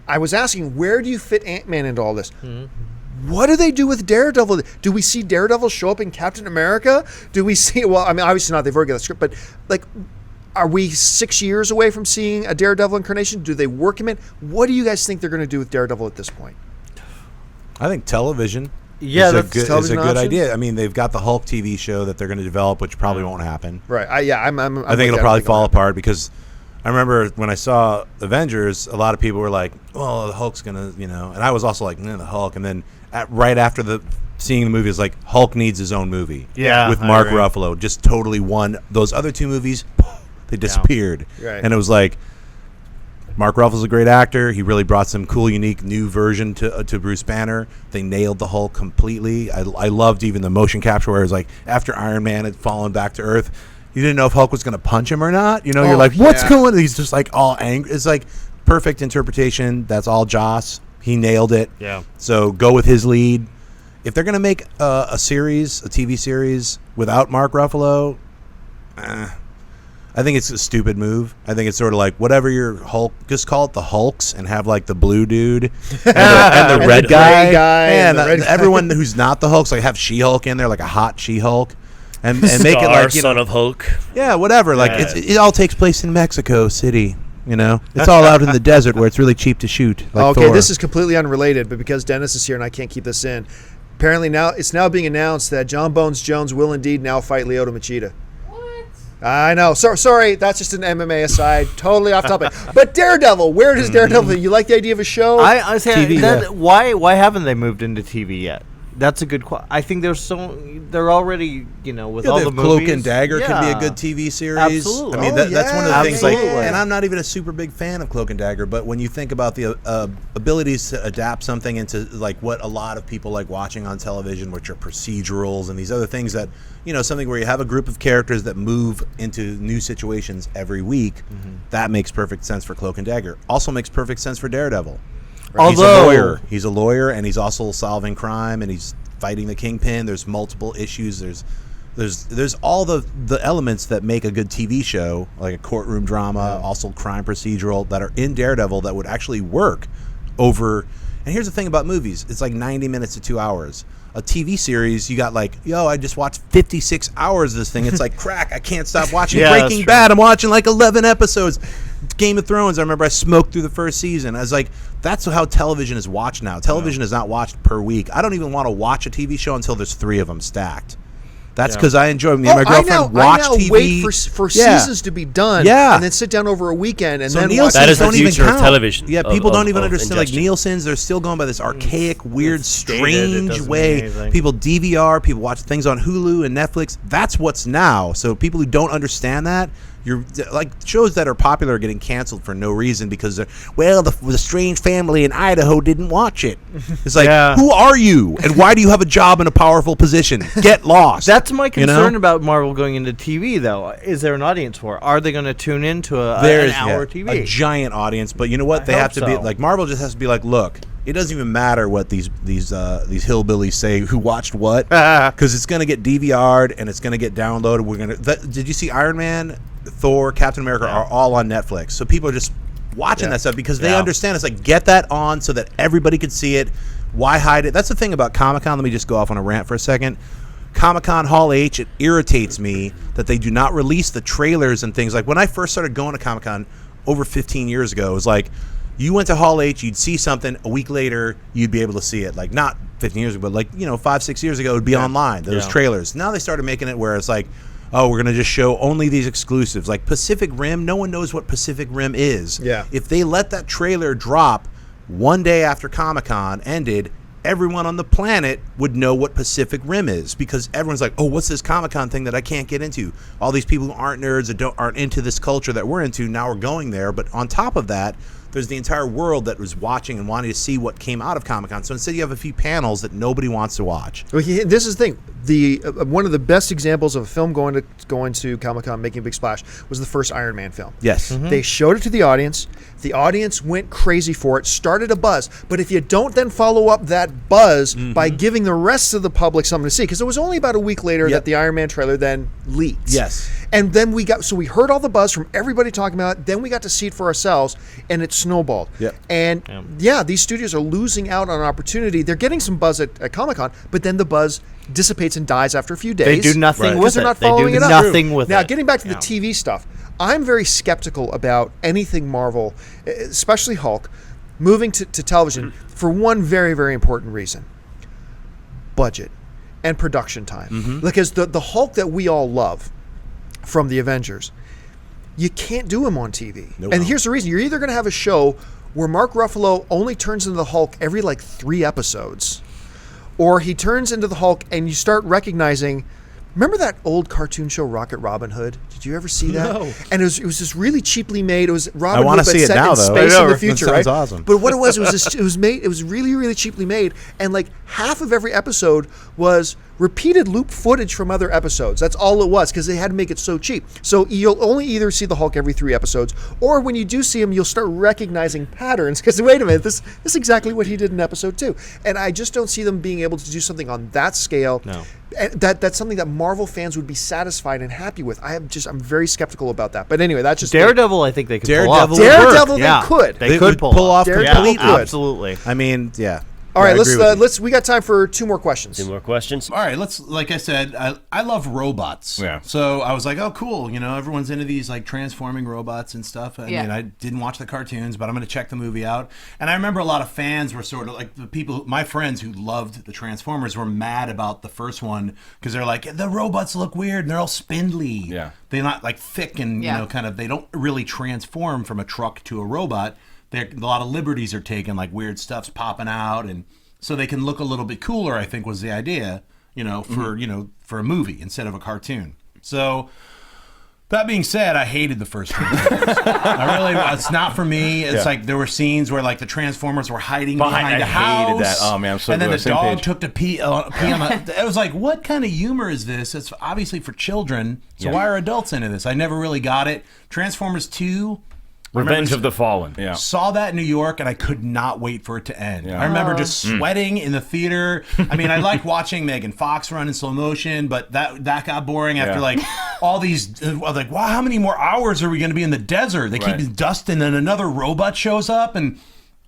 Speaker 8: I was asking, where do you fit Ant-Man into all this?
Speaker 3: Mm-hmm.
Speaker 8: What do they do with Daredevil? Do we see Daredevil show up in Captain America? Do we see, well, I mean, obviously not, they've already got the script, but like, are we 6 years away from seeing a Daredevil incarnation? Do they work him in? What do you guys think they're going to do with Daredevil at this point?
Speaker 15: I think television.
Speaker 8: Yeah,
Speaker 15: is
Speaker 8: that's
Speaker 15: a
Speaker 8: television
Speaker 15: good
Speaker 8: options?
Speaker 15: idea. I mean, they've got the Hulk TV show that they're going to develop, which probably won't happen.
Speaker 8: Right. I
Speaker 15: think it'll probably fall apart because I remember when I saw Avengers, a lot of people were like, "Well, the Hulk's gonna," and I was also like, "The Hulk." And then right after seeing the movie, it's like Hulk needs his own movie.
Speaker 3: Yeah,
Speaker 15: with
Speaker 3: I
Speaker 15: Mark
Speaker 3: agree.
Speaker 15: Ruffalo, just totally won. Those other two movies, they disappeared,
Speaker 8: Right.
Speaker 15: and it was like. Mark Ruffalo's a great actor. He really brought some cool, unique, new version to Bruce Banner. They nailed the Hulk completely. I loved even the motion capture where it was like after Iron Man had fallen back to Earth, you didn't know if Hulk was going to punch him or not. You're like, what's going on? He's just like all angry. It's like perfect interpretation. That's all Joss. He nailed it.
Speaker 3: Yeah.
Speaker 15: So go with his lead. If they're going to make a TV series without Mark Ruffalo, I think it's a stupid move. I think it's sort of like whatever your Hulk, just call it the Hulks and have like the blue dude and the red guy. And everyone who's not the Hulks, like have She-Hulk in there, like a hot She-Hulk, and make it like
Speaker 22: son of Hulk.
Speaker 15: Yeah, whatever. Like it all takes place in Mexico City. It's all out in the desert where it's really cheap to shoot. Like
Speaker 8: Okay,
Speaker 15: Thor.
Speaker 8: this is completely unrelated, but because Dennis is here and I can't keep this in, apparently it's now being announced that John Bones Jones will indeed now fight Lyoto Machida. I know. Sorry, that's just an MMA aside. Totally off topic. But Daredevil, where does Daredevil? You like the idea of a show?
Speaker 3: I say
Speaker 8: TV,
Speaker 3: why haven't they moved into TV yet? That's a good question. I think they're already with all the movies.
Speaker 15: Cloak and Dagger could be a good TV series.
Speaker 3: Absolutely.
Speaker 15: I mean, that's one of the things.
Speaker 3: Absolutely.
Speaker 15: And I'm not even a super big fan of Cloak and Dagger, but when you think about the abilities to adapt something into like what a lot of people like watching on television, which are procedurals and these other things that something where you have a group of characters that move into new situations every week, that makes perfect sense for Cloak and Dagger. Also makes perfect sense for Daredevil.
Speaker 3: Although
Speaker 15: he's a lawyer and he's also solving crime and he's fighting the Kingpin. There's multiple issues. There's all the elements that make a good TV show, like a courtroom drama, also crime procedural, that are in Daredevil that would actually work over. And here's the thing about movies: it's like 90 minutes to 2 hours. A TV series, you got like, I just watched 56 hours of this thing. It's like crack. I can't stop watching Breaking Bad. I'm watching like 11 episodes. Game of Thrones, I remember I smoked through the first season. I was like, that's how television is watched now. Television is not watched per week. I don't even want to watch a TV show until there's 3 of them stacked. That's because I enjoy me and my girlfriend watch
Speaker 8: I now
Speaker 15: TV.
Speaker 8: wait for seasons to be done, and then sit down over a weekend and then watch.
Speaker 22: That is the
Speaker 15: don't even
Speaker 22: future of
Speaker 15: count.
Speaker 22: television.
Speaker 15: Yeah, people
Speaker 22: of-
Speaker 15: don't even
Speaker 22: of
Speaker 15: understand. Like
Speaker 22: ingestion.
Speaker 15: Nielsen's, they're still going by this archaic, weird,
Speaker 3: It
Speaker 15: strange
Speaker 3: doesn't
Speaker 15: way.
Speaker 3: mean anything.
Speaker 15: People DVR, people watch things on Hulu and Netflix. That's what's now. So people who don't understand that, you're like shows that are popular are getting canceled for no reason because the Strange Family in Idaho didn't watch it. It's like, who are you and why do you have a job in a powerful position? Get lost.
Speaker 3: That's my concern about Marvel going into TV, though. Is there an audience for it? Are they going to tune into an hour TV?
Speaker 15: A giant audience, but you know what? They have to be like Marvel. Just has to be like, look, it doesn't even matter what these hillbillies say who watched what, because it's going to get DVR'd and it's going to get downloaded. Did you see Iron Man, Thor, Captain America are all on Netflix? So people are just watching that stuff because they understand. It's like, get that on so that everybody can see it. Why hide it? That's the thing about Comic-Con. Let me just go off on a rant for a second. Comic-Con Hall H, it irritates me that they do not release the trailers and things. Like when I first started going to Comic-Con over 15 years ago, it was like you went to Hall H, you'd see something, a week later, you'd be able to see it. Like, not 15 years ago, but like, 5-6 years ago, it would be online, those trailers. Now they started making it where it's like, oh, we're going to just show only these exclusives. Like Pacific Rim, no one knows what Pacific Rim is.
Speaker 8: Yeah.
Speaker 15: If they let that trailer drop one day after Comic-Con ended, everyone on the planet would know what Pacific Rim is, because everyone's like, oh, what's this Comic-Con thing that I can't get into? All these people who aren't nerds or aren't into this culture that we're into, now we're going there. But on top of that, there's the entire world that was watching and wanting to see what came out of Comic-Con. So instead you have a few panels that nobody wants to watch.
Speaker 8: Well, this is the thing. One of the best examples of a film going to Comic-Con making a big splash was the first Iron Man film.
Speaker 15: Yes.
Speaker 8: They showed it to the audience. The audience went crazy for it, started a buzz. But if you don't then follow up that buzz by giving the rest of the public something to see, because it was only about a week later that the Iron Man trailer then leaked.
Speaker 15: Yes.
Speaker 8: And then we heard all the buzz from everybody talking about it. Then we got to see it for ourselves, and it snowballed.
Speaker 15: Yep.
Speaker 8: And these studios are losing out on an opportunity. They're getting some buzz at Comic-Con, but then the buzz dissipates and dies after a few days.
Speaker 3: They do nothing with
Speaker 8: they're
Speaker 3: it.
Speaker 8: not
Speaker 3: They
Speaker 8: following
Speaker 3: do
Speaker 8: it up.
Speaker 3: nothing with
Speaker 8: now,
Speaker 3: it.
Speaker 8: getting back to the TV stuff, I'm very skeptical about anything Marvel, especially Hulk, moving to television for one very, very important reason: budget and production time. Because the Hulk that we all love from the Avengers, you can't do him on TV.
Speaker 15: No.
Speaker 8: And here's the reason: you're either going to have a show where Mark Ruffalo only turns into the Hulk every 3 episodes, or he turns into the Hulk and you start recognizing. Remember that old cartoon show Rocket Robin Hood? Did you ever see that?
Speaker 15: No.
Speaker 8: And it was just really cheaply made. It was Robin
Speaker 15: I want
Speaker 8: Hood,
Speaker 15: to
Speaker 8: but
Speaker 15: see it
Speaker 8: set
Speaker 15: now,
Speaker 8: in
Speaker 15: though.
Speaker 8: space in the future,
Speaker 15: That
Speaker 8: right?
Speaker 15: sounds awesome.
Speaker 8: But what it was it was really, really cheaply made, and half of every episode was repeated loop footage from other episodes. That's all it was, because they had to make it so cheap. So you'll only either see the Hulk every 3 episodes, or when you do see him, you'll start recognizing patterns. Because wait a minute, this is exactly what he did in episode 2, and I just don't see them being able to do something on that scale.
Speaker 3: No.
Speaker 8: That's something that Marvel fans would be satisfied and happy with. I'm very skeptical about that. But anyway, that's just
Speaker 3: Daredevil. I think they could pull off.
Speaker 8: Daredevil,
Speaker 3: Yeah.
Speaker 8: they could.
Speaker 3: They could pull
Speaker 15: off
Speaker 8: Daredevil
Speaker 15: completely.
Speaker 3: Absolutely.
Speaker 15: I mean, yeah.
Speaker 8: All right,
Speaker 15: I agree with you.
Speaker 8: we got time for 2 more questions.
Speaker 22: 2 more questions.
Speaker 15: All right, like I said, I love robots.
Speaker 14: Yeah.
Speaker 15: So I was like, oh, cool. Everyone's into these transforming robots and stuff. I mean, I didn't watch the cartoons, but I'm going to check the movie out. And I remember a lot of fans were sort of like the people, my friends who loved the Transformers were mad about the first one because they're like, the robots look weird and they're all spindly.
Speaker 14: Yeah.
Speaker 15: They're not thick and, they don't really transform from a truck to a robot. A lot of liberties are taken, weird stuff's popping out, and so they can look a little bit cooler, I think was the idea, for a movie instead of a cartoon. So that being said, I hated the first one. It's not for me. It's there were scenes where the Transformers were hiding behind a house.
Speaker 14: I hated that. Oh man, I'm so
Speaker 15: and then the
Speaker 14: same
Speaker 15: dog
Speaker 14: page.
Speaker 15: took to pee on the. It was what kind of humor is this? It's obviously for children. So why are adults into this? I never really got it. Transformers 2.
Speaker 14: Revenge of the Fallen. Yeah.
Speaker 15: Saw that in New York, and I could not wait for it to end. I remember just sweating in the theater. I mean, I like watching Megan Fox run in slow motion, but that got boring after all these. I was like, wow, how many more hours are we going to be in the desert? They keep dusting, and another robot shows up, and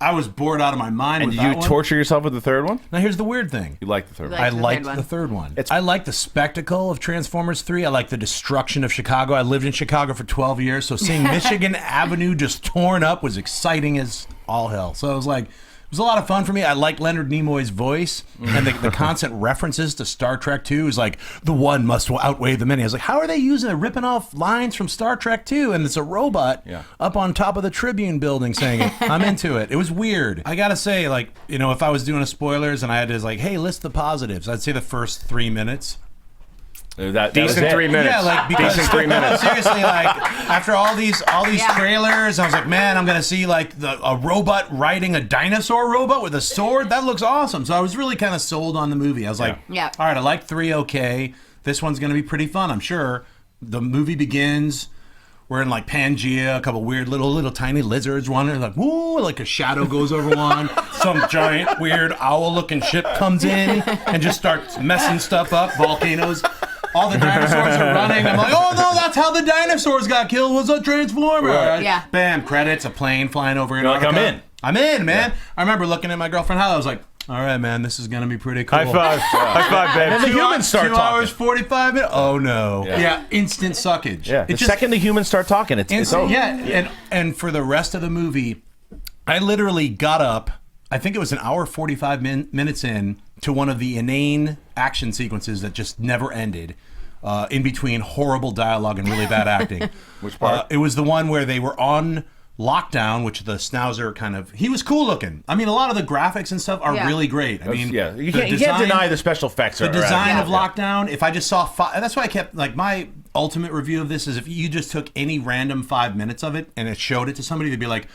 Speaker 15: I was bored out of my mind.
Speaker 14: And
Speaker 15: with
Speaker 14: did you
Speaker 15: that one.
Speaker 14: torture yourself with the third one?
Speaker 15: Now here's the weird thing.
Speaker 14: You like the third one?
Speaker 15: I liked the third one. I like the spectacle of Transformers 3. I like the destruction of Chicago. I lived in Chicago for 12 years, so seeing Michigan Avenue just torn up was exciting as all hell. So it was it was a lot of fun for me. I like Leonard Nimoy's voice, and the constant references to Star Trek 2 is the one must outweigh the many. I was like, how are they ripping off lines from Star Trek 2? And it's a robot up on top of the Tribune building saying it. I'm into it. It was weird. I gotta say, if I was doing spoilers and I had to hey, list the positives, I'd say the first 3 minutes.
Speaker 14: That decent 3 minutes.
Speaker 15: Yeah, because
Speaker 14: decent 3 minutes.
Speaker 15: Seriously, after all these trailers, I was like, man, I'm gonna see a robot riding a dinosaur robot with a sword. That looks awesome. So I was really kind of sold on the movie. I was like, all right, I like 3. Okay, this one's gonna be pretty fun, I'm sure. The movie begins. We're in Pangea, a couple weird little tiny lizards running, woo, a shadow goes over one. Some giant weird owl-looking ship comes in and just starts messing stuff up. Volcanoes. All the dinosaurs are running. I'm like, oh no, that's how the dinosaurs got killed, was a transformer.
Speaker 14: Right.
Speaker 11: Yeah.
Speaker 15: Bam, credits, a plane flying over.
Speaker 14: You're I'm in.
Speaker 15: I'm in, man.
Speaker 14: Yeah.
Speaker 15: I remember looking at my girlfriend Hal. I was like, all right, man, this is gonna be pretty cool.
Speaker 14: High five. High five, babe. And the humans start
Speaker 15: 2
Speaker 14: talking.
Speaker 15: hours, 45 minutes. Oh no.
Speaker 14: Yeah.
Speaker 15: Yeah, instant suckage.
Speaker 14: Yeah. The second the humans start talking, it's over.
Speaker 15: Yeah, and for the rest of the movie, I literally got up. I think it was an hour 45 minutes in to one of the inane action sequences that just never ended. In between horrible dialogue and really bad acting.
Speaker 14: Which part?
Speaker 15: It was the one where they were on lockdown, which the Schnauzer kind of, he was cool looking. I mean, a lot of the graphics and stuff are really great. I mean,
Speaker 14: you can't deny the special effects.
Speaker 15: The design of Lockdown, if I just saw that's why I kept, like, my ultimate review of this is if you just took any random 5 minutes of it and it showed it to somebody, they'd be like,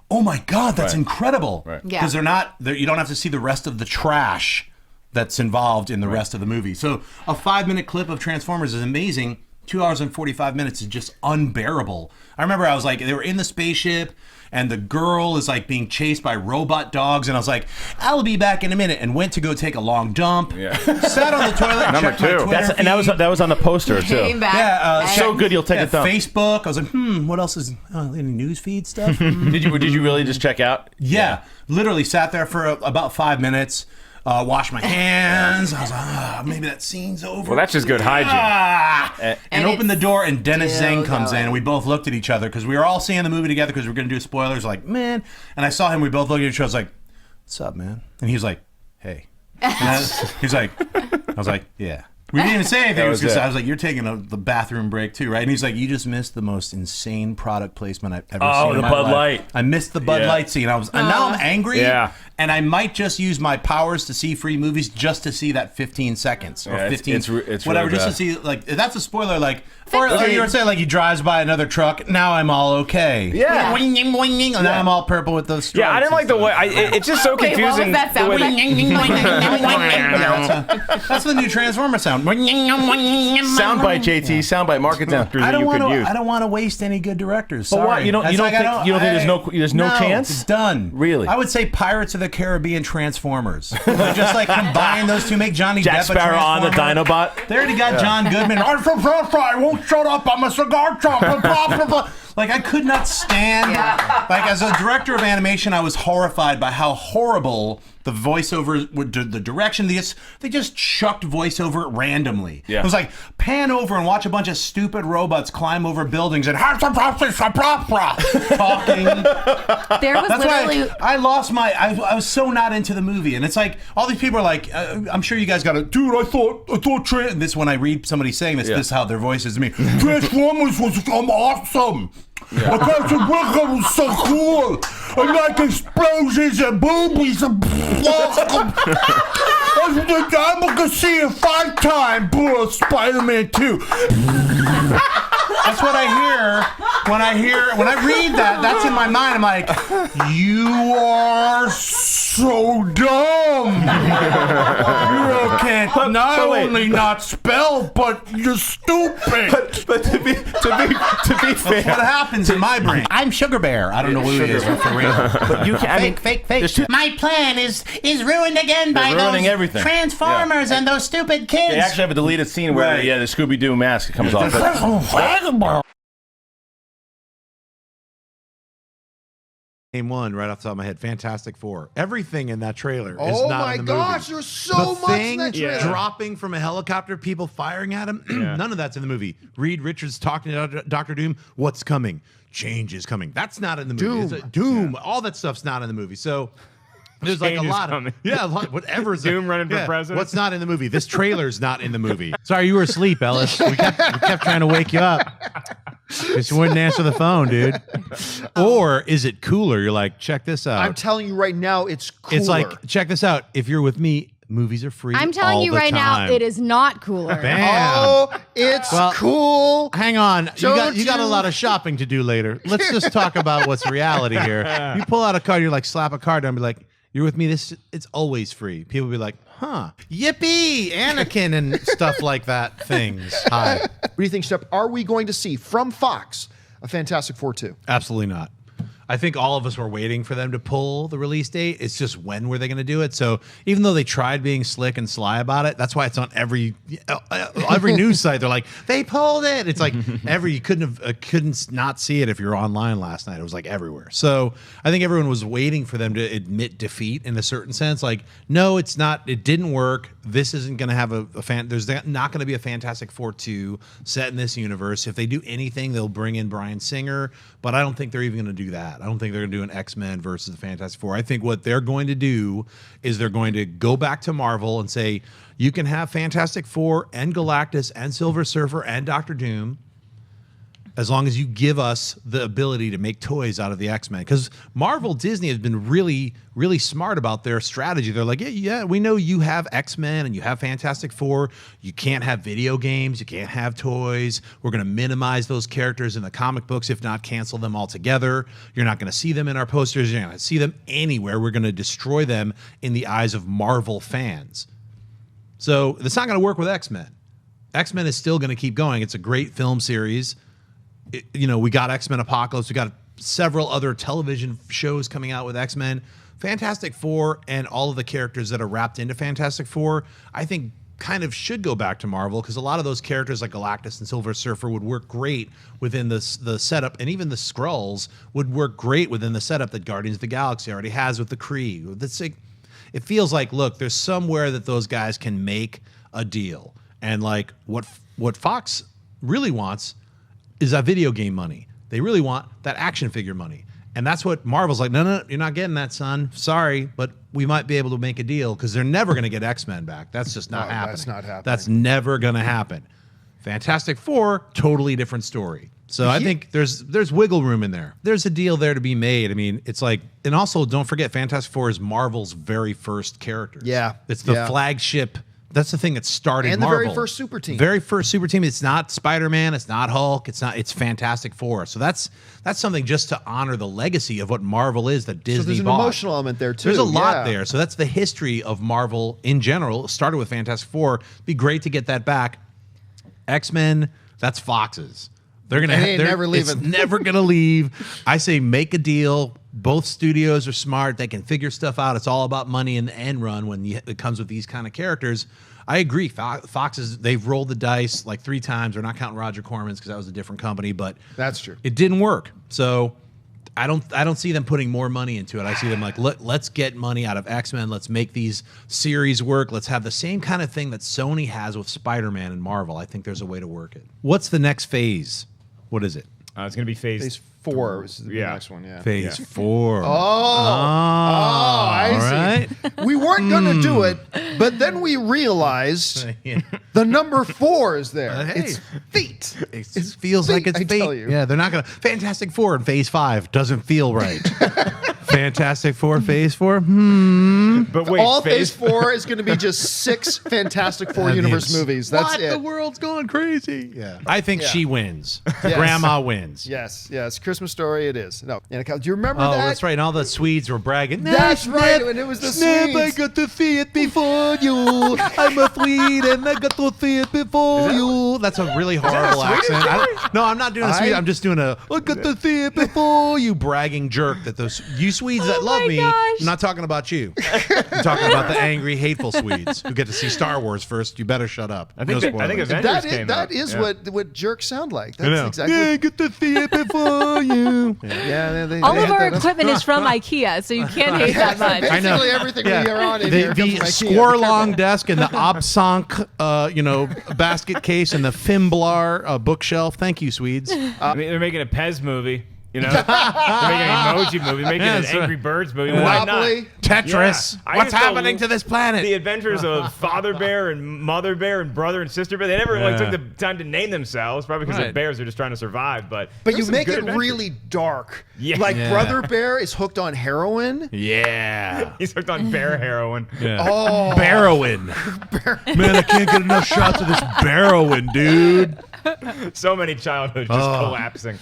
Speaker 15: oh my God, that's incredible.
Speaker 14: Right.
Speaker 15: Because you don't have to see the rest of the trash that's involved in the rest of the movie. So a 5-minute clip of Transformers is amazing. 2 hours and 45 minutes is just unbearable. I remember I was like, they were in the spaceship and the girl is like being chased by robot dogs, and I was like, I'll be back in a minute, and went to go take a long dump. Yeah. Sat on the toilet.
Speaker 14: Number
Speaker 15: checked my
Speaker 14: 2.
Speaker 15: Twitter
Speaker 14: And that was on the poster too.
Speaker 15: Came back. Yeah,
Speaker 14: so good you'll take a dump.
Speaker 15: Facebook. I was like, what else is any newsfeed stuff?
Speaker 14: Did you really just check out?
Speaker 15: Yeah. Literally sat there for about 5 minutes. Wash my hands. I was like, maybe that scene's over.
Speaker 14: Well, that's just good hygiene.
Speaker 15: And opened the door, and Dennis Zhang comes in, and we both looked at each other because we were all seeing the movie together because we were going to do spoilers. Like, man. And I saw him. We both looked at each other. I was like, what's up, man? And he was like, hey. And I was like, yeah. We didn't even say anything. I was like, you're taking the bathroom break too, right? And he's like, you just missed the most insane product placement I've ever seen in my life.
Speaker 14: Bud Light.
Speaker 15: I missed the Bud Light scene. And now I'm angry.
Speaker 14: Yeah.
Speaker 15: And I might just use my powers to see free movies just to see that 15 seconds or 15,
Speaker 14: it's
Speaker 15: whatever,
Speaker 14: really
Speaker 15: just to see, like, if that's a spoiler, like, or you were saying, like, he drives by another truck, now I'm all okay.
Speaker 14: Yeah.
Speaker 15: Wing, wing, wing, and now I'm all purple with those stripes.
Speaker 14: Yeah, I didn't like the way, it's just so confusing.
Speaker 19: That
Speaker 14: the way
Speaker 15: that's the new Transformer sound.
Speaker 14: Soundbite, JT, soundbite, mark it down.
Speaker 15: I don't want to waste any good directors.
Speaker 14: But
Speaker 15: Sorry.
Speaker 14: what? You don't think there's no chance?
Speaker 15: It's done.
Speaker 14: Really?
Speaker 15: I would say Pirates of the Caribbean Transformers. Just like combine those two, make Johnny
Speaker 14: Jack
Speaker 15: Depp a
Speaker 14: Sparrow on the
Speaker 15: Transformer.
Speaker 14: Dinobot.
Speaker 15: They already got John Goodman. I won't shut up. I'm a cigar chomper. Like, I could not stand. Like, as a director of animation, I was horrified by how horrible the voiceover, the direction. They just chucked voiceover randomly. Yeah. It was like, pan over and watch a bunch of stupid robots climb over buildings and talking.
Speaker 19: There was
Speaker 15: That's
Speaker 19: literally.
Speaker 15: why I lost my. I was so not into the movie, and it's like all these people are like, I'm sure you guys got it. Dude, I thought. And this, when I read somebody saying this, this is how their voice is to me. Transformers was awesome. I thought the workout was so cool. I like explosions and boobies and I'm gonna see a 5-time Spider-Man 2. That's what I hear when I read that. That's in my mind. I'm like, you are so dumb. You can't only not spell, but you're stupid.
Speaker 14: But to be fair,
Speaker 15: what happens in my brain? I'm Sugar Bear. I don't know who it is for real.
Speaker 14: But you can,
Speaker 15: fake.
Speaker 13: My plan is ruined again by those
Speaker 14: everything.
Speaker 13: Transformers and those stupid kids.
Speaker 14: They actually have a deleted scene where the Scooby-Doo mask comes off.
Speaker 7: Name one right off the top of my head. Fantastic Four. Everything in that trailer is not in the movie.
Speaker 18: Oh my gosh, there's so much in that trailer.
Speaker 7: Dropping from a helicopter, people firing at him. None of that's in the movie. Reed Richards talking to Dr. Doom. What's coming? Change is coming. That's not in the movie. Doom. All that stuff's not in the movie. So there's like a lot of whatever's
Speaker 10: Doom running for president.
Speaker 7: What's not in the movie? This trailer's not in the movie. Sorry, you were asleep, Ellis. We kept trying to wake you up. Just wouldn't answer the phone, dude. Or is it cooler? You're like, check this out.
Speaker 18: I'm telling you right now, it's cooler.
Speaker 7: It's like, check this out. If you're with me, movies are free.
Speaker 11: I'm telling
Speaker 7: all
Speaker 11: you
Speaker 7: the
Speaker 11: right
Speaker 7: time.
Speaker 11: now, it is not cooler.
Speaker 7: Bam.
Speaker 18: Oh, it's cool.
Speaker 7: Hang on. You got a lot of shopping to do later. Let's just talk about what's reality here. You pull out a card, you're like, slap a card down and be like, you're with me, it's always free. People be like, huh, yippee, Anakin and stuff like that, things. Hi.
Speaker 18: What do you think, Shep? Are we going to see from Fox a Fantastic Four 2?
Speaker 7: Absolutely not. I think all of us were waiting for them to pull the release date. It's just when were they going to do it? So even though they tried being slick and sly about it, that's why it's on every news site. They're like, they pulled it. It's like you couldn't not see it if you were online last night. It was like everywhere. So I think everyone was waiting for them to admit defeat in a certain sense. Like, no, it's not. It didn't work. This isn't going to have there's not going to be a Fantastic Four 2 set in this universe. If they do anything, they'll bring in Bryan Singer, but I don't think they're even going to do that. that. I don't think they're going to do an X-Men versus the Fantastic Four. I think what they're going to do is they're going to go back to Marvel and say, you can have Fantastic Four and Galactus and Silver Surfer and Doctor Doom as long as you give us the ability to make toys out of the X-Men. Because Marvel, Disney has been really, really smart about their strategy. They're like, yeah, we know you have X-Men and you have Fantastic Four. You can't have video games. You can't have toys. We're going to minimize those characters in the comic books, if not cancel them altogether. You're not going to see them in our posters. You're not going to see them anywhere. We're going to destroy them in the eyes of Marvel fans. So it's not going to work with X-Men. X-Men is still going to keep going. It's a great film series. We got X-Men Apocalypse. We got several other television shows coming out with X-Men. Fantastic Four and all of the characters that are wrapped into Fantastic Four, I think kind of should go back to Marvel, because a lot of those characters like Galactus and Silver Surfer would work great within the setup, and even the Skrulls would work great within the setup that Guardians of the Galaxy already has with the Kree. It feels like, look, there's somewhere that those guys can make a deal. And like what Fox really wants is that video game money. They really want that action figure money. And that's what Marvel's like, no, you're not getting that, son. Sorry, but we might be able to make a deal, because they're never going to get X-Men back. That's just not happening.
Speaker 8: That's not happening.
Speaker 7: That's never going to happen. Fantastic Four, totally different story. So I think there's wiggle room in there. There's a deal there to be made. I mean, it's like, and also don't forget, Fantastic Four is Marvel's very first character.
Speaker 8: Yeah.
Speaker 7: It's the flagship. That's the thing that started
Speaker 8: and
Speaker 7: Marvel.
Speaker 8: the very first super team.
Speaker 7: Very first super team. It's not Spider-Man. It's not Hulk. It's Fantastic Four. So that's something just to honor the legacy of what Marvel is that Disney
Speaker 8: So there's an
Speaker 7: bought.
Speaker 8: emotional element there, too.
Speaker 7: There's a lot there. So that's the history of Marvel in general. It started with Fantastic Four. It'd be great to get that back. X-Men, that's Fox's. They're never leaving. It's never gonna leave. I say make a deal. Both studios are smart. They can figure stuff out. It's all about money in the end run when it comes with these kind of characters. I agree. Fox they've rolled the dice like 3 times. They're not counting Roger Corman's because that was a different company, but
Speaker 8: that's true.
Speaker 7: It didn't work. So I don't see them putting more money into it. I see them like, let's get money out of X-Men. Let's make these series work. Let's have the same kind of thing that Sony has with Spider-Man and Marvel. I think there's a way to work it. What's the next phase? What is it?
Speaker 17: It's going to be phase
Speaker 8: 4 is the next one, yeah.
Speaker 7: Phase 4.
Speaker 8: I see. We weren't going to do it, but then we realized the number 4 is there.
Speaker 7: Hey.
Speaker 8: It's feet.
Speaker 7: It feels like it's
Speaker 8: I
Speaker 7: fate.
Speaker 8: tell you.
Speaker 7: Yeah, they're not going to. Fantastic Four in Phase 5 doesn't feel right. Fantastic Four, Phase 4.
Speaker 17: But wait,
Speaker 8: all Phase 4 is going to be just 6 Fantastic Four universe movies. That's it.
Speaker 7: The world's going crazy. Yeah. I think she wins.
Speaker 8: Yes.
Speaker 7: Grandma wins.
Speaker 8: Yes. Christmas Story it is. No. Do you remember
Speaker 7: Oh,
Speaker 8: that?
Speaker 7: that's right. And all the Swedes were bragging.
Speaker 8: That's right. When it was the
Speaker 7: Schnepp, I
Speaker 8: Swedes.
Speaker 7: got to see it before you. I'm a Swede and I got to see it before you. That's a really horrible accent. No, I'm not doing a Swede. I'm just doing I got to see it before you bragging jerk that those you Swedes that love me. I'm not talking about you. I'm talking about the angry, hateful Swedes who get to see Star Wars first. You better shut up.
Speaker 17: I think Avengers came out.
Speaker 8: That is what jerks sound like.
Speaker 7: I know.
Speaker 8: That's exactly.
Speaker 7: Yeah, I get to see it before you.
Speaker 8: Yeah,
Speaker 20: All of our equipment is from IKEA, so you can't hate that much.
Speaker 7: I know.
Speaker 8: Basically everything we are on in here
Speaker 7: The
Speaker 8: comes from IKEA.
Speaker 7: score-long desk and the Obsank, basket case and the Fimblar bookshelf. Thank you, Swedes.
Speaker 17: I mean, they're making a Pez movie. They're making an emoji movie, making an Angry Birds movie. Why not?
Speaker 7: Tetris.
Speaker 17: Yeah.
Speaker 7: What's happening to this planet?
Speaker 17: The adventures of Father Bear and Mother Bear and Brother and Sister Bear. They never took the time to name themselves, probably because the bears are just trying to survive. But
Speaker 8: you make it really dark.
Speaker 17: Yeah.
Speaker 8: Like Brother Bear is hooked on heroin.
Speaker 7: Yeah.
Speaker 17: He's hooked on bear heroin.
Speaker 7: Yeah.
Speaker 8: Oh.
Speaker 7: Barrowin. Man, I can't get enough shots of this Barrowin, dude.
Speaker 17: So many childhoods just collapsing.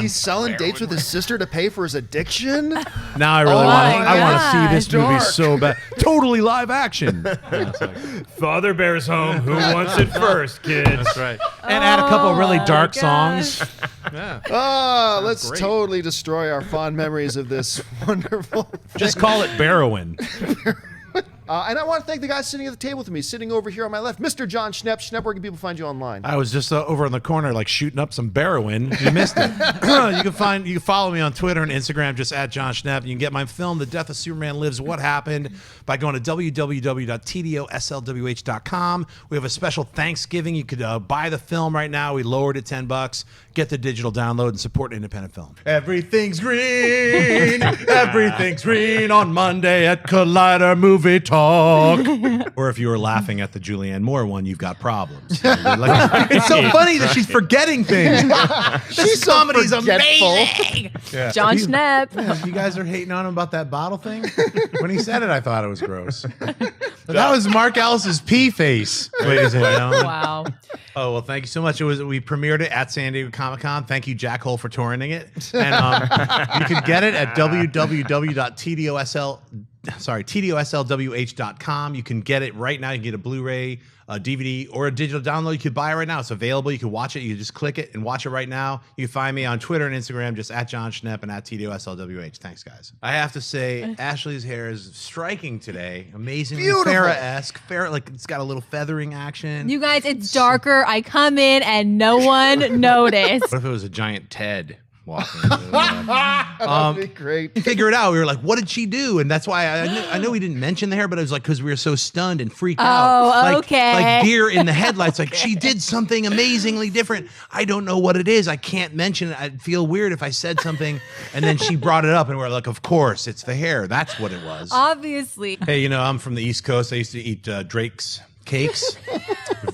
Speaker 8: He's selling dates with his sister to pay for his addiction.
Speaker 7: Now I really want to see this movie
Speaker 8: Dark.
Speaker 7: so bad. Totally live action.
Speaker 17: Father Bear's home. Who wants it first, kids?
Speaker 7: That's right. And add a couple of really dark songs.
Speaker 8: Yeah. Let's totally destroy our fond memories of this wonderful.
Speaker 7: Just call it Barrowin.
Speaker 8: And I want to thank the guy sitting at the table with me, sitting over here on my left, Mr. Jon Schnepp. Schnepp, where can people find you online?
Speaker 7: I was just over in the corner, like shooting up some Barrowin. You missed it. You can follow me on Twitter and Instagram, just at Jon Schnepp. You can get my film, The Death of Superman Lives: What Happened, by going to www.tdoslwh.com. We have a special Thanksgiving. You could buy the film right now. We lowered it $10. Get the digital download and support independent film. Everything's green. Everything's green on Monday at Collider Movie Talk. Or if you were laughing at the Julianne Moore one, you've got problems. It's so funny that she's forgetting things. This comedy's amazing. Yeah.
Speaker 20: Jon Schnepp.
Speaker 7: Yeah, you guys are hating on him about that bottle thing? When he said it, I thought it was gross. But that was Mark Ellis's pee face, ladies and gentlemen.
Speaker 20: Wow.
Speaker 7: Oh, well, thank you so much. We premiered it at San Diego Comic-Con. Thank you, Jack Hole, for touring it. And you can get it at tdoslwh.com. You can get it right now. You can get a Blu-ray, a DVD, or a digital download. You can buy it right now. It's available. You can watch it. You can just click it and watch it right now. You can find me on Twitter and Instagram, just at Jon Schnepp and at TDOSLWH. Thanks, guys. I have to say, Ashley's hair is striking today. Amazingly Farrah-esque. Farrah, like it's got a little feathering action.
Speaker 20: You guys, it's darker. I come in and no one noticed.
Speaker 7: What if it was a giant Ted walking?
Speaker 8: That'd be great.
Speaker 7: Figure it out. We were like, what did she do? And that's why I know we didn't mention the hair, but it was like because we were so stunned and freaked out. Like,
Speaker 20: okay.
Speaker 7: Like deer in the headlights. Like she did something amazingly different. I don't know what it is. I can't mention it. I'd feel weird if I said something and then she brought it up and we're like, of course, it's the hair. That's what it was.
Speaker 20: Obviously.
Speaker 7: Hey, I'm from the East Coast. I used to eat Drake's cakes.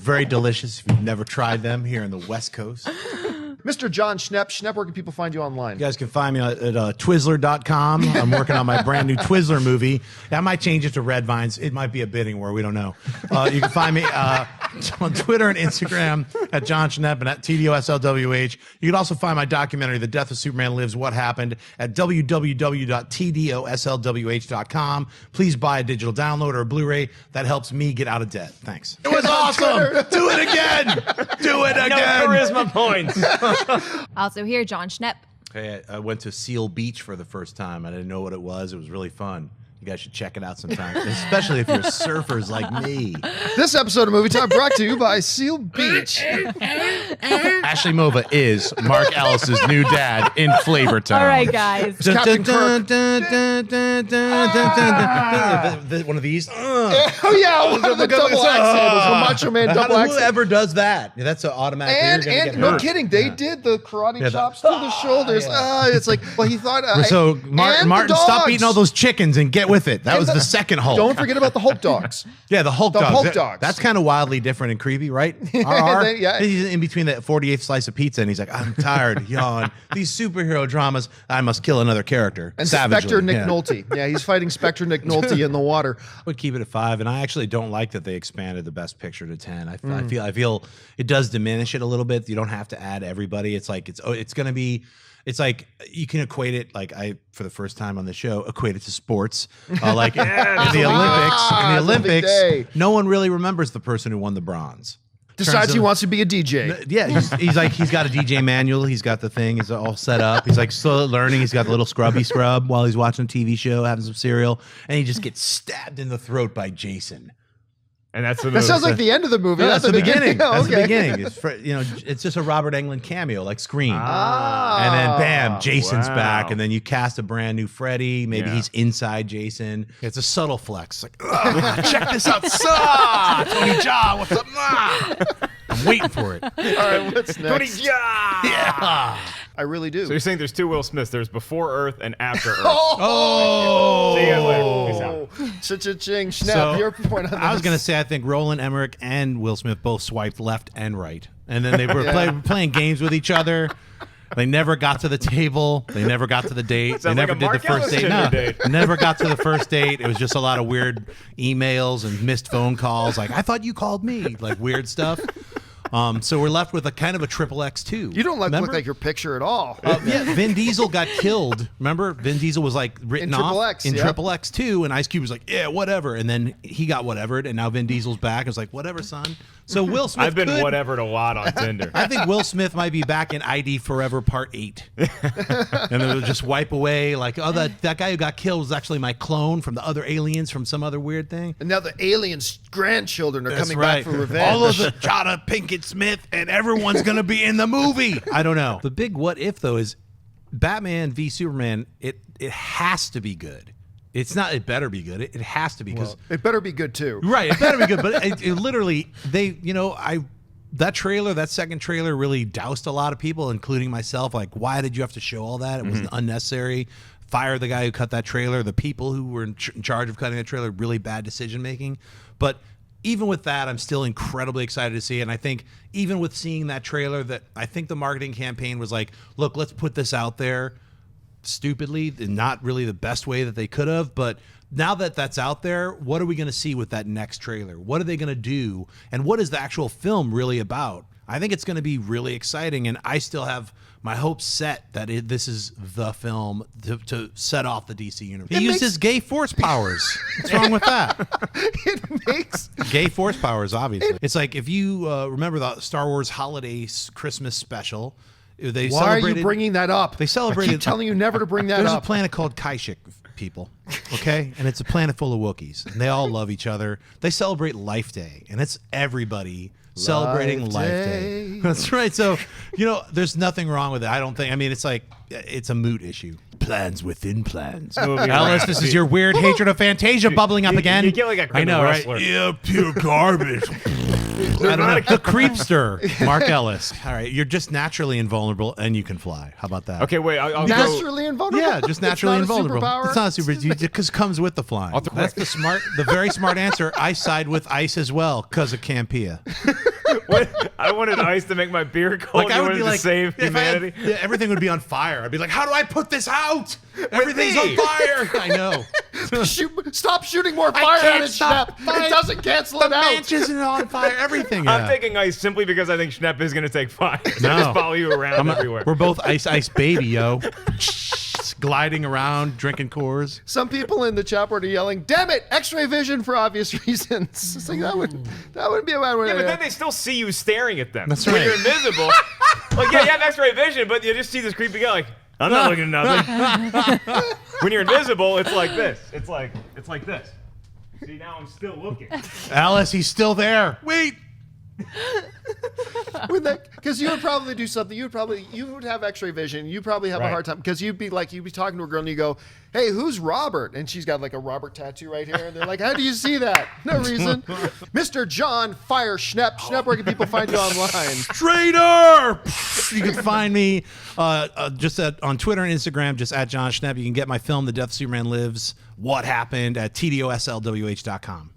Speaker 7: Very delicious. If you've never tried them here in the West Coast.
Speaker 8: Mr. Jon Schnepp. Schnepp, where can people find you online?
Speaker 7: You guys can find me at Twizzler.com. I'm working on my brand new Twizzler movie. I might change it to Red Vines. It might be a bidding war. We don't know. You can find me on Twitter and Instagram at Jon Schnepp and at TDOSLWH. You can also find my documentary, The Death of Superman Lives: What Happened, at www.tdoslwh.com. Please buy a digital download or a Blu-ray. That helps me get out of debt. Thanks. It was awesome. Do it again. Do it again.
Speaker 17: No charisma points.
Speaker 20: Also here, Jon Schnepp.
Speaker 7: Hey, I went to Seal Beach for the first time. I didn't know what it was. It was really fun. You guys should check it out sometime, especially if you're surfers like me.
Speaker 8: This episode of Movie Time brought to you by Seal Beach.
Speaker 7: Ashley Mova is Mark Ellis's new dad in Flavor Town.
Speaker 20: All right, guys.
Speaker 8: Captain Kirk.
Speaker 7: One of these.
Speaker 8: Oh yeah, one of the double axe handles, the Macho Man double axe.
Speaker 7: Whoever does that? Yeah, that's an automatic.
Speaker 8: And no kidding, they did the karate chops to the shoulders. It's like, well, he thought.
Speaker 7: So Martin, stop eating all those chickens and get with it. That was the second Hulk.
Speaker 8: Don't forget about the Hulk dogs.
Speaker 7: Yeah, the Hulk dogs.
Speaker 8: Hulk dogs.
Speaker 7: That's kind of wildly different and creepy, right?
Speaker 8: Yeah.
Speaker 7: He's in between that 48th slice of pizza, and he's like, I'm tired, yawn. These superhero dramas, I must kill another character.
Speaker 8: And
Speaker 7: savagely.
Speaker 8: Spectre Nick Nolte. Yeah, he's fighting Spectre Nick Nolte in the water.
Speaker 7: I would keep it at 5, and I actually don't like that they expanded the Best Picture to 10. I feel it does diminish it a little bit. You don't have to add everybody. It's like it's going to be. It's like you can equate it, like I, for the first time on the show, equate it to sports. Like in the Olympics, no one really remembers the person who won the bronze.
Speaker 8: Decides he wants to be a DJ.
Speaker 7: Yeah, he's got a DJ manual. He's got the thing. He's all set up. He's like still learning. He's got the little scrubby scrub while he's watching a TV show, having some cereal, and he just gets stabbed in the throat by Jason.
Speaker 17: And that's the
Speaker 8: that sounds like the end of the movie.
Speaker 7: No, that's the beginning.
Speaker 8: Oh,
Speaker 7: that's the beginning. It's just a Robert Englund cameo, like Scream. And then bam, Jason's back, and then you cast a brand new Freddy. Maybe he's inside Jason. It's a subtle flex. Like, check this out, Tony Jaa, what's up? I'm waiting for it.
Speaker 8: All right, what's next?
Speaker 17: Tony Jaa.
Speaker 8: Yeah. I really do.
Speaker 17: So you're saying there's two Will Smiths. There's Before Earth and After Earth.
Speaker 7: See
Speaker 17: you guys later. Peace out.
Speaker 8: Cha-cha-ching. Schnepp, your point on this.
Speaker 7: I was going to say, I think Roland Emmerich and Will Smith both swiped left and right. And then they were playing games with each other. They never got to the table. They never got to the date. They never did the first date. No, never got to the first date. It was just a lot of weird emails and missed phone calls. Like, I thought you called me. Like, weird stuff. So we're left with a kind of a triple X2.
Speaker 8: You don't look like your picture at all.
Speaker 7: Yeah, Vin Diesel got killed. Remember? Vin Diesel was like written off in Triple X2, and Ice Cube was like, yeah, whatever. And then he got whatevered, and now Vin Diesel's back. It's like, whatever, son. So Will Smith
Speaker 17: I've been
Speaker 7: could-
Speaker 17: whatevered a lot on Tinder.
Speaker 7: I think Will Smith might be back in ID Forever Part 8. And it'll just wipe away like, oh, that guy who got killed was actually my clone from the other aliens from some other weird thing.
Speaker 8: And now the aliens' grandchildren are
Speaker 7: That's
Speaker 8: coming
Speaker 7: right.
Speaker 8: back for revenge.
Speaker 7: All of the Jada Pinkett Smith and everyone's going to be in the movie. I don't know. The big what if, though, is Batman v Superman, it has to be good. It's not, it better be good. It has to be because
Speaker 8: it better be good too.
Speaker 7: Right, it better be good. But it literally, that trailer, that second trailer really doused a lot of people, including myself. Like, why did you have to show all that? It was unnecessary. Fire the guy who cut that trailer. The people who were in charge of cutting that trailer, really bad decision making. But even with that, I'm still incredibly excited to see it. And I think even with seeing that trailer, that I think the marketing campaign was like, look, let's put this out there stupidly, not really the best way that they could have, but now that that's out there, what are we going to see with that next trailer? What are they going to do? And what is the actual film really about? I think it's going to be really exciting, and I still have my hopes set that this is the film to set off the DC universe. He used his gay force powers. What's wrong with that?
Speaker 8: It makes
Speaker 7: gay force powers, obviously. It's like if you remember the Star Wars Holiday Christmas special.
Speaker 8: Why are you bringing that up?
Speaker 7: They celebrated.
Speaker 8: I keep telling you never to bring that
Speaker 7: There's
Speaker 8: up.
Speaker 7: a planet called Kashyyyk, people. Okay, and it's a planet full of Wookiees, and they all love each other. They celebrate Life Day, and it's everybody celebrating Life Day. That's right. So, there's nothing wrong with it. I don't think. I mean, it's like it's a moot issue. Plans within plans. Alice, this is your weird hatred of Fantasia bubbling up again.
Speaker 17: You get like a
Speaker 7: I know,
Speaker 17: wrestler.
Speaker 7: right? Yeah, pure garbage. I don't know. The creepster, Mark Ellis. All right, you're just naturally invulnerable, and you can fly. How about that?
Speaker 17: Okay, wait. I'll
Speaker 8: naturally invulnerable.
Speaker 7: Yeah, just naturally
Speaker 8: It's not a
Speaker 7: invulnerable.
Speaker 8: superpower?
Speaker 7: It's not a super. It just comes with the flying. That's the very smart answer. I side with ice as well because of Campea.
Speaker 17: I wanted ice to make my beer cold.
Speaker 7: Like I would be like,
Speaker 17: to save
Speaker 7: if I had-
Speaker 17: humanity.
Speaker 7: everything would be on fire. I'd be like, how do I put this out? Everything's on fire. I know.
Speaker 8: Stop shooting more fire at it, Schnepp. It doesn't cancel it out.
Speaker 7: Bench isn't on fire. Everything.
Speaker 17: I'm taking ice simply because I think Schnepp is going to take fire. So
Speaker 7: No.
Speaker 17: I just follow you around everywhere.
Speaker 7: We're both ice baby, yo. Gliding around, drinking Coors.
Speaker 8: Some people in the chat board are yelling, "Damn it, X-ray vision for obvious reasons." It's like that wouldn't be a bad way.
Speaker 17: Yeah, but then they still see you staring at them.
Speaker 7: That's
Speaker 17: When
Speaker 7: right.
Speaker 17: you're invisible, like you have X-ray vision, but you just see this creepy guy like, I'm not looking at nothing. When you're invisible, it's like this. It's like this. See, now I'm still looking.
Speaker 7: Alice, he's still there. Wait.
Speaker 8: Because you would probably do something. You would have X-ray vision. You probably have a hard time because you'd be talking to a girl and you go, "Hey, who's Robert?" And she's got like a Robert tattoo right here, and they're like, "How do you see that?" No reason. Mr. Jon Fire Schnepp. Schnepp, where can people find you online?
Speaker 7: Traitor! You can find me just on Twitter and Instagram, just at Jon Schnepp. You can get my film, The Death of Superman Lives, What Happened, at tdoslwh.com.